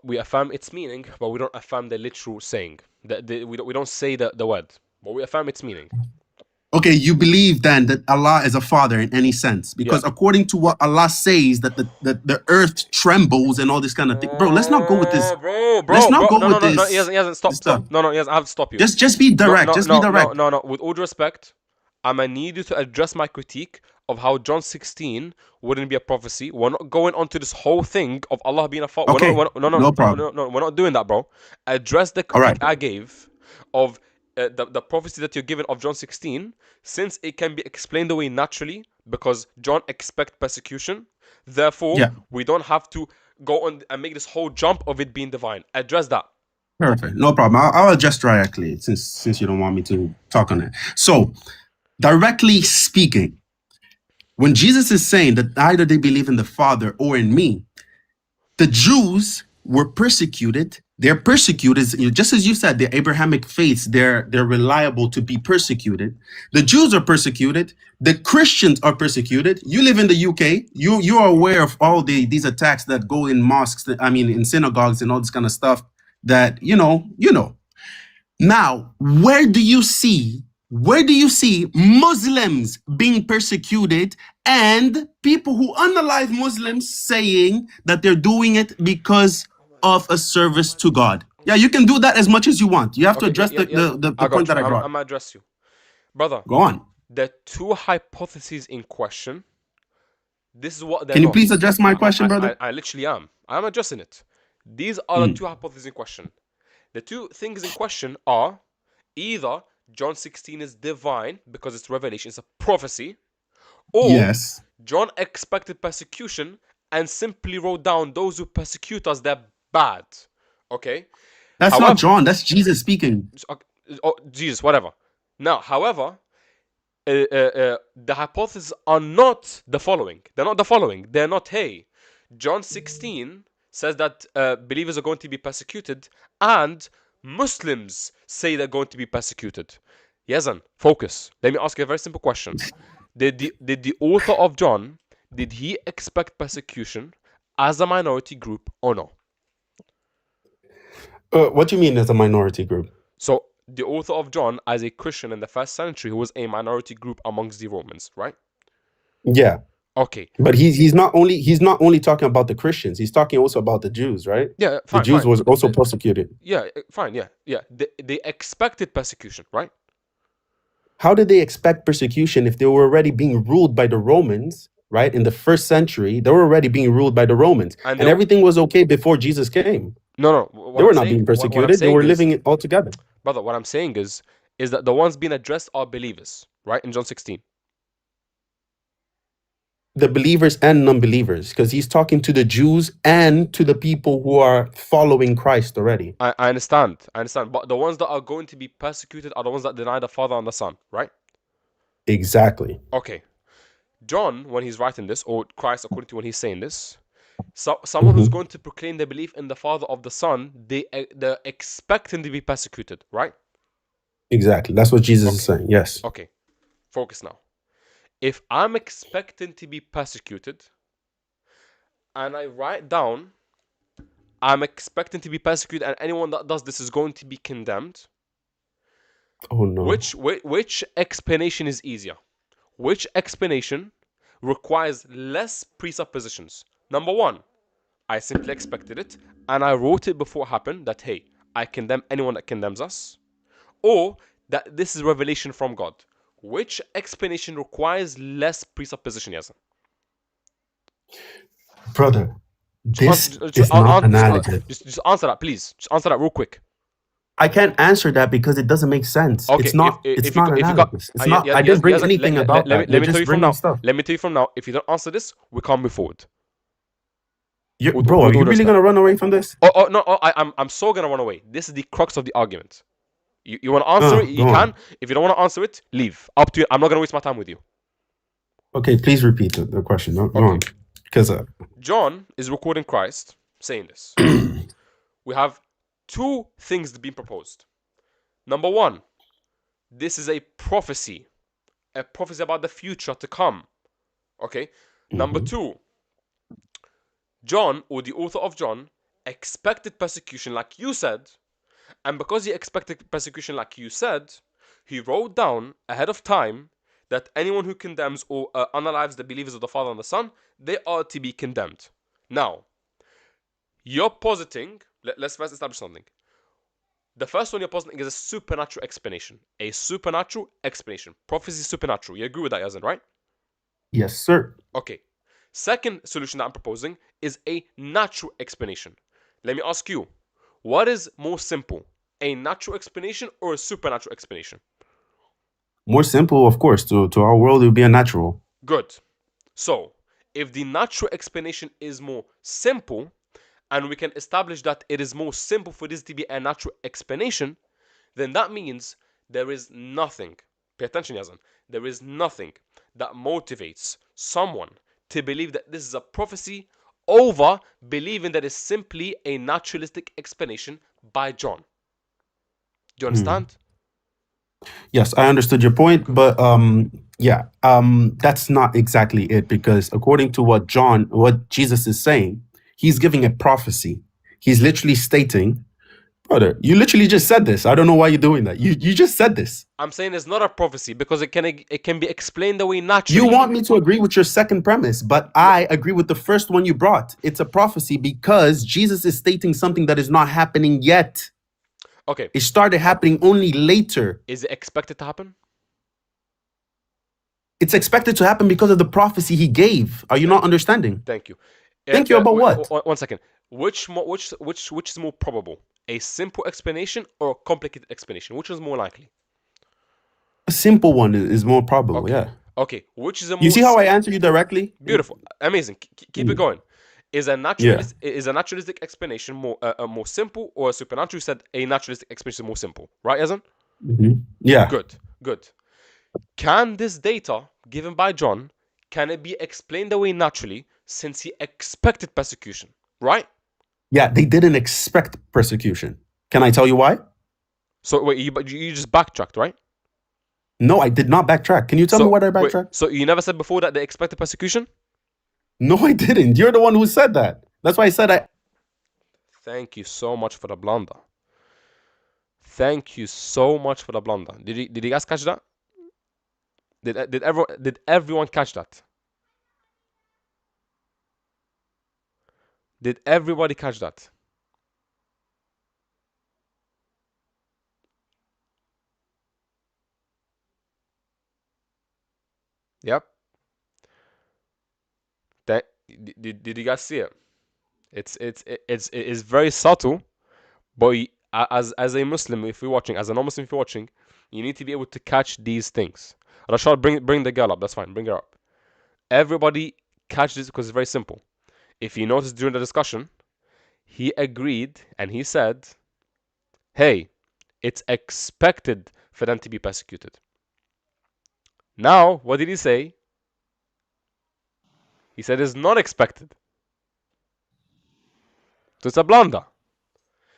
we affirm its meaning, but we don't affirm the literal saying. We don't say the word, but we affirm its meaning. Okay, you believe then that Allah is a father in any sense because according to what Allah says that the earth trembles and all this kind of thing. Bro, let's not go with this. Let's not go with this. No, he hasn't. Stop. No, he hasn't. I have to stop you. Just be direct. Be direct. No. With all due respect, I'm gonna need you to address my critique of how John 16 wouldn't be a prophecy. We're not going on to this whole thing of Allah being a father. Okay. No problem. No, we're not doing that, bro. Address the critique I gave of the prophecy that you're given of John 16, since it can be explained away naturally because John expects persecution. Therefore, we don't have to go on and make this whole jump of it being divine. Address that. Perfect. No problem. I'll address directly since you don't want me to talk on it. So, directly speaking, when Jesus is saying that either they believe in the Father or in me, the Jews were persecuted. They're persecuted, just as you said. The Abrahamic faiths, they're reliable to be persecuted. The Jews are persecuted. The Christians are persecuted. You live in the UK. You are aware of all these attacks that go in mosques. I mean, in synagogues and all this kind of stuff. That you know. Now, where do you see Muslims being persecuted and people who unalive Muslims saying that they're doing it because of a service to God? Yeah, you can do that as much as you want. You have to address the point that I brought. I'm gonna address you, brother. Go on. The two hypotheses in question. This is what they're Can you not. please address my question, brother? I literally am. I'm addressing it. These are the two hypotheses in question. The two things in question are either John 16 is divine because it's revelation, it's a prophecy, or Yes. John expected persecution and simply wrote down those who persecute us, they're bad. Okay? That's not John, that's Jesus speaking. Oh, Jesus, whatever. Now, however, the hypotheses are not the following. They're not the following. They're not, hey, John 16 says that believers are going to be persecuted and Muslims say they're going to be persecuted. Yazan, focus. Let me ask you a very simple question. Did the author of John, did he expect persecution as a minority group or no? What do you mean as a minority group? So the author of John, as a Christian in the first century, who was a minority group amongst the Romans, right? Yeah. Okay. But he's not only talking about the Christians. He's talking also about the Jews, right? Yeah, fine. The Jews was also persecuted. Yeah, fine. Yeah. They expected persecution, right? How did they expect persecution if they were already being ruled by the Romans, right? In the first century, they were already being ruled by the Romans, and everything was okay before Jesus came. No. They were not being persecuted. They were living it all together. Brother, what I'm saying is that the ones being addressed are believers, right? In John 16. The believers and non-believers, because he's talking to the Jews and to the people who are following Christ already. I understand. But the ones that are going to be persecuted are the ones that deny the Father and the Son, right? Exactly. Okay. John, when he's writing this, or Christ, according to when he's saying this, someone who's going to proclaim their belief in the Father of the Son, they're expecting to be persecuted, right? Exactly. That's what Jesus is saying. Yes. Okay. Focus now. If I'm expecting to be persecuted, and I write down, I'm expecting to be persecuted, and anyone that does this is going to be condemned. Oh no. Which explanation is easier? Which explanation requires less presuppositions? Number one, I simply expected it, and I wrote it before it happened that, hey, I condemn anyone that condemns us. Or that this is revelation from God. Which explanation requires less presupposition, Yazan? Brother, this is not analogous. Just answer that, please. Just answer that real quick. I can't answer that because it doesn't make sense. Okay, it's not analogous. It's not. I didn't bring anything about that. Let me tell you from now. Let me tell you from now. If you don't answer this, we can't move forward. Bro, are you really gonna run away from this? I'm so gonna run away. This is the crux of the argument. You want to answer it? You can. If you don't want to answer it, leave. Up to you. I'm not gonna waste my time with you. Okay, please repeat the question. Go on. Because John is recording Christ saying this. We have two things being proposed. Number one, this is a prophecy about the future to come. Okay. Number two, John, or the author of John, expected persecution like you said, and because he expected persecution like you said, he wrote down ahead of time that anyone who condemns or unalives the believers of the Father and the Son, they are to be condemned. Now, you're positing, let's first establish something. The first one you're positing is a supernatural explanation. A supernatural explanation. Prophecy is supernatural. You agree with that, Yazan, right? Yes, sir. Okay. Second solution that I'm proposing is a natural explanation. Let me ask you, what is more simple? A natural explanation or a supernatural explanation? More simple, of course. To our world, it would be a natural. Good. So, if the natural explanation is more simple, and we can establish that it is more simple for this to be a natural explanation, then that means there is nothing, pay attention Yazan, there is nothing that motivates someone to believe that this is a prophecy over believing that it's simply a naturalistic explanation by John. Do you understand? Yes, I understood your point, Good. but yeah, that's not exactly it because according to what Jesus is saying, he's giving a prophecy. He's literally stating, brother, you literally just said this. I don't know why you're doing that. You just said this. I'm saying it's not a prophecy because it can be explained away You naturally. want me to agree with your second premise, but No, I agree with the first one you brought. It's a prophecy because Jesus is stating something that is not happening yet. okay. It started happening only later. Is it expected to happen? It's expected to happen because of the prophecy he gave. Are you not understanding? Thank you. Thank you about Wait, what? 1 second. Which is more probable? A simple explanation or a complicated explanation? Which is more likely? A simple one is more probable, Okay. yeah. Okay. Which is a You more see how I answer you directly? beautiful, amazing. Keep it Mm, going. Is a yeah. naturalistic explanation more simple, or a supernatural? You said a naturalistic explanation is more simple, right, Yazan? Yeah. Good. Good. Can this data given by John can it be explained away naturally since he expected persecution, right? Yeah, they didn't expect persecution. Can I tell you why? So wait, you just backtracked, right? No, I did not backtrack. Can you tell me So why I wait, backtracked? so you never said before that they expected persecution? No, I didn't. You're the one who said that. That's why I said I. Thank you so much for the blunder. Thank you so much for the blunder. Did you guys catch that? Did everyone catch that? Did everybody catch that? Yep. Did you guys see it? It's very subtle, but as a Muslim, if you're watching, as a non-Muslim, if you're watching, you need to be able to catch these things. Rashad, bring the girl up. That's fine. Bring her up. Everybody catch this because it's very simple. If you notice during the discussion, he agreed and he said, "Hey, it's expected for them to be persecuted." Now, what did he say? He said it's not expected. So it's a blunder.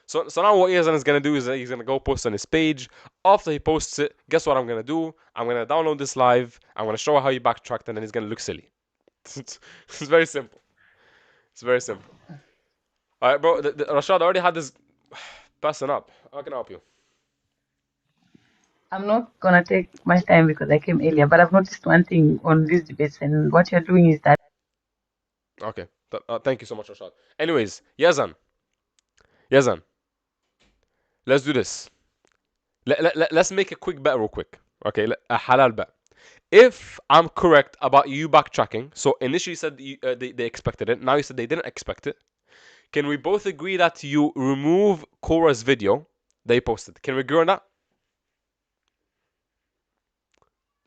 So now what Iazan is gonna do is he's gonna go post on his page. After he posts it, guess what I'm gonna do? I'm gonna download this live. I'm gonna show how you backtracked, and then he's gonna look silly. It's very simple. It's very simple. All right, bro. Rashad already had this person up. How can I help you? I'm not gonna take much time because I came earlier, but I've noticed one thing on these debates, and what you're doing is that Okay. Thank you so much, Rashad. Anyways, Yazan, let's do this. Let's make a quick bet real quick. Okay, a halal bet. If I'm correct about you backtracking, so initially you said they expected it, now you said they didn't expect it. Can we both agree that you remove Cora's video they posted? Can we agree on that?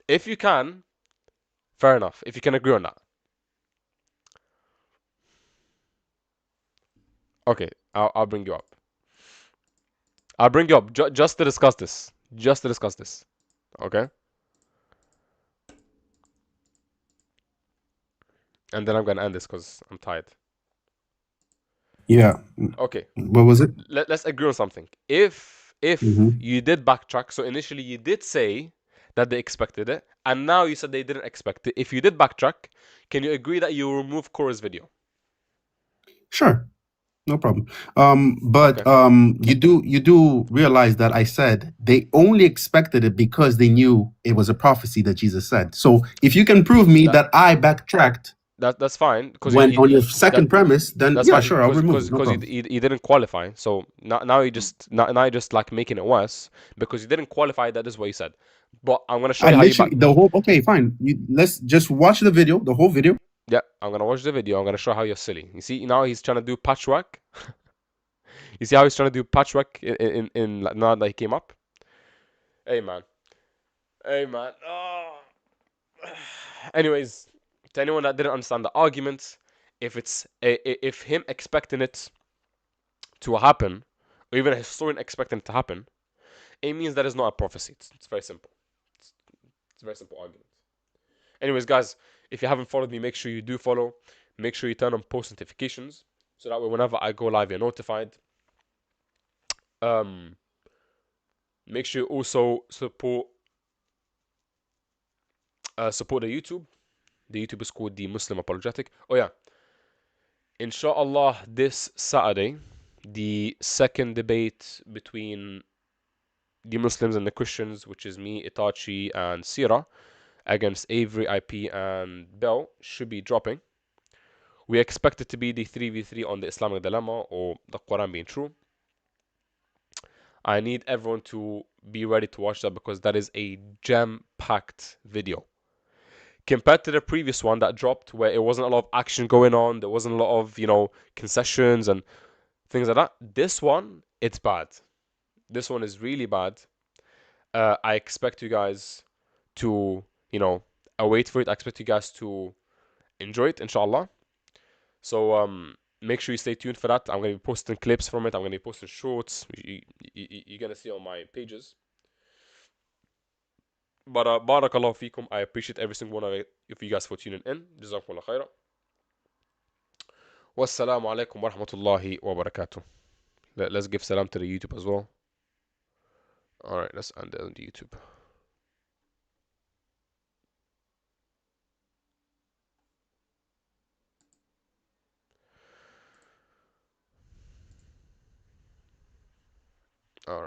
If you can, fair enough. If you can agree on that. Okay, I'll bring you up. I'll bring you up just to discuss this. Just to discuss this. Okay? And then I'm gonna end this because I'm tired. Yeah. Okay. What was it? Let's agree on something. If hmm you did backtrack, so initially you did say that they expected it, and now you said they didn't expect it. If you did backtrack, can you agree that you remove Cora's video? Sure. No problem. But Okay. you do realize that I said they only expected it because they knew it was a prophecy that Jesus said. So if you can prove me That that I backtracked that's fine because when on your that second premise, then that's yeah, fine sure, I'll remove it. No because problem. you didn't qualify. So now you just like making it worse because you didn't qualify. That is what you said. But I'm gonna show I you how you back. literally the whole okay, fine. Let's just watch the video, the whole video. Yeah, I'm gonna watch the video. I'm gonna show how you're silly. You see now he's trying to do patchwork. You see how he's trying to do patchwork now that he came up. Hey man. Hey man. Oh. Anyways, to anyone that didn't understand the argument, if him expecting it to happen, or even a historian expecting it to happen, it means that it's not a prophecy. It's very simple. It's a very simple argument. Anyways, guys, if you haven't followed me, make sure you do follow. Make sure you turn on post notifications so that way whenever I go live, you're notified. Make sure you also support the YouTube. The YouTube is called The Muslim Apologetic. Oh yeah, inshallah, this Saturday, the second debate between the Muslims and the Christians, which is me, Itachi, and Sira, against Avery, IP, and Bell, should be dropping. We expect it to be the 3v3 on the Islamic dilemma or the Quran being true. I need everyone to be ready to watch that because that is a jam-packed video. Compared to the previous one that dropped where it wasn't a lot of action going on, there wasn't a lot of, concessions and things like that. This one, it's bad. This one is really bad. I expect you guys to, wait for it. I expect you guys to enjoy it, inshallah. So make sure you stay tuned for that. I'm going to be posting clips from it. I'm going to be posting shorts. You're going to see on my pages. But barakallahu feekum. I appreciate every single one of you guys for tuning in. Jazakumullah khaira. Wassalamu alaikum wa rahmatullahi wa barakatuh. Let's give salam to the YouTube as well. Alright, let's end it on the YouTube.